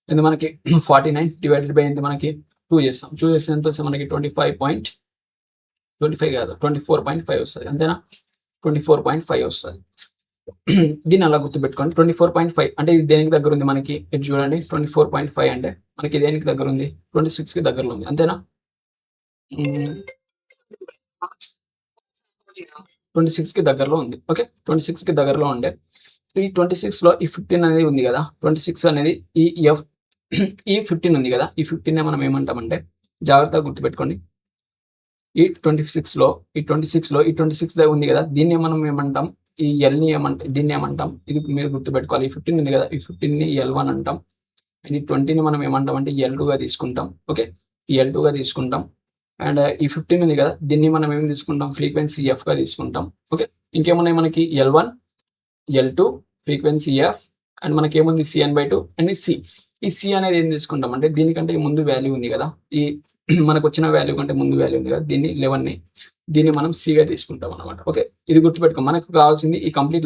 ఎంత మనకి 49 డివైడెడ్ బై ఎంత మనకి 2 చేస్తాం, 2 చేస్తే ఎంత వస్తుంది మనకి 25 కాదు 24.5 వస్తుంది, అంతేనా? 24.5 వస్తుంది. దీన్ని అలా గుర్తుపెట్టుకోండి. 24.5 అంటే ఇది దేనికి దగ్గర ఉంది మనకి, ఇది చూడండి 24.5 అంటే మనకి దేనికి దగ్గర ఉంది, 26కి దగ్గరలో ఉంది, అంతేనా? 26కి దగ్గరలో ఉంది. ఓకే, 26కి దగ్గరలో ఉండే ఈ 26లో ఈ 15 అనేది ఉంది కదా, 26 అనేది ఈ ఎఫ్ ఈ 15 ఉంది కదా, ఈ 15 మనం ఏమంటామంటే, జాగ్రత్తగా గుర్తుపెట్టుకోండి, ఈ 26లో ఈ 26 ఉంది కదా, దీన్ని మనం ఏమంటాం, ఈ ఎల్ని ఏమంటాం, దీన్ని ఏమంటాం, ఇది మీరు గుర్తుపెట్టుకోవాలి. ఈ 15 ఉంది కదా, ఈ 15ని L1 అంటాం, అండ్ ఈ 20ని మనం ఏమంటాం అంటే L2గా తీసుకుంటాం. ఓకే, ఈ L2గా తీసుకుంటాం. అండ్ ఈ 15 ఉంది కదా, దీన్ని మనం ఏం తీసుకుంటాం, ఫ్రీక్వెన్సీ ఎఫ్గా తీసుకుంటాం. ఓకే, ఇంకేమున్నాయి మనకి L1, L2 frequency F, and మనకి ఏముంది Cn/2 అండ్ సి. ఈ సి అనేది ఏం తీసుకుంటాం అంటే, దీనికంటే ముందు వాల్యూ ఉంది కదా, ఈ మనకు వచ్చిన వాల్యూ కంటే ముందు వాల్యూ ఉంది కదా, దీన్ని 11ని దీన్ని మనం సిగా తీసుకుంటాం అనమాట. ఓకే, ఇది గుర్తుపెట్టుకో, మనకు కావాల్సింది ఈ కంప్లీట్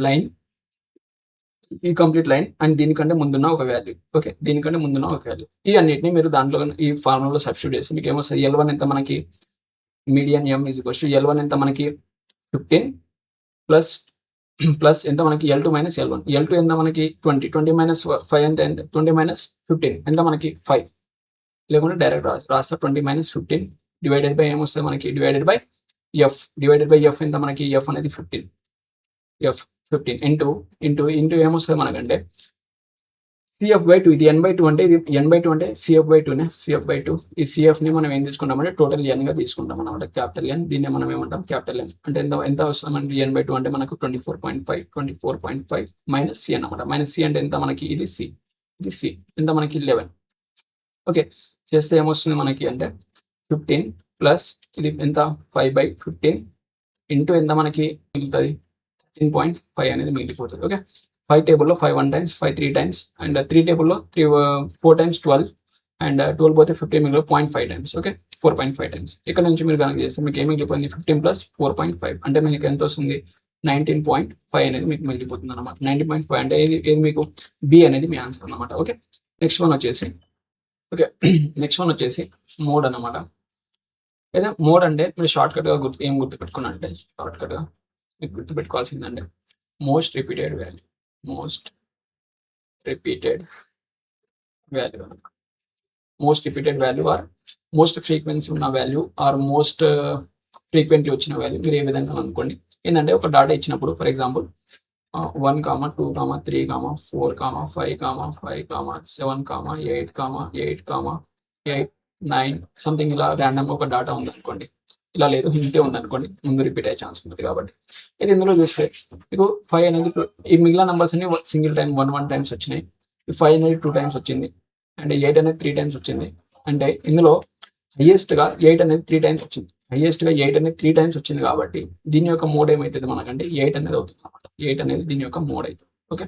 లైన్ అండ్ దీనికంటే ముందున్న ఒక వాల్యూ. ఓకే, దీనికంటే ముందున్న ఒక వాల్యూ, ఈ అన్నిటిని మీరు దాంట్లో ఈ ఫార్ములాలో సబ్స్టిట్యూట్ చేస్తే మీకు ఏమొస్తుంది, L1 ఎంత మనకి median M is equals to L1 ఎంత మనకి 15 ప్లస్ ఎంత మనకి L2 మైనస్ L1, L2 ఎంత మనకి 20 మైనస్ 5 ఎంత 20 మైనస్ 15 ఎంత మనకి 5, లేకుంటే డైరెక్ట్ రాస్తా 20 మైనస్ 15 డివైడెడ్ బై ఏమొస్తుంది మనకి, డివైడెడ్ బై ఎఫ్ ఎంత మనకి, ఎఫ్ అనేది 15 ఇంటూ ఏమొస్తుంది మనకంటే CF/2, ఇది n/2 అంటే ఇది n/2 అంటే CF/2నే, CF/2. ఈ CFని మనం ఏం తీసుకుంటామంటే టోటల్ ఎన్గా తీసుకుంటాం అనమాట, క్యాపిటల్ ఎన్. దీన్ని మనం ఏమంటాం, క్యాపిటల్ ఎన్. అంటే ఎంత వస్తుందంటే n/2 అంటే మనకు 24.5 మైనస్ సి అనమాట. మైనస్ సి అంటే ఎంత మనకి, ఇది సి ఎంత మనకి 11. ఓకే, చేస్తే ఏమొస్తుంది మనకి అంటే 15 ప్లస్ ఇది ఎంత 5/15 ఇంటూ ఎంత మనకి మిగులుతుంది 13.5 అనేది మిగిలిపోతుంది. ఓకే, 5 టేబుల్లో 5 1 టైమ్స్, 5 3 టైమ్స్, అండ్ 3 టేబుల్లో 4 టైమ్స్ 12, అండ్ 12 పోతే 15 మిగిలిన 0.5 టైమ్స్. Okay, 4.5 times. ఇక్కడ నుంచి మీరు కనుక చేస్తే మీకు ఏం మిగిలిపోయింది, 15 ప్లస్ 4.5 అంటే మీకు ఎంత వస్తుంది, 19.5 అనేది మీకు మిగిలిపోతుంది అనమాట. 19.5 అంటే ఏది మీకు బి అనేది మీ ఆన్సర్ అనమాట. ఓకే, నెక్స్ట్ వన్ వచ్చేసి మోడ్ అనమాట. అయితే మోడ్ అంటే మీరు షార్ట్కట్గా ఏం గుర్తుపెట్టుకున్నారంటే, షార్ట్కట్గా మీకు గుర్తుపెట్టుకోవాల్సిందంటే most repeated value or most frequency ఉన్న వాల్యూ ఆర్ మోస్ట్ ఫ్రీక్వెంట్లీ వచ్చిన వాల్యూ మీరు ఏ విధంగా అనుకోండి. ఏంటంటే ఒక డాటా ఇచ్చినప్పుడు ఫర్ ఎగ్జాంపుల్ 1, 2, 3, 4, 5, 5, 7, 8, 8, 9 సంథింగ్ ఇలా ర్యాండమ్గా ఒక డాటా ఉందనుకోండి, ఇలా లేదు ఇంతే ఉందనుకోండి, ముందు రిపీట్ అయ్యే ఛాన్స్ ఉంటుంది కాబట్టి. ఇది ఇందులో చూస్తే మీకు 5 అనేది ఈ మిగిలిన నెంబర్స్ అన్ని సింగిల్ టైం 1 టైమ్స్ వచ్చినాయి, ఈ 5 అనేది 2 టైమ్స్ వచ్చింది, అండ్ 8 అనేది 3 టైమ్స్ వచ్చింది. అంటే ఇందులో హైయెస్ట్గా 8 అనేది 3 టైమ్స్ వచ్చింది కాబట్టి దీని యొక్క మోడ్ ఏమవుతుంది మనకంటే 8 అనేది అవుతుంది అనమాట. 8 అనేది దీని యొక్క మోడ్ అవుతుంది. ఓకే,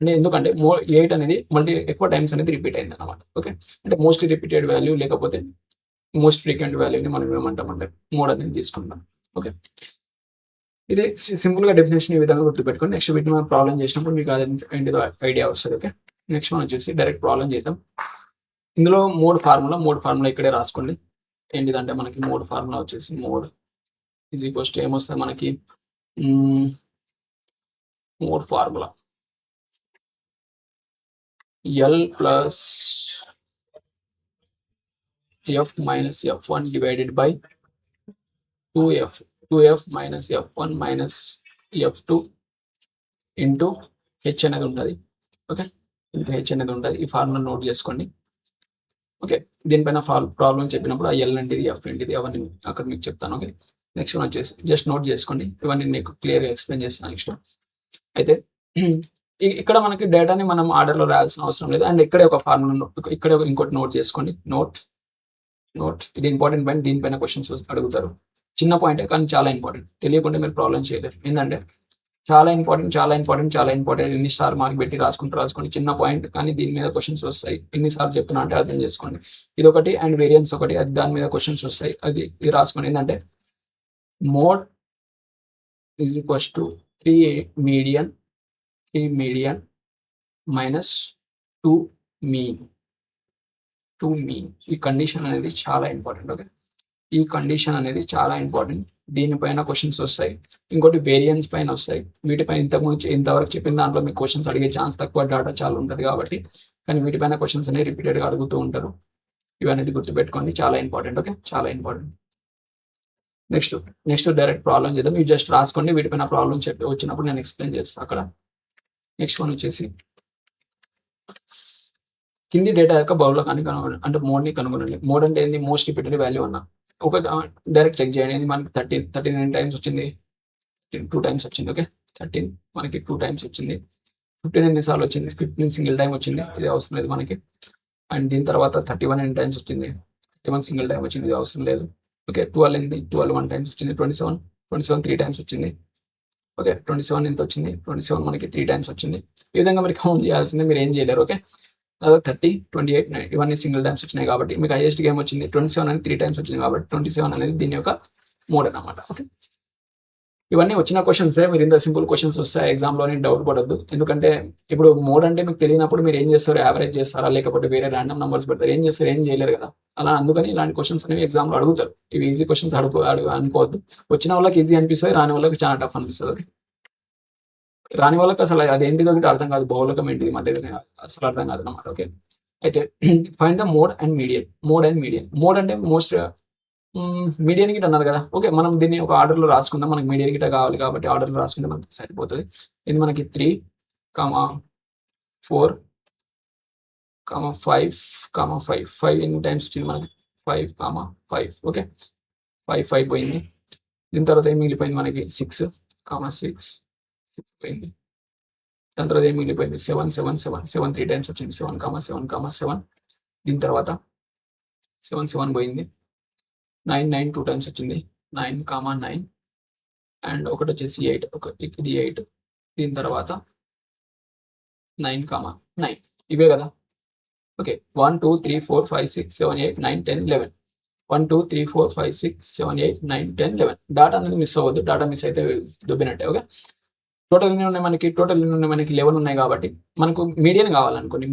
అంటే ఎందుకంటే 8 అనేది మళ్ళీ ఎక్కువ టైమ్స్ అనేది రిపీట్ అయింది అనమాట. ఓకే, అంటే మోస్ట్లీ రిపీటెడ్ వాల్యూ లేకపోతే మోస్ట్ ఫ్రీక్వెంట్ వాల్యూని మనం ఏమంటామంటే మోడ్ అనేది తీసుకుంటాం. ఓకే, ఇది సింపుల్గా డెఫినేషన్ ఈ విధంగా గుర్తుపెట్టుకోండి. నెక్స్ట్ వీటిని మనం ప్రాబ్లం చేసినప్పుడు మీకు అది ఏంటిదో ఐడియా వస్తుంది. ఓకే, నెక్స్ట్ మనం వచ్చేసి డైరెక్ట్ ప్రాబ్లం చేద్దాం. ఇందులో మూడు ఫార్ములా ఇక్కడే రాసుకోండి. ఏంటిదంటే మనకి మూడు ఫార్ములా వచ్చేసి మోడ్ ఈజ్ ఈక్వల్స్ టు ఏమొస్తాయి మనకి mode formula L plus F minus F1 divided by 2f minus f1 minus f2 into H అనేది ఉంటుంది. ఓకే, ఇంటూ హెచ్ అనేది ఉంటుంది. ఈ ఫార్ములా నోట్ చేసుకోండి. ఓకే, దీనిపైన ప్రాబ్లం చెప్పినప్పుడు ఆ ఎల్ ఏంటిది ఎఫ్ ఏంటిది అవన్నీ అక్కడ మీకు చెప్తాను. ఓకే, నెక్స్ట్ వన్ వచ్చేసి జస్ట్ నోట్ చేసుకోండి. ఇవన్నీ నీకు క్లియర్గా ఎక్స్ప్లెయిన్ చేస్తాను నెక్స్ట్. అయితే ఇక్కడ మనకి డేటాని మనం ఆర్డర్లో రాయాల్సిన అవసరం లేదు. అండ్ ఇక్కడే ఒక ఫార్ములా ఇక్కడ ఇంకోటి నోట్ చేసుకోండి. నోట్ ఇది ఇంపార్టెంట్ పాయింట్. దీనిపైన క్వశ్చన్స్ అడుగుతారు. చిన్న పాయింటే కానీ చాలా ఇంపార్టెంట్. తెలియకుండా మీరు ప్రాబ్లం చేయలేరు. ఏంటంటే చాలా ఇంపార్టెంట్. ఎన్ని స్టార్ మార్క్ పెట్టి రాసుకోండి. చిన్న పాయింట్ కానీ దీని మీద క్వశ్చన్స్ వస్తాయి. ఎన్నిసార్లు చెప్తున్నా అంటే అర్థం చేసుకోండి. ఇది ఒకటి అండ్ వేరియన్స్ ఒకటి, అది దాని మీద క్వశ్చన్స్ వస్తాయి. ఇది రాసుకోండి. ఏంటంటే mode is equals to 3 median minus 2 mean. ఈ కండిషన్ అనేది చాలా ఇంపార్టెంట్. ఓకే, ఈ కండిషన్ అనేది చాలా ఇంపార్టెంట్. దీనిపైన క్వశ్చన్స్ వస్తాయి. ఇంకోటి వేరియన్స్ పైన వస్తాయి. వీటిపైన ఇంతవరకు చెప్పిన దాంట్లో మీకు క్వశ్చన్స్ అడిగే ఛాన్స్ తక్కువ, డేటా చాలా ఉంటుంది కాబట్టి. కానీ వీటిపైన క్వశ్చన్స్ అనేవి రిపీటెడ్గా అడుగుతూ ఉంటారు. ఇవన్నీ గుర్తుపెట్టుకోండి, చాలా ఇంపార్టెంట్. ఓకే, చాలా ఇంపార్టెంట్. నెక్స్ట్ డైరెక్ట్ ప్రాబ్లం చేద్దాం. ఇవి జస్ట్ రాసుకోండి. వీటిపైన ప్రాబ్లం వచ్చినప్పుడు నేను ఎక్స్ప్లెయిన్ చేస్తాను అక్కడ. నెక్స్ట్ వన్ వచ్చేసి కింది డేటా యొక్క బహుళ కనుగొనండి, అంటే మోడ్ని కనుగొనండి. మోడ్ అంటే ఏంది? మోస్ట్ రిపీటెడ్ వాల్యూ అన్న. ఒక డైరెక్ట్ చెక్ చేయండి. ఇది మనకి 39 టైమ్స్ వచ్చింది, 2 టైమ్స్ వచ్చింది. ఓకే, 13 మనకి 2 టైమ్స్ వచ్చింది. 15 ఎన్నిసార్లు వచ్చింది? 15 సింగిల్ టైం వచ్చింది. ఇది అవసరం లేదు మనకి. అండ్ దీని తర్వాత 31 ఎన్ని టైమ్స్ వచ్చింది? 31 సింగిల్ టైం వచ్చింది. ఇది అవసరం లేదు. ఓకే, 12 ఏంది? 12 1 టైమ్స్ వచ్చింది. 27 3 టైమ్స్ వచ్చింది. ఓకే, 27 ఎంత వచ్చింది? 27 మనకి 3 టైమ్స్ వచ్చింది. ఈ విధంగా మీరు కౌంట్ చేయాల్సిందే, మీరు ఏం చేయలేరు. ఓకే, 30 28 9 ఇవన్నీ సింగిల్ టైమ్స్ వచ్చినాయి కాబట్టి మీకు హైయెస్ట్ గేమ్ వచ్చింది 27 అనేది 3 టైమ్స్ వచ్చింది కాబట్టి 27 అనేది దీని యొక్క మోడ్ అన్నమాట. ఓకే, ఇవన్నీ వచ్చిన క్వశ్చన్స్. మీరు ఇంత సింపుల్ క్వశ్చన్స్ వస్తాయి ఎగ్జామ్లోని, డౌట్ పడొద్దు. ఎందుకంటే ఇప్పుడు మోడ్ అంటే మీకు తెలియనప్పుడు మీరు ఏం చేస్తారు? యావరేజ్ చేస్తారా, లేకపోతే వేరే ర్యాండమ్ నెంబర్స్ పెడతారు? ఏం చేస్తారు? ఏం చేయలేరు కదా. అలా అందుకని ఇలాంటి క్వశ్చన్స్ అనేవి ఎగ్జామ్లో అడుగుతారు. ఇవి ఈజీ క్వశ్చన్స్ అనుకోవద్దు. వచ్చిన వాళ్ళకి ఈజీ అనిపిస్తుంది, రాని వాళ్ళకి చాలా టఫ్ అనిపిస్తుంది. ఓకే, రాని వాళ్ళకి అసలు అదేంటిదో అర్థం కాదు, బహుళకం ఏంటిది మధ్య అసలు అర్థం కాదు అన్నమాట. ఓకే, అయితే find the mode and median. Mode అంటే మోస్ట్ మీడియన్ గిట్ అన్నారు కదా. ఓకే, మనం దీన్ని ఒక ఆర్డర్లో రాసుకుందాం. మనకి మీడియన్ గిట కావాలి కాబట్టి ఆర్డర్లో రాసుకుంటే మనకి సరిపోతుంది. ఇది మనకి 3, 4, 5 ఎన్ని టైమ్స్ వచ్చింది మనకి? 5, 5. ఓకే, 5 పోయింది. దీని తర్వాత ఏం మిగిలిపోయింది మనకి? 6 పోయింది. దాని తర్వాత ఏం మిగిలిపోయింది? 7 3 టైమ్స్ వచ్చింది. 7 దీని తర్వాత 7 పోయింది. 9 2 టైమ్స్ వచ్చింది. 9 అండ్ ఒకటి వచ్చేసి 8. ఇది 8. దీని తర్వాత 9 ఇవే కదా. ఓకే, 1 2 3 4 5 6 7 8 9 10 11. 1 2 3 4 5 6 7 8 9 10 11. డాటా అనేది మిస్ అవ్వద్దు. డాటా మిస్ అయితే దుబ్బినట్టే. ఓకే, టోటల్ ఎన్ని ఉన్నాయి మనకి? 11 ఉన్నాయి కాబట్టి మనకు మీడియన్ కావాలనుకోండి.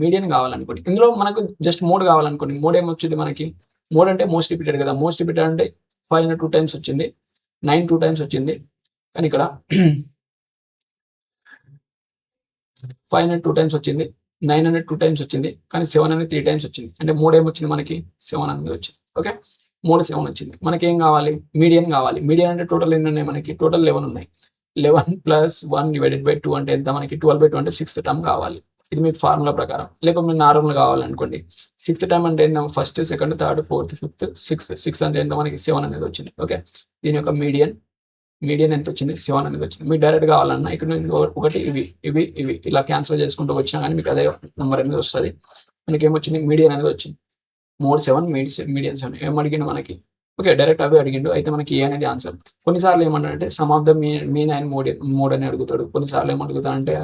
ఇందులో మనకు జస్ట్ మోడ్ కావాలనుకోండి. మోడ్ ఏమొచ్చింది మనకి? మోడ్ అంటే మోస్ట్ రిపీటెడ్ కదా. మోస్ట్ రిపీటెడ్ అంటే 5 2 టైమ్స్ వచ్చింది, 9 2 టైమ్స్ వచ్చింది. కానీ ఇక్కడ 5 2 టైమ్స్ వచ్చింది, 9 2 టైమ్స్ వచ్చింది. కానీ 7 అనేది 3 టైమ్స్ వచ్చింది. అంటే మోడ్ ఏమొచ్చింది మనకి? 7 అనేది వచ్చింది. ఓకే, మోడ్ 7 వచ్చింది. మనకి ఏం కావాలి? మీడియన్ కావాలి. మీడియన్ అంటే టోటల్ ఎన్ని ఉన్నాయి మనకి? టోటల్ 11 ఉన్నాయి. 11 + 1 డివైడెడ్ బై 2 అంటే ఎంత మనకి? 12/2 అంటే 6th టర్మ్ కావాలి. ఇది మీకు ఫార్ములా ప్రకారం. లేకపోతే మీరు నార్మల్ కావాలనుకోండి. 6th టర్మ్ అంటే ఏంటో? 1st 2nd 3rd 4th 5th 6th అంటే ఎంత మనకి? 7 అనేది వచ్చింది. ఓకే, దీని యొక్క మీడియన్ ఎంత వచ్చింది? 7 అనేది వచ్చింది. మీకు డైరెక్ట్ కావాలన్నా ఇక్కడ ఒకటి ఇవి ఇలా క్యాన్సిల్ చేసుకుంటూ వచ్చినా కానీ మీకు అదే నెంబర్ అనేది వస్తుంది. మనకి ఏమొచ్చింది? మీడియన్ అనేది వచ్చింది. Mode 7 median 7. ఏం అడిగిండు మనకి? ఓకే, డైరెక్ట్ అవి అడిగిండు. అయితే మనకి ఏ అనేది ఆన్సర్. కొన్నిసార్లు ఏమన్నాడంటే some of the mean and mode అని అడుగుతాడు. కొన్నిసార్లు ఏమడుగుతా అంటే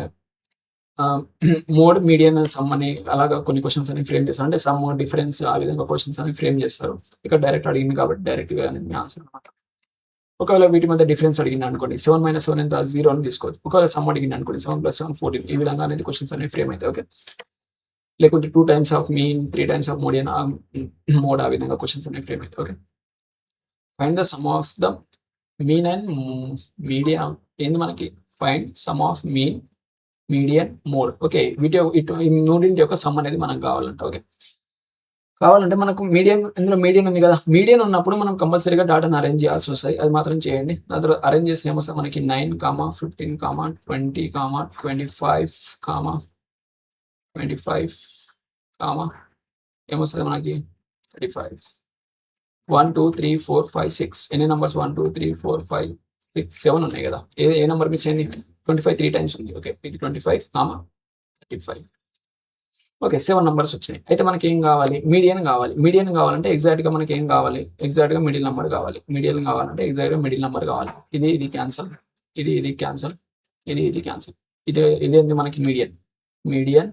మోడ్ మీడియన్ సమ్ అని అలాగా కొన్ని క్వశ్చన్స్ అని ఫ్రేమ్ చేస్తారు. అంటే సమ్ డిఫరెన్స్ ఆ విధంగా క్వశ్చన్స్ అని ఫ్రేమ్ చేస్తారు. ఇక్కడ డైరెక్ట్ అడిగింది కాబట్టి డైరెక్ట్గా అనేది మీ ఆన్సర్ అనమాట. ఒకవేళ వీటి మధ్య డిఫరెన్స్ అడిగింది అనుకోండి 7 - 7 ఎంత 0 అని తీసుకోవచ్చు. ఒకవేళ సమ్ అడిగింది అనుకోండి 7 + 7 14 ఈ విధంగా అనేది క్వశ్చన్స్ అనేవి ఫ్రేమ్ అవుతాయి. ఓకే, లేకుంటే 2 times of mean 3 times of mode mode ఆ విధంగా క్వశ్చన్స్ అనేవి ఫ్రేమ్ అవుతాయి. Okay, find the sum of the mean and median ఏంది మనకి find some of mean median mode. Okay, వీటి ఈ మూడింటి యొక్క సమ్ అనేది మనకు కావాలంట. ఓకే, కావాలంటే మనకు మీడియం ఇందులో మీడియన్ ఉంది కదా, మీడియన్ ఉన్నప్పుడు మనం కంపల్సరీగా డాటాను అరేంజ్ చేయాల్సి వస్తాయి. అది మాత్రం చేయండి. దాని తర్వాత అరేంజ్ చేస్తే ఏమొస్తుంది మనకి 9, 15, 20, 25, 25 ఏమొస్తుంది మనకి 35. 1 2 3 4 5 6 ఎన్ని నంబర్స్ 1 2 3 4 5 6 7 ఉన్నాయి కదా. ఏ నెంబర్ మిస్ అయింది 25 3 టైమ్స్ ఉంది. ఓకే, ఇది 25, 35. ఓకే, 7 నంబర్స్ వచ్చినాయి. అయితే మనకి ఏం కావాలి, మీడియన్ కావాలి. మీడియన్ కావాలంటే ఎగ్జాక్ట్గా మనకి ఏం కావాలి, ఎగ్జాక్ట్గా మిడిల్ నెంబర్ కావాలి. మీడియన్ కావాలంటే ఎగ్జాక్ట్గా మిడిల్ నెంబర్ కావాలి. ఇది క్యాన్సల్, ఇది క్యాన్సల్, ఇది క్యాన్సల్. ఇదేంది మనకి మీడియన్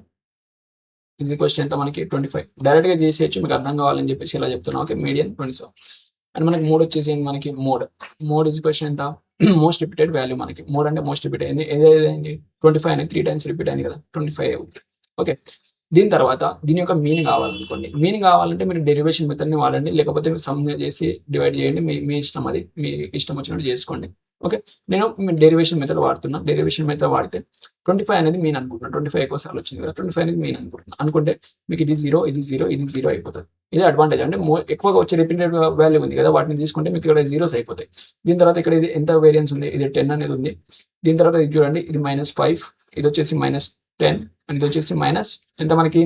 ఇది క్వశ్చన్ ఎంత మనకి 25. డైరెక్ట్గా చేసేయచ్చు, మీకు అర్థం కావాలని చెప్పేసి ఇలా చెప్తున్నాం. Okay, median 27. అండ్ మనకి మోడ్ వచ్చేసి మనకి మోడ్ ఇది క్వశ్చన్ ఎంత మోస్ట్ రిపీటెడ్ వాల్యూ. మనకి మోడ్ అంటే మోస్ట్ రిపీట్ అయింది. ఏదైంది 25 అనేది 3 టైమ్స్ రిపీట్ అయింది కదా, 25 అవుతుంది. ఓకే, దీని తర్వాత దీని యొక్క మీనింగ్ కావాలనుకోండి. మీనింగ్ కావాలంటే మీరు డెరివేషన్ మెథడ్ని వాడండి, లేకపోతే సమ్ చేసి డివైడ్ చేయండి. మీ ఇష్టం, అది మీ ఇష్టం వచ్చినట్టు చేసుకోండి. ఓకే, నేను డెరివేషన్ మెథడ్ వాడుతున్నా. డెరివేషన్ మెథడ్ వాడితే 25 అనేది మీన్ అనుకుంటున్నాను. 25 ఎక్కువ సార్లు వచ్చింది కదా, 25 అనేది మీన్ అనుకుంటున్నాను. అనుకుంటే మీకు ఇది 0, ఇది 0, ఇది 0 అయిపోతుంది. ఇది అడ్వాంటేజ్. అంటే ఎక్కువగా వచ్చే రిపీటెడ్ వాల్యూ ఉంది కదా, వాటిని తీసుకుంటే మీకు ఇక్కడ జీరోస్ అయిపోతాయి. దీని తర్వాత ఇక్కడ ఇది ఎంత వేరియన్స్ ఉంది, ఇది 10 అనేది ఉంది. దీని తర్వాత ఇది చూడండి, ఇది -5, ఇది వచ్చేసి -10, అండ్ ఇది వచ్చేసి మైనస్ ఎంత మనకి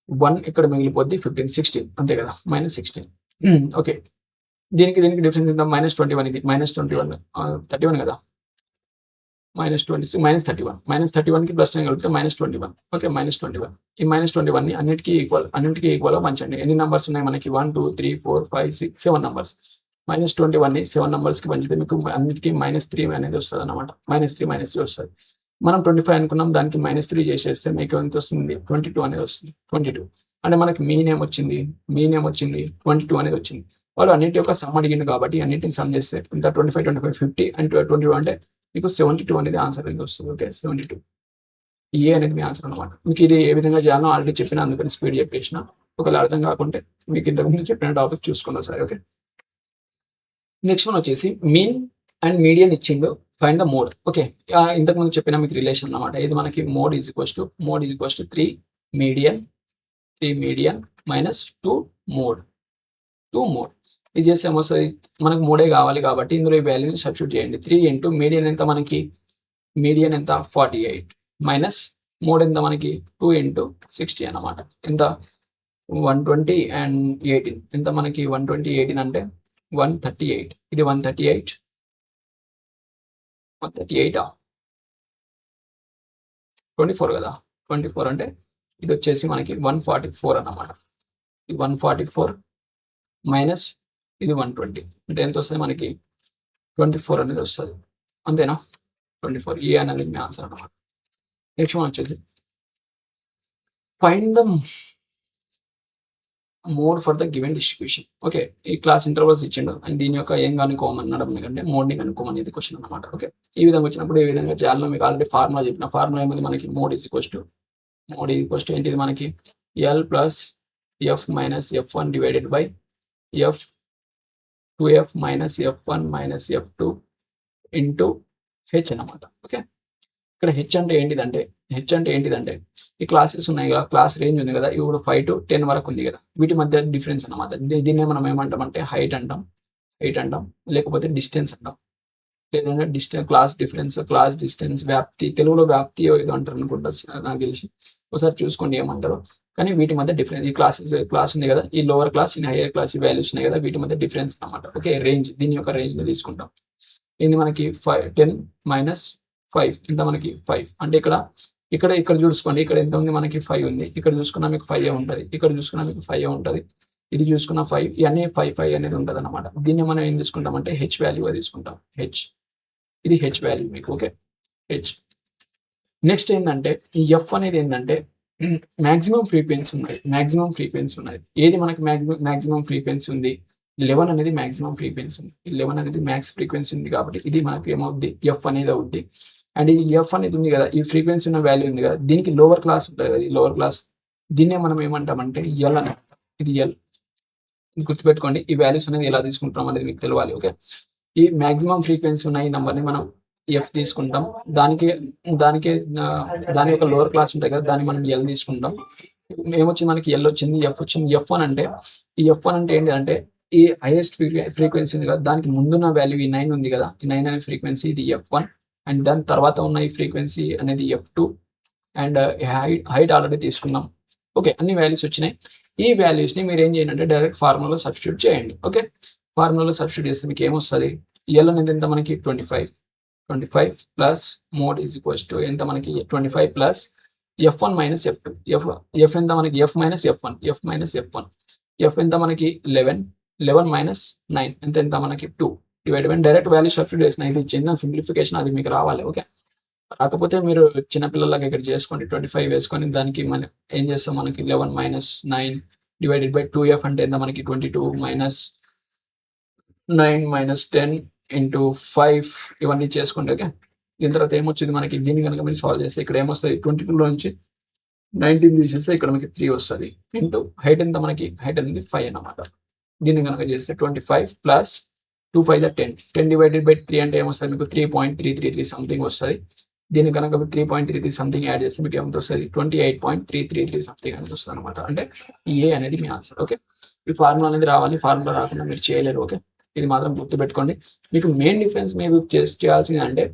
1 ఇక్కడ మిగిలిపోద్ది 15, 16 అంతే కదా, -16. ఓకే, దీనికి డిఫరెన్స్ ఎంత -21. ఇది -21 31 కదా, -26 -31 కి ప్లస్ 9 కలిపితే -21. ఓకే, -21. ఈ -21 ని అన్నిటికీ ఈక్వల్ గా పంచండి. ఎన్ని నంబర్స్ ఉన్నాయి మనకి 1 2 3 4 5 6 7 నంబర్స్. -21 ని 7 నంబర్స్ కి పంచితే మీకు అన్నిటికీ -3 అనేది వస్తుంది అనమాట. -3 వస్తుంది. మనం 25 అనుకున్నాం, దానికి -3 చేసేస్తే మీకు ఎంత వస్తుంది 22 అనేది వస్తుంది. 22 అంటే మనకి మీన్ ఏమొచ్చింది 22 అనేది వచ్చింది. వాళ్ళు అన్నింటి యొక్క సమ్ అడిగింది కాబట్టి అన్నింటిని సమ్ చేస్తే ఇంత 25 25 50 అండ్ 22 అంటే మీకు 72 అనేది ఆన్సర్ అనేది వస్తుంది. ఓకే, 72 ఏ అనేది మీ ఆన్సర్ అనమాట. మీకు ఇది ఏ విధంగా చేయాలో ఆల్రెడీ చెప్పిన, అందుకని స్పీడ్ చెప్పేసిన. ఒకవేళ అర్థం కాకుంటే మీకు ఇంతకుముందు చెప్పిన టాపిక్ చూసుకున్నా సరే. ఓకే, నెక్స్ట్ వన్ వచ్చేసి మీన్ అండ్ మీడియన్ ఇచ్చిండు, ఫైండ్ ద మోడ్. ఓకే, ఇంతకుముందు చెప్పిన మీకు రిలేషన్ అనమాట. ఇది మనకి mode is equals to 3 median -2 mode. ఇది చేస్తే ఏమొస్తుంది, మనకు మోడే కావాలి కాబట్టి ఇందులో ఈ వాల్యూని సబ్స్టిట్యూట్ చేయండి. 3 ఇంటూ మీడియన్ ఎంత మనకి, మీడియన్ ఎంత 48 మైనస్ మోడ్ ఎంత మనకి 2 ఇంటూ 60 అన్నమాట. ఎంత 120 అండ్ 18 ఎంత మనకి 120 18 అంటే 138. ఇది 138 24 కదా, 24 అంటే ఇది వచ్చేసి మనకి 144 అన్నమాట. ఇది 144 మైనస్ ఇది 120 అంటే ఎంత వస్తుంది మనకి 24 అనేది వస్తుంది. అంతేనా, 24 ఏ అనేది మీ ఆన్సర్ అన్నమాట. నెక్స్ట్ వన్ వచ్చేసి find the mode for the given distribution. Okay, ఈ క్లాస్ ఇంటర్వల్స్ ఇచ్చిండు అండ్ దీని యొక్క ఏం కనుక్కోమన్నాడు ఎందుకంటే మోడ్ని కనుక్కోమని ఇది క్వశ్చన్ అనమాట. ఓకే, ఈ విధంగా వచ్చినప్పుడు ఏ విధంగా చేయాలో మీకు ఆల్రెడీ ఫార్ములా చెప్పిన. ఫార్ములా ఏమైంది మనకి మోడ్ ఈజ్ ఈక్వల్స్ టు ఏంటిది మనకి L plus F minus F1 divided by F2F minus F1 minus F2 into H అనమాట. ఓకే, ఇక్కడ హెచ్ అంటే ఏంటిదంటే ఈ క్లాసెస్ ఉన్నాయి కదా, క్లాస్ రేంజ్ ఉంది కదా, ఇప్పుడు 5 to 10 వరకు ఉంది కదా, వీటి మధ్య డిఫరెన్స్ అనమాట. దీన్నే మనం ఏమంటామంటే హైట్ అంటాం, లేకపోతే డిస్టెన్స్ అంటాం, లేదంటే క్లాస్ డిస్టెన్స్, వ్యాప్తి, తెలుగులో వ్యాప్తి ఏదో అంటారు అనుకుంటా నాకు తెలిసి, ఒకసారి చూసుకోండి ఏమంటారు. కానీ వీటి మధ్య డిఫరెన్స్, ఈ క్లాస్ ఉంది కదా, ఈ లోవర్ క్లాస్ ఈ హైయర్ క్లాస్ ఈ వాల్యూస్ ఉన్నాయి కదా, వీటి మధ్య డిఫరెన్స్ అనమాట. ఓకే, రేంజ్, దీని యొక్క రేంజ్ ని తీసుకుంటాం. ఇది మనకి 10 మైనస్ 5 ఎంత మనకి 5 అంటే ఇక్కడ చూసుకోండి, ఇక్కడ ఎంత ఉంది మనకి 5 ఉంది. ఇక్కడ చూసుకున్నా మీకు 5 ఉంటుంది, ఇక్కడ చూసుకున్నా మీకు 5 ఉంటుంది, ఇది చూసుకున్న 5, ఇవన్నీ 5 అనేది ఉంటుంది అనమాట. దీన్ని మనం ఏం తీసుకుంటామంటే హెచ్ వాల్యూగా తీసుకుంటాం. ఇది హెచ్ వాల్యూ మీకు. Okay, H. నెక్స్ట్ ఏంటంటే ఈ ఎఫ్ అనేది ఏంటంటే మాక్సిమం ఫ్రీక్వెన్సీ ఉన్నది. ఏది మనకి మాక్సిమం ఫ్రీక్వెన్సీ ఉంది, 11 అనేది మాక్సిమం ఫ్రీక్వెన్సీ ఉంది. 11 అనేది మ్యాక్స్ ఫ్రీక్వెన్సీ ఉంది కాబట్టి ఇది మనకు ఏమవుద్ది ఎఫ్ అనేది అవుద్ది. అండ్ ఈ ఎఫ్ అనేది ఉంది కదా, ఈ ఫ్రీక్వెన్సీ ఉన్న వాల్యూ ఉంది కదా, దీనికి లోవర్ క్లాస్ ఉంటుంది కదా, ఈ లోవర్ క్లాస్ దీన్నే మనం ఏమంటామంటే ఎల్ అని. ఇది ఎల్. గుర్తుపెట్టుకోండి, ఈ వాల్యూస్ అనేది ఎలా తీసుకుంటాం అనేది మీకు తెలియాలి. ఓకే, ఈ మాక్సిమం ఫ్రీక్వెన్సీ ఉన్న ఈ నెంబర్ని మనం ఎఫ్ తీసుకుంటాం. దానికి దానికి దాని యొక్క లోవర్ క్లాస్ ఉంటాయి కదా, దాన్ని మనం ఎల్ తీసుకుంటాం. ఏమొచ్చింది మనకి ఎల్ వచ్చింది, ఎఫ్ వచ్చింది. F1 అంటే ఈ F1 అంటే ఏంటి అంటే ఈ హైయెస్ట్ ఫ్రీక్వెన్సీ ఉంది కదా, దానికి ముందున్న వాల్యూ ఈ 9 ఉంది కదా, ఈ 9 అనే ఫ్రీక్వెన్సీ ఇది F1. అండ్ దాని తర్వాత ఉన్న ఈ ఫ్రీక్వెన్సీ అనేది F2. అండ్ హైట్ ఆల్రెడీ తీసుకున్నాం. ఓకే, అన్ని వాల్యూస్ వచ్చినాయి. ఈ వాల్యూస్ని మీరు ఏం చేయండి అంటే డైరెక్ట్ ఫార్ములాలో సబ్స్టిట్యూట్ చేయండి. ఓకే, ఫార్ములాలో సబ్స్టిట్యూట్ చేస్తే మీకు ఏమొస్తుంది, ఎల్ అనేది ఎంత మనకి 25 plus mode is equals to ఎంత మనకి 25 plus F1 minus F2. F ఎంత మనకి ఎఫ్ మైనస్ F1, ఎఫ్ ఎంత మనకి 11 మైనస్ 9 ఎంత మనకి 2 డివైడ్ డైరెక్ట్ వాల్యూ సబ్స్టిట్యూట్ చేసిన. ఇది చిన్న సింప్లిఫికేషన్, అది మీకు రావాలి. ఓకే, రాకపోతే మీరు చిన్నపిల్లలకి ఇక్కడ చేసుకోండి. 25 వేసుకొని దానికి మనం ఏం చేస్తాం, మనకి 11 మైనస్ 9 డివైడెడ్ బై 2F అంటే ఎంత మనకి 22 మైనస్ 9 మైనస్ 10 ఇంటూ 5 ఇవన్నీ చేసుకుంటే. ఓకే, దీని తర్వాత ఏమొచ్చింది మనకి, దీన్ని కనుక మీరు సాల్వ్ చేస్తే ఇక్కడ ఏమొస్తుంది, 22లో నుంచి 19 తీసేస్తే ఇక్కడ మనకి 3 వస్తుంది. ఇంటూ హైట్ ఎంత మనకి, హైట్ అనేది 5 అన్నమాట. దీన్ని కనుక చేస్తే 25 ప్లస్ 2 5 10 డివైడెడ్ బై 3 అంటే ఏమొస్తుంది మీకు 3.333 సంథింగ్ వస్తుంది. దీన్ని కనుక 3.33 సంథింగ్ యాడ్ చేస్తే మీకు ఏమంత వస్తుంది, 28.333 సంథింగ్ అనేది వస్తుంది అనమాట. అంటే ఏ అనేది మీ ఆన్సర్. ఓకే, ఈ ఫార్ములా అనేది రావాలి, ఫార్ములా రాకుండా మీరు చేయలేరు. ఓకే, ఇది మాత్రం గుర్తుపెట్టుకోండి. మీకు మెయిన్ డిఫరెన్స్ మీరు చేయాల్సింది అంటే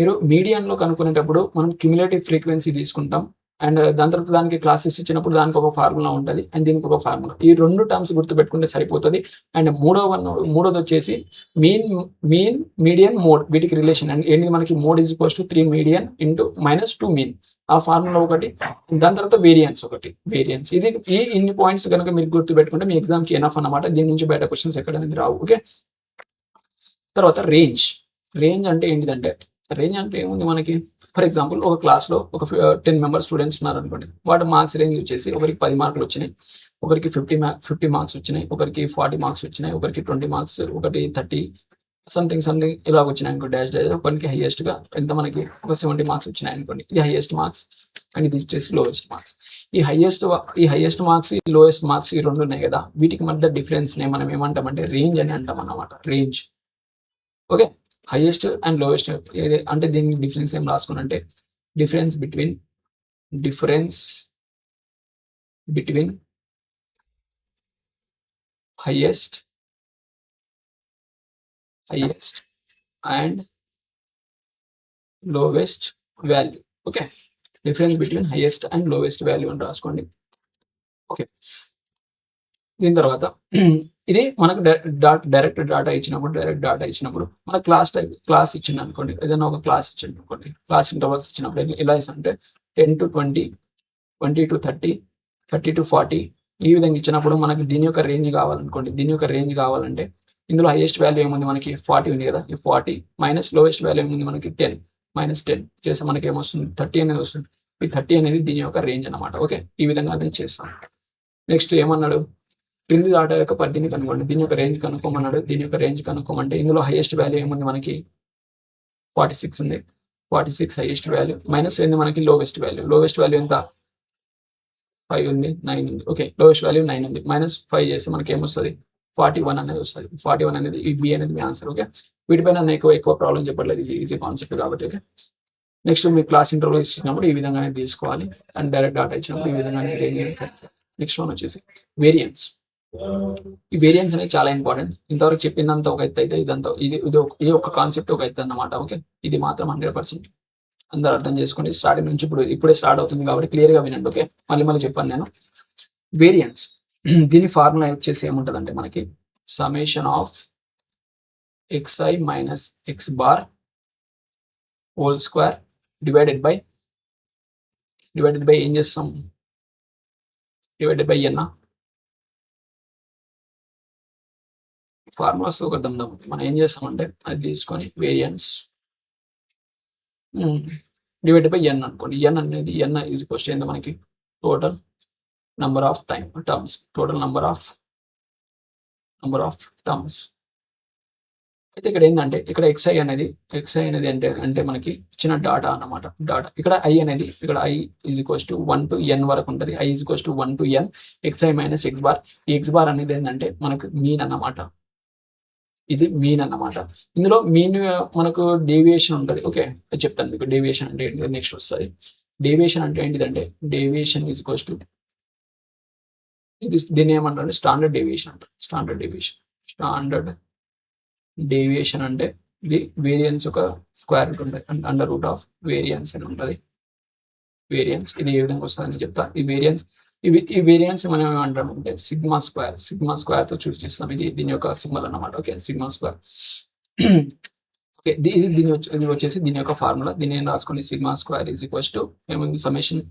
మీరు మీడియన్లో కనుక్కునేటప్పుడు మనం క్యుములేటివ్ ఫ్రీక్వెన్సీ తీసుకుంటాం. అండ్ దాని తర్వాత దానికి క్లాసెస్ ఇచ్చినప్పుడు దానికి ఒక ఫార్ములా ఉంటుంది, అండ్ దీనికి ఒక ఫార్ములా. ఈ 2 టర్మ్స్ గుర్తుపెట్టుకుంటే సరిపోతుంది. అండ్ మూడోది వచ్చేసి మీడియన్ మోడ్, వీటికి రిలేషన్. అండ్ ఏంటి మనకి mode is equals to 3 median into minus 2 mean, ఆ ఫార్ములా ఒకటి. దాని తర్వాత వేరియన్స్ ఒకటి. ఇది ఇన్ని పాయింట్స్ కనుక మీరు గుర్తుపెట్టుకుంటే మీ ఎగ్జామ్కి ఎనఫ్ అన్నమాట. దీని నుంచి బయట క్వశ్చన్స్ ఎక్కడ అనేది రావు. ఓకే, తర్వాత రేంజ్ అంటే ఏంటిదంటే, రేంజ్ అంటే ఏముంది మనకి, ఫర్ ఎగ్జాంపుల్ ఒక క్లాస్లో ఒక 10 మెంబర్స్ స్టూడెంట్స్ ఉన్నారు అనుకోండి. వాటి మార్క్స్ రేంజ్ వచ్చేసి ఒకరికి 10 మార్కులు వచ్చినాయి, ఒకరికి 50 మార్క్స్ వచ్చినాయి, ఒకరికి 40 మార్క్స్ వచ్చినాయి, ఒకరికి 20 మార్క్స్, ఒకటి 30 సంథింగ్ ఇలా వచ్చినాయి అనుకో, డాష్ ఒకరికి హైయెస్ట్గా ఎంత మనకి ఒక 70 మార్క్స్ వచ్చినాయి అనుకోండి. ఇది హైయెస్ట్ మార్క్స్ అండ్ ఇది వచ్చేసి లోయెస్ట్ మార్క్స్. ఈ హైయెస్ట్ మార్క్స్, ఈ లోయెస్ట్ మార్క్స్, ఈ 2 ఉన్నాయి కదా, వీటికి మధ్య డిఫరెన్స్ నే మనం ఏమంటామంటే రేంజ్ అని అంటాం అన్నమాట. Range. Okay, highest and lowest అంటే దీనికి డిఫరెన్స్ ఏం రాసుకున్నంటే difference between highest and lowest value. Okay, difference between highest and lowest value అని రాసుకోండి. ఓకే, దీని తర్వాత ఇది మనకు డైరెక్ట్ డేటా ఇచ్చినప్పుడు మన క్లాస్ ఇచ్చింది అనుకోండి, ఏదైనా ఒక క్లాస్ ఇచ్చింది అనుకోండి, క్లాస్ ఇంటర్వల్స్ ఇచ్చినప్పుడు ఎలా ఇస్తుంటే 10 to 20, 20 to 30, 30 to 40 ఈ విధంగా ఇచ్చినప్పుడు మనకి దీని యొక్క రేంజ్ కావాలనుకోండి. దీని యొక్క రేంజ్ కావాలంటే ఇందులో హైయెస్ట్ వాల్యూ ఏముంది మనకి 40 ఉంది కదా, ఈ 40 మైనస్ లోయెస్ట్ వాల్యూ ఏముంది మనకి 10 మైనస్ 10 చేస్తే మనకి ఏమొస్తుంది 30 అనేది వస్తుంది. ఈ 30 అనేది దీని యొక్క రేంజ్ అనమాట. ఓకే, ఈ విధంగా నేను చేస్తాను. నెక్స్ట్ ఏమన్నాడు, క్రింది డేటా యొక్క పరిధిని కనుక్కోండి, దీని యొక్క రేంజ్ కనుక్కోమన్నాడు. దీని యొక్క రేంజ్ కనుక్కోమంటే ఇందులో హైయెస్ట్ వాల్యూ ఏముంది మనకి 46 ఉంది, 46 హైయెస్ట్ వాల్యూ. మైనస్ ఏంది మనకి లోవెస్ట్ వాల్యూ ఎంత 5 ఉంది, 9 ఉంది. ఓకే, లోవెస్ట్ వాల్యూ 9 ఉంది, మైనస్ 5 చేస్తే మనకి ఏమొస్తుంది 41 అనేది వస్తుంది. 41 అనేది ఈ బి అనేది మీ ఆన్సర్. ఓకే, వీటిపైన నేను ఎక్కువ ప్రాబ్లం చెప్పట్లేదు, ఇది ఈజీ కాన్సెప్ట్ కాబట్టి. ఓకే, నెక్స్ట్ మీ క్లాస్ ఇంటర్వ్యూ ఇచ్చినప్పుడు ఈ విధంగానే తీసుకోవాలి, అండ్ డైరెక్ట్ డేటా ఇచ్చినప్పుడు ఈ విధంగానే రేంజ్. నెక్స్ట్ వన్ వచ్చేసి వేరియన్స్. ఈ వేరియన్స్ అనేది చాలా ఇంపార్టెంట్. ఇంతవరకు చెప్పిందంతా ఒక ఎత్తు అయితే ఇది ఒక కాన్సెప్ట్ ఒక ఎత్తు అన్నమాట. ఓకే, ఇది మాత్రం 100% అందరూ అర్థం చేసుకోండి. స్టార్టింగ్ నుంచి ఇప్పుడే స్టార్ట్ అవుతుంది కాబట్టి క్లియర్గా వినండి. ఓకే, మళ్ళీ చెప్పాను నేను. వేరియన్స్ దీని ఫార్ములా వచ్చేసి ఏముంటుందంటే మనకి summation of xi minus x bar whole square divided by ఏం చేస్తాం, డివైడెడ్ బై ఎన్న. ఫార్ములాస్ ఒక దమ్దం మనం ఏం చేస్తామంటే అది తీసుకొని వేరియన్స్ డివైడెడ్ బై ఎన్ అనుకోండి. ఎన్ అనేది ఎన్ ఈజ్ ఈక్వల్స్ టు ఎంత మనకి total number of terms, total number of number of terms. అయితే ఇక్కడ ఏంటంటే ఇక్కడ xi అనేది అంటే మనకి ఇచ్చిన డాటా అన్నమాట. డాటా ఇక్కడ i అనేది ఇక్కడ i is equals to 1 to n వరకు ఉంటుంది. i is equals to 1 to n xi minus x bar. ఈ x బార్ అనేది ఏంటంటే మనకు మీన్ అన్నమాట. ఇది మీన్ అన్నమాట. ఇందులో మీన్ మనకు డేవియేషన్ ఉంటుంది. ఓకే, అది చెప్తాను మీకు. డేవియేషన్ అంటే ఏంటి నెక్స్ట్ వస్తుంది. డేవియేషన్ అంటే ఏంటిదంటే డేవియేషన్ ఈజ్ ఈక్వల్స్ టు ఇది దీన్ని ఏమంటారు స్టాండర్డ్ డేవియేషన్ అంటారు. స్టాండర్డ్ డేవియేషన్ అంటే ఇది వేరియన్స్ ఒక స్క్వేర్ రూట్ ఉంటుంది, అండర్ రూట్ ఆఫ్ వేరియన్స్ అని ఉంటుంది. వేరియన్స్ ఇది ఏ విధంగా వస్తుందని చెప్తా. ఈ వేరియన్స్ మనం ఏమంటాం అంటే సిగ్మా స్క్వేర్ తో సూచిస్తాం. ఇది దీని యొక్క సింబల్ అన్నమాట. Okay, sigma square. ఓకే, ఇది వచ్చేసి దీని యొక్క ఫార్ములా. దీన్ని ఏం రాసుకోండి, sigma square is equals to ఏమైంది summation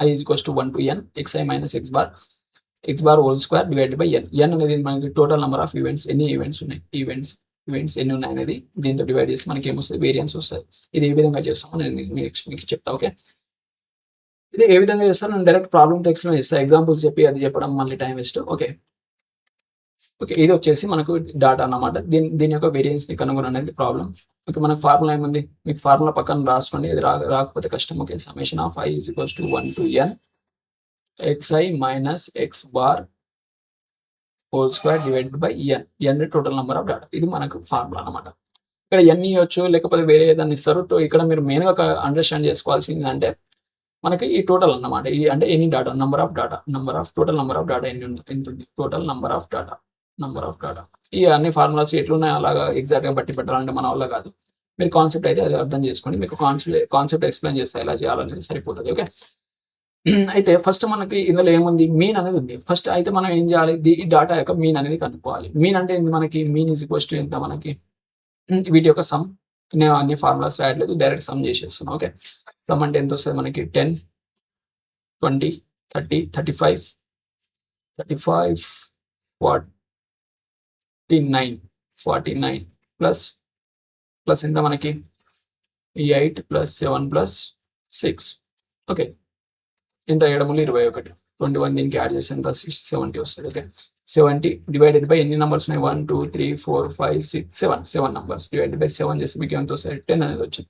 i is equals to 1 to n xi minus x bar whole square divided by n అనేది మనకి టోటల్ నెంబర్ ఆఫ్ ఈవెంట్స్, ఎన్ని ఈవెంట్స్ ఉన్నాయి, ఈవెంట్స్ ఎన్ని ఉన్నాయి అనేది దీంతో డివైడ్ చేసి మనకి ఏమొస్తుంది, వేరియన్స్ వస్తుంది. ఇది ఏ విధంగా చేస్తామో నేను మీకు చెప్తా. ఓకే, ఇది ఏ విధంగా చేస్తాను నేను డైరెక్ట్ ప్రాబ్లమ్తో ఎక్స్ప్లెయిన్ చేస్తాను. ఎగ్జాంపుల్స్ చెప్పి అది చెప్పడం మళ్ళీ టైం వేస్ట్. ఓకే, ఇది వచ్చేసి మనకు డాటా అన్నమాట. దీని యొక్క వేరియన్స్ ని కనుగొన అనేది ప్రాబ్లం. ఓకే, మనకు ఫార్ములా ఏముంది, మీకు ఫార్ములా పక్కన రాసుకోండి. ఇది రాకపోతే కష్టం. Okay, summation of i is equals to 1 to n xi minus x bar whole square divided by n total number of data. ఇది మనకు ఫార్ములా అన్నమాట. ఇక్కడ n ఇవ్వచ్చు, లేకపోతే వేరే ఏదైనా ఇస్తారు. ఇక్కడ మీరు మెయిన్గా అండర్స్టాండ్ చేసుకోవాల్సింది అంటే మనకి ఈ టోటల్ అన్నమాట. ఈ అంటే any data, total number of data ఎంత ఉంది, టోటల్ నెంబర్ ఆఫ్ డాటా. ఈ అన్ని ఫార్ములాస్ ఎట్లున్నాయి అలాగా ఎగ్జాక్ట్గా బట్టి పెట్టాలంటే మన వల్ల కాదు. మీరు కాన్సెప్ట్ అయితే అది అర్థం చేసుకోండి. మీకు కాన్సెప్ట్ ఎక్స్ప్లెయిన్ చేస్తే ఎలా చేయాలనేది సరిపోతుంది. ఓకే, అయితే ఫస్ట్ మనకి ఇందులో ఏముంది, మీన్ అనేది ఉంది. ఫస్ట్ అయితే మనం ఏం చేయాలి, ఈ డాటా యొక్క మీన్ అనేది కనుక్కోవాలి. మీన్ అంటే మనకి మీన్ ఈజ్ ఈక్వల్స్ టు ఎంత, మనకి వీటి యొక్క సమ్. నేను అన్ని ఫార్ములాస్ రాయట్లేదు, డైరెక్ట్ సమ్ చేసేస్తున్నాను. ఓకే, సమ్ అంటే ఎంత వస్తుంది మనకి 10, 20, 30, 35, 49 ప్లస్ ఎంత మనకి 8 ప్లస్ 7 ప్లస్ 6. ఓకే, ఎంత 7 21, 21 దీనికి యాడ్ చేస్తే ఎంత 70 వస్తుంది. ఓకే, 70 డివైడెడ్ బై ఎన్ని నెంబర్స్ ఉన్నాయి, 1 2 3 4 5 6 7 నెంబర్స్ డివైడెడ్ బై 7 చేస్తే మీకు ఎంత వస్తుంది, 10 అనేది వచ్చింది.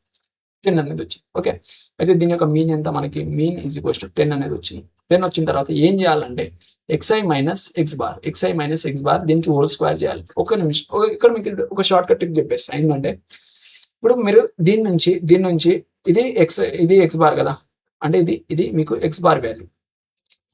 ఓకే, అయితే దీని యొక్క మీన్ ఎంత, మనకి మీన్ ఈజ్ ఈక్వల్స్ టు 10 అనేది వచ్చింది. 10 వచ్చిన తర్వాత ఏం చేయాలంటే xi మైనస్ x బార్ దీనికి హోల్ స్క్వేర్ చేయాలి. ఒక నిమిషం, ఇక్కడ మీకు ఒక షార్ట్ కట్ ట్రిక్ చెప్పేస్తా. ఏంటంటే ఇప్పుడు మీరు దీని నుంచి ఇది x బార్ కదా, అంటే ఇది మీకు x bar value,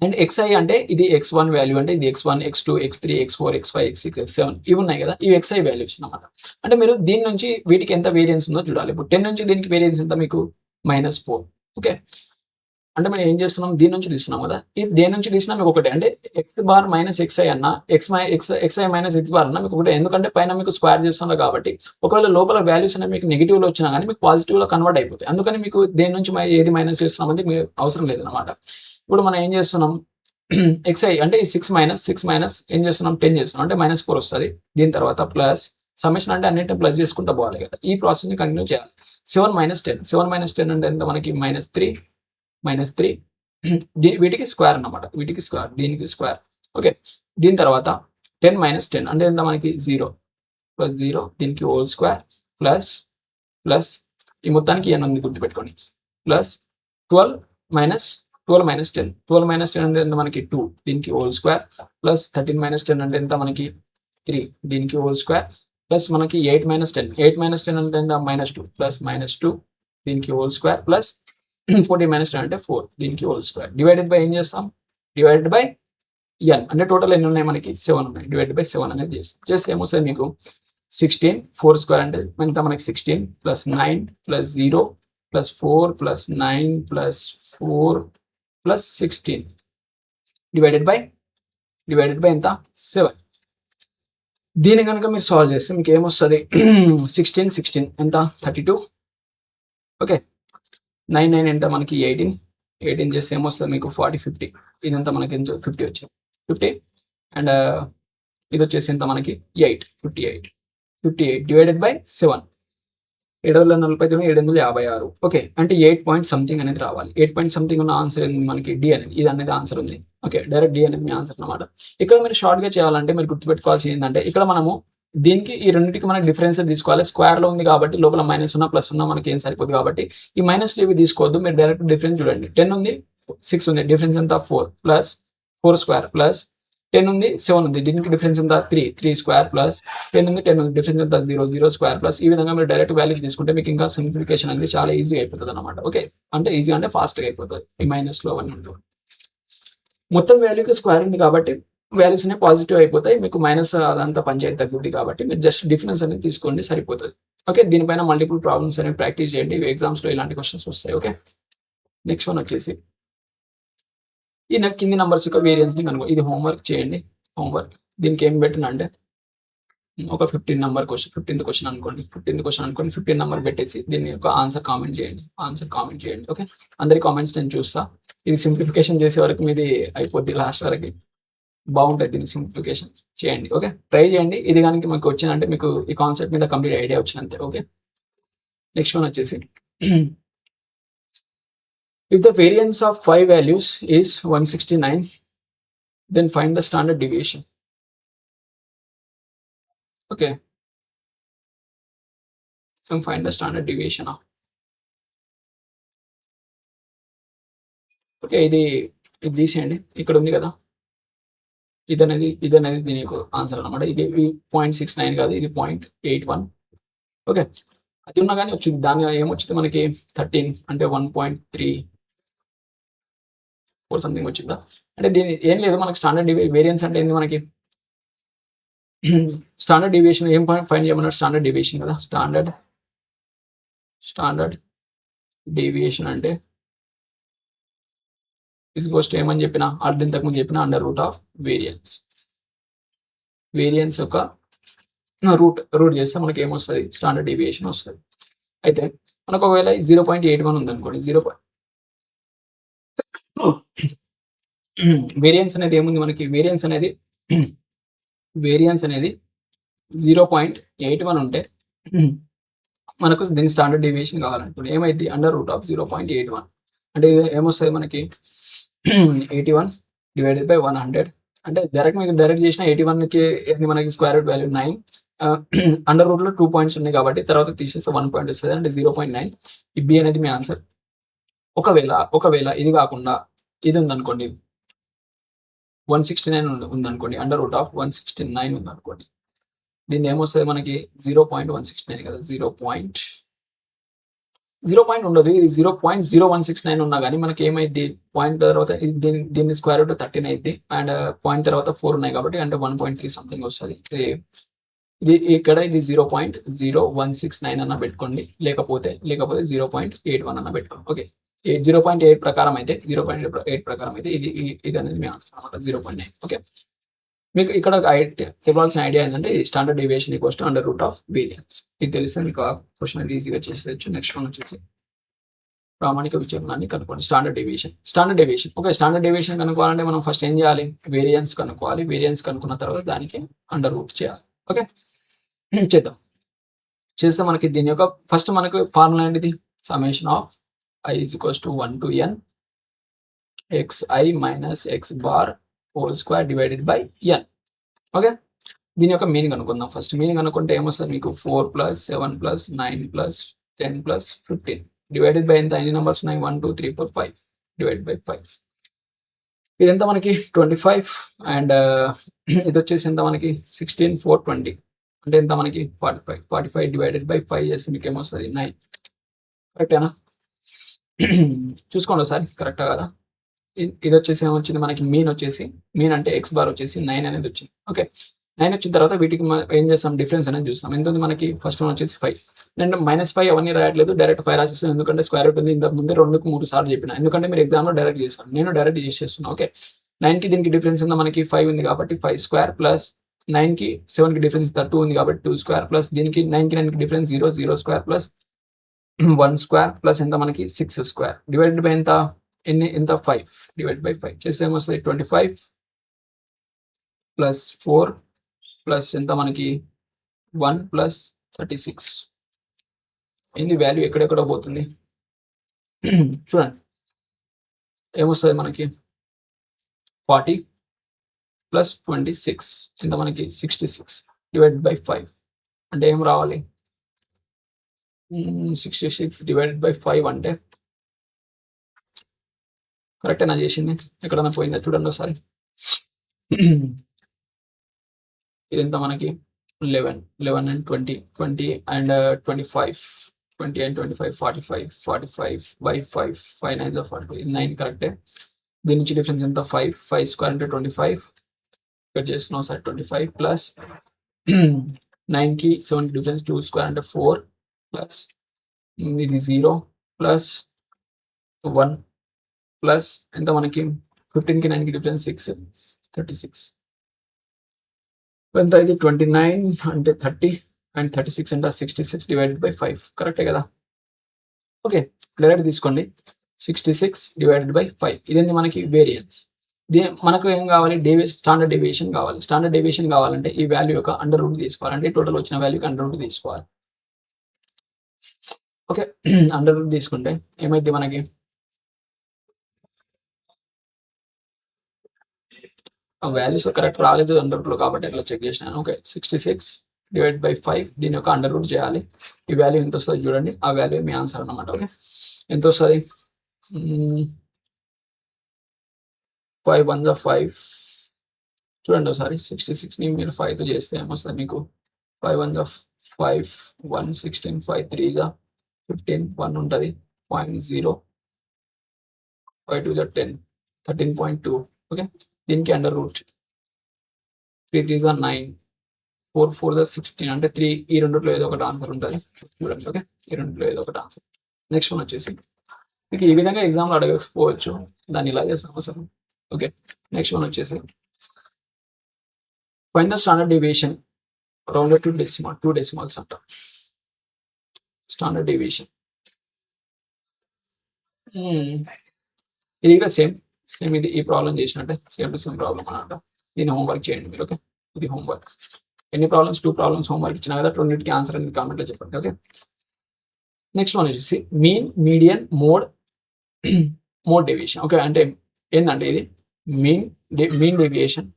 and xi అంటే ఇది x1 వాల్యూ, అంటే ఇది x1 x2 x3 x4 x5 x6 x7 ఇవి ఉన్నాయి కదా, ఇవి xi వాల్యూస్ అన్నమాట. అంటే మీరు దీని నుంచి వీటికి ఎంత వేరియన్స్ ఉందో చూడాలి. ఇప్పుడు 10 నుంచి దీనికి వేరియన్స్ ఎంత, మీకు -4. ఓకే, అంటే మనం ఏం చేస్తున్నాం, దీని నుంచి తీస్తున్నాం కదా, ఇది దేని నుంచి తీసినా మీకు ఒకటే, అంటే x బార్ మైనస్ xi అన్న xi మైనస్ x బార్ అన్న మీకు ఒకటే. ఎందుకంటే పైన మీకు స్క్వేర్ చేస్తున్నారు కాబట్టి ఒకవేళ లోపల వాల్యూస్ అనేవి మీకు నెగిటివ్ లో వచ్చినా కానీ మీకు పాజిటివ్ లో కన్వర్ట్ అయిపోతాయి. అందుకని మీకు దేని నుంచి ఏది మైనస్ చేస్తున్నాం అనేది మీకు అవసరం లేదన్నమాట. ఇప్పుడు మనం ఏం చేస్తున్నాం, xi అంటే ఈ 6 మైనస్ ఏం చేస్తున్నాం, 10 చేస్తున్నాం, అంటే -4 వస్తుంది. దీని తర్వాత ప్లస్ సమ్మేషన్ అంటే అన్నింటిని ప్లస్ చేసుకుంటూ పోవాలి కదా, ఈ ప్రాసెస్ ని కంటిన్యూ చేయాలి. 7 మైనస్ 10 అంటే ఎంత మనకి -3 వీటికి స్క్వేర్ అన్నమాట, దీనికి స్క్వేర్. ఓకే, దీని తర్వాత 10 మైనస్ 10 అంటే ఎంత మనకి 0 ప్లస్ 0 దీనికి హోల్ స్క్వేర్ ప్లస్ ఈ మొత్తానికి n ఉంది గుర్తుపెట్టుకోండి, ప్లస్ 12 మైనస్ 10 అంటే ఎంత మనకి 2 దీనికి హోల్ స్క్వేర్, ప్లస్ 13 మైనస్ 10 అంటే ఎంత మనకి 3 దీనికి హోల్ స్క్వేర్, ప్లస్ మనకి 8 మైనస్ 10 అంటే ఎంత -2 ప్లస్ -2 దీనికి హోల్ స్క్వేర్, ప్లస్ 40 మైనస్ 10 అంటే 4 దీనికి హోల్ స్క్వేర్. డివైడెడ్ బై ఏం చేస్తాం, డివైడెడ్ బై n అంటే టోటల్ ఎన్ని ఉన్నాయి మనకి 7 ఉన్నాయి. డివైడెడ్ బై 7 అనేది చేస్తే ఏమొస్తుంది మీకు 16, 4 స్క్వేర్ అంటే ఎంత మనకి 16 plus 9 plus 0 plus 4 plus 9 plus 4 plus 16 divided by ఎంత 7. దీన్ని కనుక మీరు సాల్వ్ చేస్తే మీకు ఏమొస్తుంది 16 ఎంత 32. ఓకే, 9 ఎంత మనకి 18 చేస్తే ఏమొస్తుంది మీకు 40 50 ఇదంతా మనకి 50 వచ్చింది 50 అండ్ ఇది వచ్చేసి ఎంత మనకి 58 డివైడెడ్ బై 7. 749 756 ఓకే. అంటే 8 పాయింట్ సంథింగ్ అనేది రావాలి. 8 పాయింట్ సంథింగ్ ఉన్న ఆన్సర్ ఏంది మనకి డి అనేది. ఇది అనేది ఆన్సర్ ఉంది. ఓకే. డైరెక్ట్ డి అనేది మీ ఆన్సర్ అనమాట. ఇక్కడ మీరు షార్ట్‌గా చేయాలంటే మీరు గుర్తుపెట్టుకోవాల్సింది ఏంటంటే ఇక్కడ మనము దీనికి ఈ రెండిటికి మనకి డిఫరెన్స్ తీసుకోవాలి. స్క్వేర్‌లో ఉంది కాబట్టి లోపల మైనస్ ఉన్న ప్లస్ ఉన్న మనకి ఏం సరిపోదు కాబట్టి ఈ మైనస్‌లు ఇవి తీసుకోవద్దు. మీరు డైరెక్ట్ డిఫరెన్స్ చూడండి. 10 ఉంది 6 ఉంది. డిఫరెన్స్ ఎంత 4 ప్లస్ 4 స్క్వేర్ ప్లస్ 10 ఉంది 7 ఉంది. దీనికి డిఫరెన్స్ ఎంత 3 స్క్వేర్ ప్లస్ 10 ఉంది 10 ఉంది. డిఫరెన్స్ ఎంత 0 స్క్వేర్ ప్లస్ ఈ విధంగా మీరు డైరెక్ట్ వాల్యూస్ తీసుకుంటే మీకు ఇంకా సింప్లిఫికేషన్ అనేది చాలా ఈజీగా అయిపోతుంది అనమాట. ఓకే. అంటే ఈజీ అంటే ఫాస్ట్‌గా అయిపోతుంది. ఈ మైనస్‌లో అవన్నీ ఉండవు. మొత్తం వాల్యూకి స్క్వేర్ ఉంది కాబట్టి వాల్యూస్ అనేవి పాజిటివ్ అయిపోతాయి. మీకు మైనస్ అదంతా పంచాయతీ తగ్గుద్ది కాబట్టి మీరు జస్ట్ డిఫరెన్స్ అనేది తీసుకోండి సరిపోతుంది. ఓకే. దీనిపైన మల్టిపుల్ ప్రాబ్లమ్స్ అనేవి ప్రాక్టీస్ చేయండి. ఇవి ఎగ్జామ్స్‌లో ఇలాంటి క్వశ్చన్స్ వస్తాయి. ఓకే. నెక్స్ట్ వన్ వచ్చేసి ఈ కింది నంబర్స్ యొక్క వేరియన్స్‌ని కనుక్కో. ఇది హోంవర్క్ చేయండి. హోంవర్క్ దీనికి ఏం పెట్టినా అంటే ఒక 15th క్వశ్చన్ అనుకోండి. 15 నంబర్ పెట్టేసి దీని యొక్క ఆన్సర్ కామెంట్ చేయండి. ఓకే. అందరి కామెంట్స్ నేను చూస్తా. ఇది సింప్లిఫికేషన్ చేసే వరకు మీది అయిపోద్ది లాస్ట్ వరకు. బాగుంటుంది దీన్ని సింప్లిఫికేషన్ చేయండి. ఓకే. ట్రై చేయండి. ఇది కనుక మీకు వచ్చిందంటే మీకు ఈ కాన్సెప్ట్ మీద కంప్లీట్ ఐడియా వచ్చినంతే. ఓకే. నెక్స్ట్ వన్ వచ్చేసి if the variance of 5 values is 169 then find the standard deviation. Okay. Then find the standard deviation. Okay. ఇది తీసేయండి. ఇక్కడ ఉంది కదా ఇది అనేది దీని యొక్క ఆన్సర్ అనమాట. ఇది 0.69 కాదు, ఇది 0.81. ఓకే. అది ఉన్నా కానీ వచ్చింది. దాని ఏమొచ్చింది మనకి 13 అంటే 1.34 సంథింగ్ వచ్చిందా. అంటే దీని ఏం లేదు మనకి స్టాండర్డ్ వేరియన్స్ అంటే ఏంది మనకి స్టాండర్డ్ డీవియేషన్ ఏం ఫైండ్ చేయమన్నారు. స్టాండర్డ్ డీవియేషన్ కదా. స్టాండర్డ్ డీవియేషన్ అంటే ఇస్ గోస్ టు ఏమని చెప్పిన ఆల్రెడీ ఇంతకుముందు చెప్పిన అండర్ రూట్ ఆఫ్ వేరియన్స్ యొక్క రూట్ చేస్తే మనకి ఏమొస్తుంది స్టాండర్డ్ డీవియేషన్ వస్తుంది. అయితే మనకు ఒకవేళ 0.81 ఉంది అనుకోండి. వేరియన్స్ అనేది ఏముంది మనకి వేరియన్స్ అనేది 0.81 ఉంటే మనకు దీని స్టాండర్డ్ డీవియేషన్ కావాలనుకోండి. ఏమైంది అండర్ రూట్ ఆఫ్ 0.81 అంటే ఏమొస్తుంది మనకి 81 డివైడెడ్ బై 100 అంటే డైరెక్ట్ చేసిన 81కి ఏంది మనకి స్క్వేర్ రూట్ వాల్యూ 9 అండర్ రూట్లో 2 పాయింట్స్ ఉన్నాయి కాబట్టి తర్వాత తీసేస్తే 1 పాయింట్ వస్తుంది అంటే 0.9. ఈ బి అనేది మీ ఆన్సర్. ఒకవేళ ఇది కాకుండా ఇది ఉందనుకోండి 169 ఉందనుకోండి. అండర్ రూట్ ఆఫ్ 169 ఉందనుకోండి. దీన్ని ఏమొస్తుంది మనకి 0.169 కదా. 0 పాయింట్ ఉండదు. ఇది 0.0169 ఉన్నా కానీ మనకి ఏమైంది పాయింట్ తర్వాత దీన్ని స్క్వేర్ రూట్ 13 అయింది అండ్ పాయింట్ తర్వాత 4 ఉన్నాయి కాబట్టి అంటే 1.3 సంథింగ్ వస్తుంది. ఇది ఇక్కడ ఇది 0.0169 అన్న పెట్టుకోండి. లేకపోతే 0.81 అన్న పెట్టుకోండి. ఓకే. 0.8 ప్రకారం అయితే 0.8 ప్రకారం అయితే ఇది అనేది మీ ఆన్సర్ అనమాట. 0.9. ఓకే. మీకు ఇక్కడ తెలియాల్సిన ఐడియా ఏంటంటే standard deviation equals to under root of variance. ఇది తెలిస్తే మీకు ఆ క్వశ్చన్ అయితే ఈజీగా చేసేయచ్చు. నెక్స్ట్ వన్ వచ్చేసి ప్రామాణిక విచలనాన్ని కనుక్కోండి. Standard deviation. Okay. Standard deviation కనుక్కోవాలంటే మనం ఫస్ట్ ఏం చేయాలి వేరియన్స్ కనుక్కోవాలి. వేరియన్స్ కనుక్కున్న తర్వాత దానికి అండర్ రూట్ చేయాలి. ఓకే. చేస్తే మనకి దీని యొక్క ఫస్ట్ మనకు ఫార్ములా ఏంటిది summation of i is equals to 1 to n xi minus x bar whole square divided by n. Okay. దీని యొక్క మీనింగ్ అనుకుందాం. ఫస్ట్ మీనింగ్ అనుకుంటే ఏమొస్తుంది మీకు 4 + 7 + 9 + 10 + 15 డివైడెడ్ బై ఎంత ఎన్ని నెంబర్స్ ఉన్నాయి 1 2 3 4 5 డివైడెడ్ బై 5. ఇదంతా మనకి 25 అండ్ ఇది వచ్చేసి ఎంత మనకి 16 4 20 అంటే ఎంత మనకి 45 డివైడెడ్ బై 5 చేస్తే మీకు ఏమొస్తుంది 9. కరెక్టేనా చూసుకోండి ఒకసారి కరెక్టా కదా. ఇది వచ్చేసి ఏమొచ్చింది మనకి మీన్ అంటే ఎక్స్ బార్ వచ్చేసి 9 అనేది వచ్చింది. ఓకే. 9 వచ్చిన తర్వాత వీటికి ఏం చేస్తాం డిఫరెన్స్ అనేది చూస్తాం. ఎంత ఉంది మనకి ఫస్ట్ వన్ వచ్చేసి 5. నేను -5 అవన్నీ రాయట్లేదు డైరెక్ట్ 5 రాసేస్తాను ఎందుకంటే స్క్వేర్ రూట్ ఉంది. ఇంతకు ముందే 2కి 3 సార్లు చెప్పిన ఎందుకంటే మీరు ఎగ్జామ్లో డైరెక్ట్ చేస్తాను. నేను డైరెక్ట్ చేసేస్తున్నాను. ఓకే. 9కి దీనికి డిఫరెన్స్ ఉందా మనకి 5 ఉంది కాబట్టి 5 స్క్వేర్ ప్లస్ 9కి 7కి డిఫరెన్స్ 2 ఉంది కాబట్టి 2 స్క్వేర్ ప్లస్ దీనికి 9కి 9కి difference 0 square plus 1 square plus ఎంత మనకి 6 స్క్వేర్ డివైడెడ్ బై ఎంత 5 డివైడెడ్ బై 5 చేస్తే ఏమొస్తుంది 25 ప్లస్ 4 ప్లస్ ఎంత మనకి 1 ప్లస్ 36 ఏంది వాల్యూ ఎక్కడెక్కడ పోతుంది చూడండి ఏమొస్తుంది మనకి 40 ప్లస్ 26 ఎంత మనకి 66 డివైడెడ్ బై 5 అంటే ఏం రావాలి 66 డివైడెడ్ బై 5 అంటే కరెక్టేనా చేసింది ఎక్కడన్నా పోయిందా చూడండి ఒకసారి ఇది ఎంత మనకి 11 అండ్ 20 అండ్ 20 అండ్ 25 45 బై 5 5 9 45 9 కరెక్టే దీని నుంచి డిఫరెన్స్ ఎంత 5 స్క్వేర్ అంటే 25 ఇక్కడ చేస్తున్నాం సార్ 25 ప్లస్ 9కి 7 డిఫరెన్స్ 2 స్క్వేర్ అంటే 4 ప్లస్ ఇది 0 ప్లస్ 1 ప్లస్ ఎంత మనకి 15కి 9కి డిఫరెన్స్ 6 36 ఎంత ఇది 29 అంటే 30 అండ్ 36 అంటే 66 డివైడెడ్ బై 5 కరెక్టే కదా ఓకే డైరెక్ట్ తీసుకోండి 66 డివైడెడ్ బై 5 ఇదేంటి మనకి వేరియన్స్ మనకు ఏం కావాలి స్టాండర్డ్ డేవియేషన్ కావాలి స్టాండర్డ్ డేవియేషన్ కావాలంటే ఈ వాల్యూ యొక్క అండర్ రూట్ తీసుకోవాలి అంటే టోటల్ వచ్చిన వాల్యూకి అండర్ రూట్ తీసుకోవాలి ఓకే అండర్ రూట్ తీసుకుంటే ఏమైంది మనకి వాల్యూస్ కరెక్ట్ రాలేదు అండర్ రూట్లో కాబట్టి ఇట్లా చెక్ చేసినాను ఓకే 66 డివైడ్ బై 5 దీని యొక్క అండర్ రూట్ చేయాలి ఈ వాల్యూ ఎంత వస్తుంది చూడండి ఆ వాల్యూ మీ ఆన్సర్ అన్నమాట ఓకే ఎంత వస్తుంది 5 1 5 చూడండి ఒకసారి 66ని మీరు 5తో చేస్తే ఏమొస్తుంది మీకు 5 1 5 1 16 5 3 15 1 ఉంటుంది 0.0 5 2 10 13.2 ఓకే దీనికి అండర్ రూట్ 3 3 9 4 4 16 అంటే 3 ఈ రెండిట్లో ఏదో ఒకటి ఆన్సర్ ఉంటుంది చూడండి ఓకే ఈ రెండిట్లో ఏదో ఒకటి ఆన్సర్ నెక్స్ట్ వన్ వచ్చేసి మీకు ఈ విధంగా ఎగ్జామ్లో అడగకపోవచ్చు దాన్ని ఇలా చేస్తాం అసలు ఓకే నెక్స్ట్ వన్ వచ్చేసి find the standard deviation rounded to decimal 2 decimals అంట స్టాండర్డ్ డీవియేషన్ ఇది కూడా సేమ్ ఇది ఈ ప్రాబ్లం చేసినట్టే సేమ్ టు సేమ్ ప్రాబ్లం అన్నమాట దీన్ని హోంవర్క్ చేయండి మీరు ఓకే ఇది హోంవర్క్ ఎన్ని ప్రాబ్లమ్స్ 2 ప్రాబ్లమ్స్ హోంవర్క్ ఇచ్చినా కదా రెండింటికి ఆన్సర్ అనేది కామెంట్లో చెప్పండి ఓకే నెక్స్ట్ వన్ వచ్చేసి mean median mode deviation okay అంటే ఏంటంటే ఇది మీన్ డేవియేషన్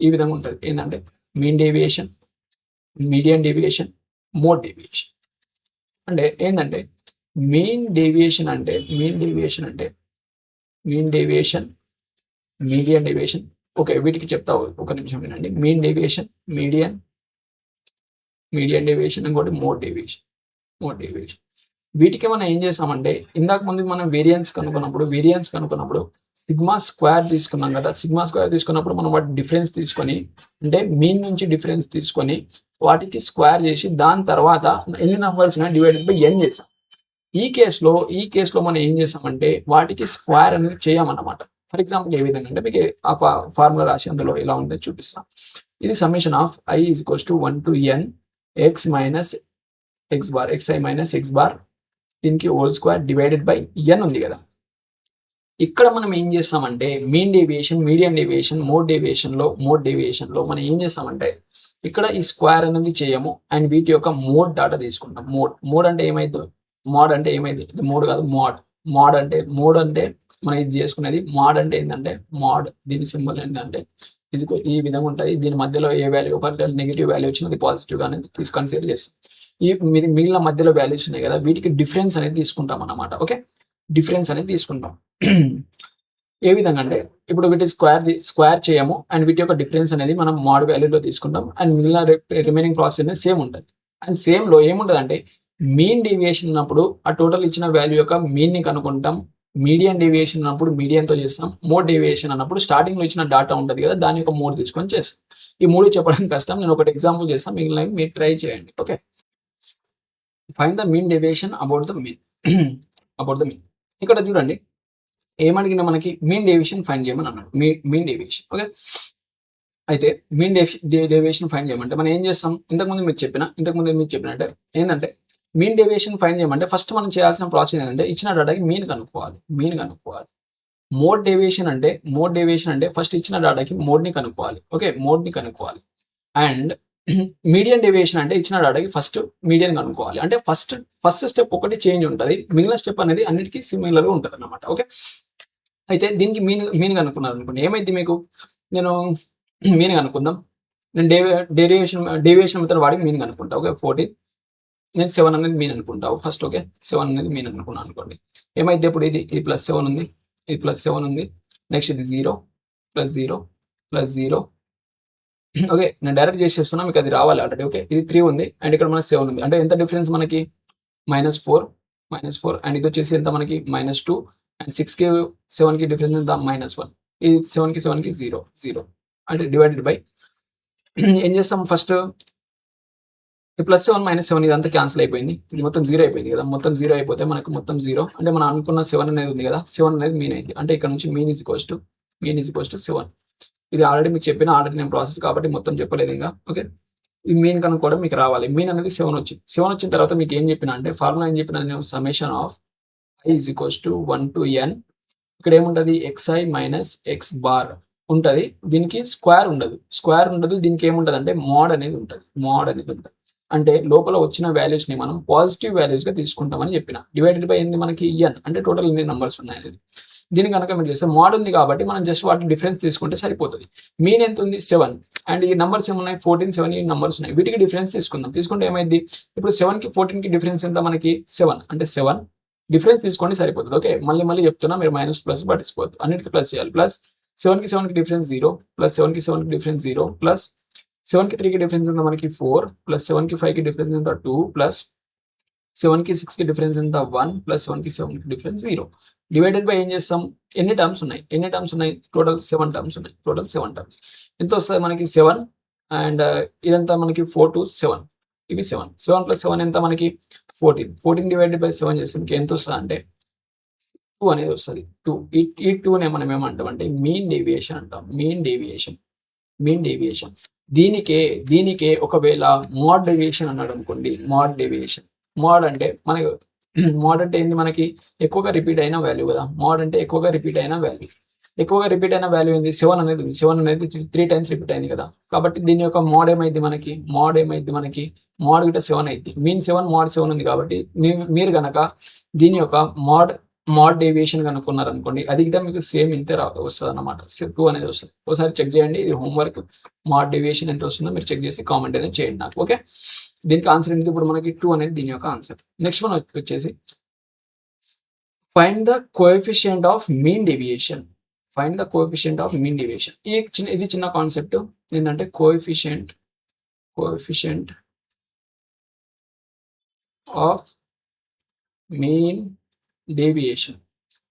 ఈ విధంగా ఉంటుంది ఏంటంటే mean deviation median deviation mode deviation అంటే ఏంటంటే మీన్ డేవియేషన్ అంటే mean deviation median deviation okay వీటికి చెప్తా ఒక నిమిషం వినండి మీన్ డేవియేషన్ మీడియన్ డేవియేషన్ ఇంకోటి మోడ్ డేవియేషన్ వీటికి మనం ఏం చేస్తామంటే ఇందాక ముందు మనం వేరియన్స్ కనుక్కున్నప్పుడు సిగ్మా స్క్వేర్ తీసుకున్నాం కదా సిగ్మా స్క్వేర్ తీసుకున్నప్పుడు మనం వాటి డిఫరెన్స్ తీసుకొని అంటే మీన్ నుంచి డిఫరెన్స్ తీసుకొని వాటికి స్క్వేర్ చేసి దాని తర్వాత ఎన్ని నంబర్స్ డివైడెడ్ బై n చేసాం ఈ కేసులో మనం ఏం చేస్తామంటే వాటికి స్క్వేర్ అనేది చేయమన్నమాట ఫర్ ఎగ్జాంపుల్ ఏ విధంగా అంటే మీకు ఆ ఫార్ములా రాసి అందులో ఎలా ఉంటుందో చూపిస్తాం ఇది summation of i = 1 to n x minus x bar xi minus x bar దీనికి whole square divided by n ఉంది కదా ఇక్కడ మనం ఏం చేస్తామంటే mean deviation median deviation mode డేవియేషన్లో మనం ఏం చేస్తామంటే ఇక్కడ ఈ స్క్వేర్ అనేది చేయము అండ్ వీటి యొక్క మోడ్ డాటా తీసుకుంటాం మోడ్ అంటే ఏమైంది ఇది మోడ్ కాదు మోడ్ అంటే మనం ఇది చేసుకునేది మోడ్ అంటే ఏంటంటే దీని సింబల్ ఏంటంటే ఇది ఈ విధంగా ఉంటుంది దీని మధ్యలో ఏ వాల్యూ ఒక నెగిటివ్ వాల్యూ వచ్చినది పాజిటివ్ గా అనేది కన్సిడర్ చేస్తాం ఈ మిగిలిన మధ్యలో వాల్యూస్ ఉన్నాయి కదా వీటికి డిఫరెన్స్ అనేది తీసుకుంటాం అన్నమాట ఓకే డిఫరెన్స్ అనేది తీసుకుంటాం ఏ విధంగా అంటే ఇప్పుడు వీటి స్క్వేర్ చేయము అండ్ వీటి యొక్క డిఫరెన్స్ అనేది మనం మోడ్ వాల్యూలో తీసుకుంటాం అండ్ మిగిలిన రిమైనింగ్ ప్రాసెస్ అనేది సేమ్ ఉంటుంది అండ్ సేమ్ లో ఏముంటుంది అంటే మీన్ డీవియేషన్ ఉన్నప్పుడు ఆ టోటల్ ఇచ్చిన వాల్యూ యొక్క మీన్ ని కనుక్కుంటాం మీడియన్ డీవియేషన్ అన్నప్పుడు మీడియన్ తో చేస్తాం మోడ్ డీవియేషన్ అన్నప్పుడు స్టార్టింగ్ లో ఇచ్చిన డాటా ఉంటుంది కదా దాని యొక్క మోడ్ తీసుకొని చేస్తాం ఈ మూడు చెప్పడం కష్టం నేను ఒకటి ఎగ్జాంపుల్ చేస్తాను మిగిలినవి మీరు ట్రై చేయండి okay find the mean deviation about the mean ఇక్కడ చూడండి ఏమడిగినా మనకి మీన్ డేవియేషన్ ఫైండ్ చేయమని అన్నాడు మీన్ డేవియేషన్ ఓకే అయితే మీన్ డేవియేషన్ ఫైండ్ చేయమంటే మనం ఏం చేస్తాం ఇంతకుముందు మీకు చెప్పినట్టే ఏంటంటే మీన్ డేవియేషన్ ఫైండ్ చేయమంటే ఫస్ట్ మనం చేయాల్సిన ప్రాసెస్ ఏంటంటే ఇచ్చిన డేటాకి మీన్ కనుక్కోవాలి మోడ్ డేవియేషన్ అంటే ఫస్ట్ ఇచ్చిన డేటాకి మోడ్ని కనుక్కోవాలి ఓకే మోడ్ని కనుక్కోవాలి అండ్ మీడియన్ డేవియేషన్ అంటే ఇచ్చిన డేటాకి ఫస్ట్ మీడియన్ కనుక్కోవాలి. అంటే ఫస్ట్ స్టెప్ ఒకటి చేంజ్ ఉంటుంది, మిగిలిన స్టెప్ అనేది అన్నిటికీ సిమిలర్గా ఉంటుంది అనమాట. ఓకే, అయితే దీనికి మీనింగ్ అనుకున్నారు అనుకోండి, ఏమైంది మీకు, నేను మీనింగ్ అనుకుందాం, నేను డేవియేషన్ మెథడ్ వాడి మీనింగ్ అనుకుంటా. ఓకే, 14 నేను 7 అనేది మీన్ అనుకుంటావు ఫస్ట్. ఓకే, 7 అనేది మీన్ అనుకున్నాను అనుకోండి, ఏమైతే ఇప్పుడు ఇది +7 ఉంది, ఇది +7 ఉంది, నెక్స్ట్ ఇది 0 +0 +0. ఓకే, నేను డైరెక్ట్ చేసేస్తున్నా, మీకు అది రావాలి ఆల్రెడీ. ఓకే, ఇది 3 ఉంది అండ్ ఇక్కడ మనకి 7 ఉంది, అంటే ఎంత డిఫరెన్స్ మనకి -4 అండ్ ఇది వచ్చేసి ఎంత మనకి -2 అండ్ 6కి 7కి డిఫరెన్స్ ఎంత -1. ఇది 7కి 0 అంటే డివైడెడ్ బై ఏం చేస్తాం ఫస్ట్, +7 -7 ఇదంతా క్యాన్సిల్ అయిపోయింది, ఇది మొత్తం 0 అయిపోయింది కదా, మొత్తం 0 అయిపోతే మనకు మొత్తం 0 అంటే మనం అనుకున్న 7 అనేది ఉంది కదా, 7 అనేది మీన్ అయింది, అంటే ఇక్కడ నుంచి మీన్ ఈజ్ ఈక్వల్స్ టు 7. ఇది ఆల్రెడీ మీకు చెప్పిన ఆల్రెడీ నేను ప్రాసెస్ కాబట్టి మొత్తం చెప్పలేదు ఇంకా. ఓకే, ఈ మీన్ కనుక్కోవడం మీకు రావాలి. మీన్ అనేది 7 వచ్చింది. 7 వచ్చిన తర్వాత మీకు ఏం చెప్పిన అంటే ఫార్ములా ఏం చెప్పిన నేను, summation of i is equals to 1 to n. ఇక్కడ ఏముంటది, xi మైనస్ x బార్ ఉంటుంది, దీనికి స్క్వేర్ ఉండదు, దీనికి ఏముంటది అంటే మోడ్ అనేది ఉంటుంది. అంటే లోపల వచ్చిన వాల్యూస్ ని మనం పాజిటివ్ వాల్యూస్ గా తీసుకుంటామని చెప్పిన, డివైడెడ్ బై ఏంది మనకి n, అంటే టోటల్ ఎన్ని నంబర్స్ ఉన్నాయి అనేది. దీని కనుక మీరు చేస్తే మోడ్ ఉంది కాబట్టి మనం జస్ట్ వాటి డిఫరెన్స్ తీసుకుంటే సరిపోతుంది. మీన్ ఎంత ఉంది 7 అండ్ ఈ నంబర్స్ ఏమున్నాయి 14, 7 ఈ నంబర్స్ ఉన్నాయి, వీటికి డిఫరెన్స్ తీసుకుంటే ఏమైంది, ఇప్పుడు 7కి 14కి డిఫరెన్స్ ఎంత మనకి 7, అంటే 7 డిఫరెన్స్ తీసుకోండి సరిపోతుంది. ఓకే, మళ్ళీ చెప్తున్నా, మీరు మైనస్ ప్లస్ పట్టించుకోవద్దు, అన్నిటికీ ప్లస్ చేయాలి. ప్లస్ 7కి డిఫరెన్స్ 0 ప్లస్ 7కి డిఫరెన్స్ 0 ప్లస్ 7కి 3కి డిఫరెన్స్ ఎంత మనకి 4 ప్లస్ 7కి 5కి డిఫరెన్స్ ఎంత 2 ప్లస్ 7కి 6కి డిఫరెన్స్ ఎంత 1 ప్లస్ 7కి డిఫరెన్స్ 0 డివైడెడ్ బై ఏం చేస్తాం, ఎన్ని టర్మ్స్ ఉన్నాయి టోటల్ 7 టర్మ్స్ ఉన్నాయి. ఎంత వస్తుంది మనకి 7 అండ్ ఇదంతా మనకి 4 to 7, ఇవి 7 ప్లస్ 7 ఎంత మనకి 14 డివైడెడ్ బై 7 చేస్తే మీకు ఎంత వస్తుంది అంటే 2 అనేది వస్తుంది. 2 ఈ 2నే మనం ఏమంటాం అంటే మీన్ డేవియేషన్ అంటాం. మీన్ డేవియేషన్ దీనికే ఒకవేళ మోడ్ డేవియేషన్ అన్నాడు అనుకోండి, మోడ్ అంటే మనకి మోడ్ అంటే ఏంది, మనకి ఎక్కువగా రిపీట్ అయిన వాల్యూ కదా, మోడ్ అంటే ఎక్కువగా రిపీట్ అయిన వాల్యూ ఏంది 7 అనేది ఉంది, 7 అనేది 3 times రిపీట్ అయింది కదా, కాబట్టి దీని యొక్క మోడ్ ఏమైంది మనకి మోడ్ గిట్ట 7 అయింది. మీన్ 7 మోడ్ 7 ఉంది కాబట్టి మీరు గనక దీని యొక్క మోడ్ డేవియేషన్ కనుక్కున్నారు అనుకోండి, అది గిట్ట మీకు సేమ్ ఇంతే వస్తుంది అన్నమాట, 2 అనేది వస్తుంది. ఒకసారి చెక్ చేయండి, ఇది హోంవర్క్. మోడ్ డేవియేషన్ ఎంత వస్తుందో మీరు చెక్ చేసి కామెంట్ అనేది చేయండి నాకు. ఓకే, దీనికి ఆన్సర్ ఏంటి, ఇప్పుడు మనకి 2 అనేది దీని యొక్క ఆన్సర్. నెక్స్ట్ మనం వచ్చేసి find the coefficient of mean deviation. ఇది చిన్న కాన్సెప్ట్ ఏంటంటే కోఎఫిషియంట్ ఆఫ్ మీన్ డేవియేషన్.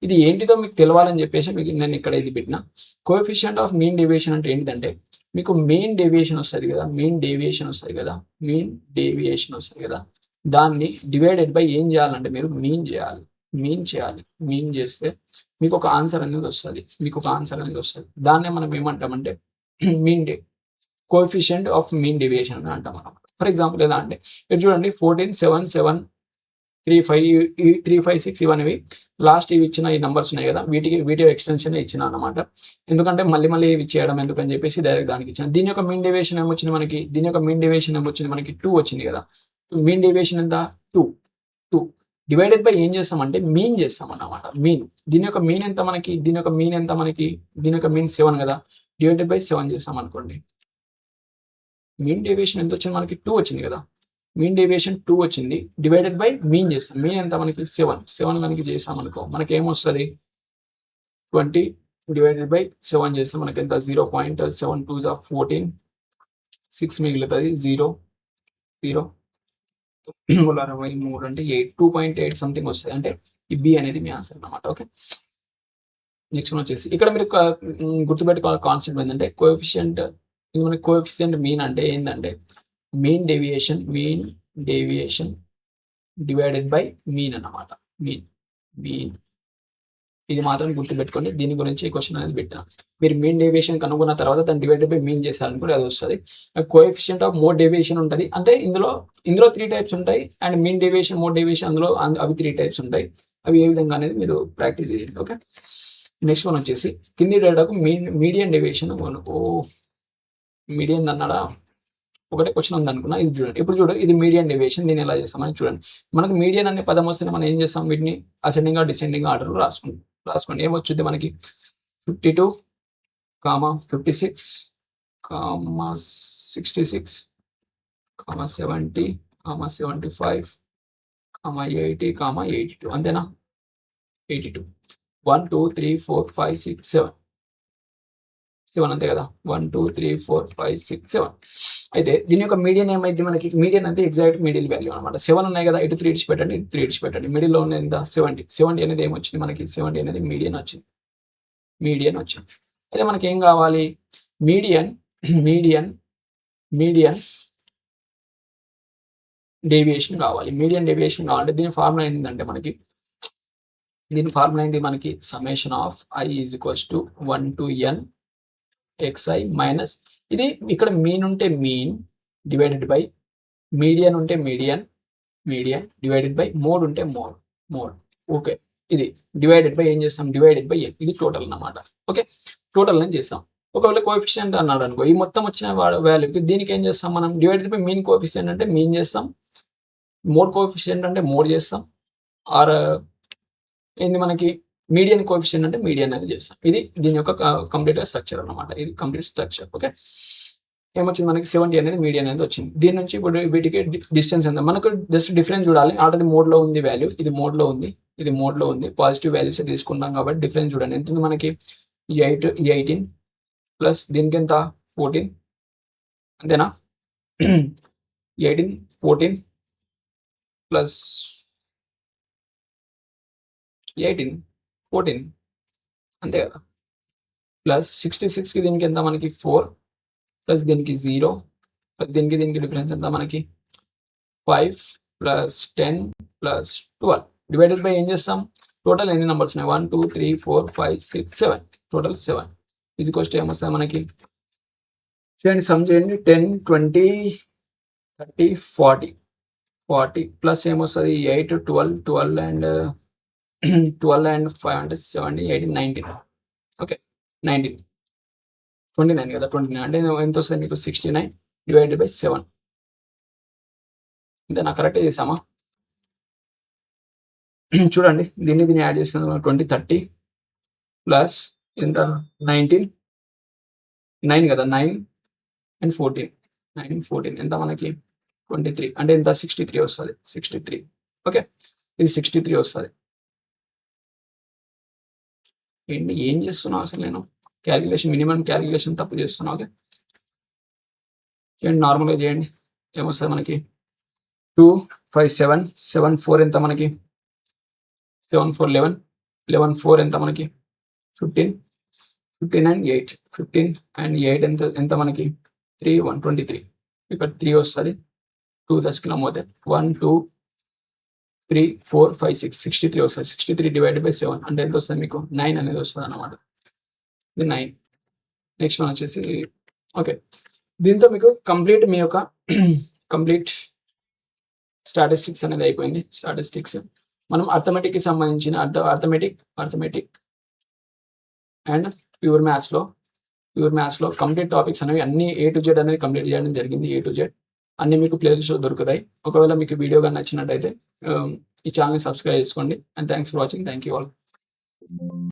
ఇది ఏంటిదో మీకు తెలవాలని చెప్పేసి మీకు నేను ఇక్కడ ఇది పెట్టిన. కోఎఫిషియంట్ ఆఫ్ మీన్ డేవియేషన్ అంటే ఏంటిదంటే, మీకు మీన్ డేవియేషన్ వస్తుంది కదా, దాన్ని డివైడెడ్ బై ఏం చేయాలంటే మీరు మీన్ చేయాలి. మీన్ చేస్తే మీకు ఒక ఆన్సర్ అనేది వస్తుంది. దాన్నే మనం ఏమంటామంటే mean coefficient of mean deviation అని అంటాం మనం. ఫర్ ఎగ్జాంపుల్ ఎలా అంటే ఇక్కడ చూడండి 14, 7, 7, 3, 5, 3, 5, 6 ఇవన్నీ లాస్ట్ ఇవి ఇచ్చిన ఈ నంబర్స్ ఉన్నాయి కదా, వీటి ఎక్స్టెన్షన్ ఇచ్చిన అనమాట. ఎందుకంటే మళ్ళీ ఇవి చేయడం ఎందుకని చెప్పేసి డైరెక్ట్ దానికి ఇచ్చిన. దీని యొక్క మీన్ డేవియేషన్ ఏమొచ్చింది మనకి 2 వచ్చింది కదా. మీన్ డేవియేషన్ ఎంత 2 డివైడెడ్ బై ఏం చేస్తామంటే మీన్ చేస్తాం అన్నమాట. దీని యొక్క మీన్ ఎంత మనకి, దీని యొక్క మీన్ 7 కదా, డివైడెడ్ బై 7 చేస్తాం అనుకోండి. మీన్ డేవియేషన్ ఎంత వచ్చింది మనకి 2 వచ్చింది కదా, మీన్ డేవియేషన్ 2 వచ్చింది, డివైడెడ్ బై మీన్ చేస్తాం. మీన్ ఎంత మనకి 7 కనుక చేస్తాం అనుకో, మనకి ఏమొస్తుంది 20 డివైడెడ్ బై 7 చేస్తే మనకి ఎంత 0.72 14, 6 మిగులుతుంది 0 63 అంటే 2.8 సంథింగ్ వస్తుంది, అంటే ఈ బి అనేది మీ ఆన్సర్ అన్నమాట. ఓకే, నెక్స్ట్ వచ్చేసి ఇక్కడ మీరు గుర్తుపెట్టుకోవాలి కాన్సెప్ట్ ఏంటంటే కోఎఫిషియంట్. ఇది మనకి కోఎఫిషియంట్ మీన్ అంటే ఏంటంటే mean deviation divided by mean అన్నమాట. మీన్ ఇది మాత్రం గుర్తుపెట్టుకోండి. దీని గురించి క్వశ్చన్ అనేది పెట్టిన. మీరు మీన్ డేవియేషన్ కనుగొన్న తర్వాత దాన్ని డివైడెడ్ బై మీన్ చేశారనుకోండి, అది వస్తుంది. కోఎఫిషియంట్ ఆఫ్ మోడ్ డేవియేషన్ ఉంటుంది, అంటే ఇందులో 3 టైప్స్ ఉంటాయి. And mean deviation, mode deviation అందులో అవి 3 టైప్స్ ఉంటాయి. అవి ఏ విధంగా అనేది మీరు ప్రాక్టీస్ చేయండి. ఓకే, నెక్స్ట్ వన్ వచ్చేసి కింది డేటాకు మీడియన్ డేవియేషన్. మీడియన్ అన్నాడా, ఒకటే క్వశ్చన్ ఉంది అనుకున్నా, ఇది చూడండి. ఇప్పుడు చూడు, ఇది మీడియన్ డేవియేషన్. దీన్ని ఎలా చేస్తామని చూడండి. మనకు మీడియన్ అనే పదం వస్తేనే మనం ఏం చేస్తాం, వీటిని అసెండింగ్ డిసెండింగ్ ఆర్డర్ రాసుకోండి. ఏమొచ్చుద్ది మనకి 52, 56, 66, 70, 75, 80, 82. అంతేనా? 82. 1 2 3 4 5 6 7 7 అంతే కదా. 1 2 3 4 5 6 7. అయితే దీని యొక్క మీడియన్ ఏమైంది మనకి? మీడియన్ అంటే ఎగ్జాక్ట్ మిడిల్ వాల్యూ అనమాట. 7 ఉన్నాయి కదా, ఇటు 3 ఇడిచిపెట్టండి, ఇటు 3 ఇడిచిపెట్టండి. మిడిల్లో ఉన్న ఎంత? 70. 70 అనేది ఏమొచ్చింది మనకి? 70 అనేది మీడియన్ వచ్చింది. అయితే మనకి ఏం కావాలి? మీడియన్ డేవియేషన్ కావాలి. మీడియన్ డేవియేషన్ కావాలంటే దీని ఫార్ములా ఏంటంటే మనకి summation of i is equals to 1 to n xi minus, ఇది ఇక్కడ మీన్ ఉంటే మీన్ డివైడెడ్ బై మీడియన్ ఉంటే మీడియన్ డివైడెడ్ బై మోడ్ ఉంటే మోడ్. ఓకే, ఇది డివైడెడ్ బై ఏం చేస్తాం? Divided by n. ఇది టోటల్ అన్నమాట. ఓకే, టోటల్ అని చేస్తాం. ఒకవేళ కోఎఫిషియంట్ అన్నాడు అనుకో, ఈ మొత్తం వచ్చిన వాల్యూకి దీనికి ఏం చేస్తాం మనం? డివైడెడ్ బై మీన్ కోఎఫిషియంట్ అంటే మీన్ చేస్తాం, మోడ్ కోఎఫిషియంట్ అంటే మోడ్ చేస్తాం, ఆర్ ఏంది మనకి మీడియన్ కోఎఫిషియంట్ అంటే మీడియన్ అనేది చేస్తాం. ఇది దీని యొక్క కంప్లీట్ స్ట్రక్చర్ అన్నమాట. ఇది కంప్లీట్ స్ట్రక్చర్. ఓకే, ఏమొచ్చింది మనకి? 70 అనేది మీడియన్ అనేది వచ్చింది. దీని నుంచి ఇప్పుడు వీటికి డిస్టెన్స్ ఎంత? మనకు జస్ట్ డిఫరెన్స్ చూడాలి. ఆల్రెడీ మోడ్లో ఉంది వాల్యూ, ఇది మోడ్లో ఉంది, పాజిటివ్ వాల్యూస్ తీసుకుంటాం కాబట్టి డిఫరెన్స్ చూడండి. ఎంత ఉంది మనకి? 18 ప్లస్ దీనికి ఎంత? 14. అంతేనా? 18 14 ప్లస్ 18 14 అంతే కదా. ప్లస్ 66కి దీనికి ఎంత మనకి? 4 ప్లస్ దీనికి 0 ప్లస్ దీనికి డిఫరెన్స్ ఎంత మనకి? 5 ప్లస్ 10 ప్లస్ 12 డివైడెడ్ బై ఏం చేస్తాం? టోటల్ ఎన్ని నెంబర్స్ ఉన్నాయి? 1 2 3 4 5 6 7, టోటల్ 7 ఈజ్ ఈక్వల్స్ టు ఏమొస్తుంది మనకి? చేయండి, సమ్ చేయండి. 10 20 30 40 ప్లస్ ఏమొస్తుంది? 8 12 అండ్ 5 అంటే 17 18 19. ఓకే, 19 29 కదా. 29 అంటే ఎంత వస్తుంది మీకు? 69 డివైడెడ్ బై 7. ఇంతే నా కరెక్టే చేసామా? చూడండి, దీన్ని యాడ్ చేస్తున్నాం. 20 30 ప్లస్ ఎంత? 19 9 కదా. 9 అండ్ 14 9 14 ఎంత మనకి? 23 అంటే ఎంత? 63 వస్తుంది. 63. ఓకే, ఇది 63 వస్తుంది. ఏంటి ఏం చేస్తున్నా అసలు నేను? క్యాలిక్యులేషన్, మినిమం క్యాలిక్యులేషన్ తప్పు చేస్తున్నా. ఓకే, చేయండి, నార్మల్గా చేయండి. ఏమొస్తుంది మనకి? 2 5 7 7 4 ఎంత మనకి? 7 4 11 11 4 ఎంత మనకి? 15 15 and 8 15 and 8 ఎంత మనకి? 3 1 23. ఇక్కడ 3 వస్తుంది. 2 10 కిలోమోతే 1 2 3 4 5 6 63 వస్తుంది. 63 డివైడెడ్ బై 7 అంటే ఎంత వస్తుంది మీకు? 9 అనేది వస్తుంది అన్నమాట. ఇది 9. నెక్స్ట్ వన్ వచ్చేసి ఓకే, దీంతో మీకు కంప్లీట్ మీ యొక్క కంప్లీట్ స్టాటిస్టిక్స్ అనేది అయిపోయింది. స్టాటిస్టిక్స్ మనం అర్థమెటిక్కి సంబంధించిన అర్థమెటిక్ అండ్ ప్యూర్ మ్యాథ్స్లో కంప్లీట్ టాపిక్స్ అనేవి అన్ని A to Z అనేది కంప్లీట్ చేయడం జరిగింది. A to Z అన్ని మీకు ప్లేలిస్ట్లో దొరుకుతాయి. ఒకవేళ మీకు వీడియో కానీ నచ్చినట్టయితే ఈ ఛానల్ని సబ్స్క్రైబ్ చేసుకోండి. And thanks for watching. Thank you all.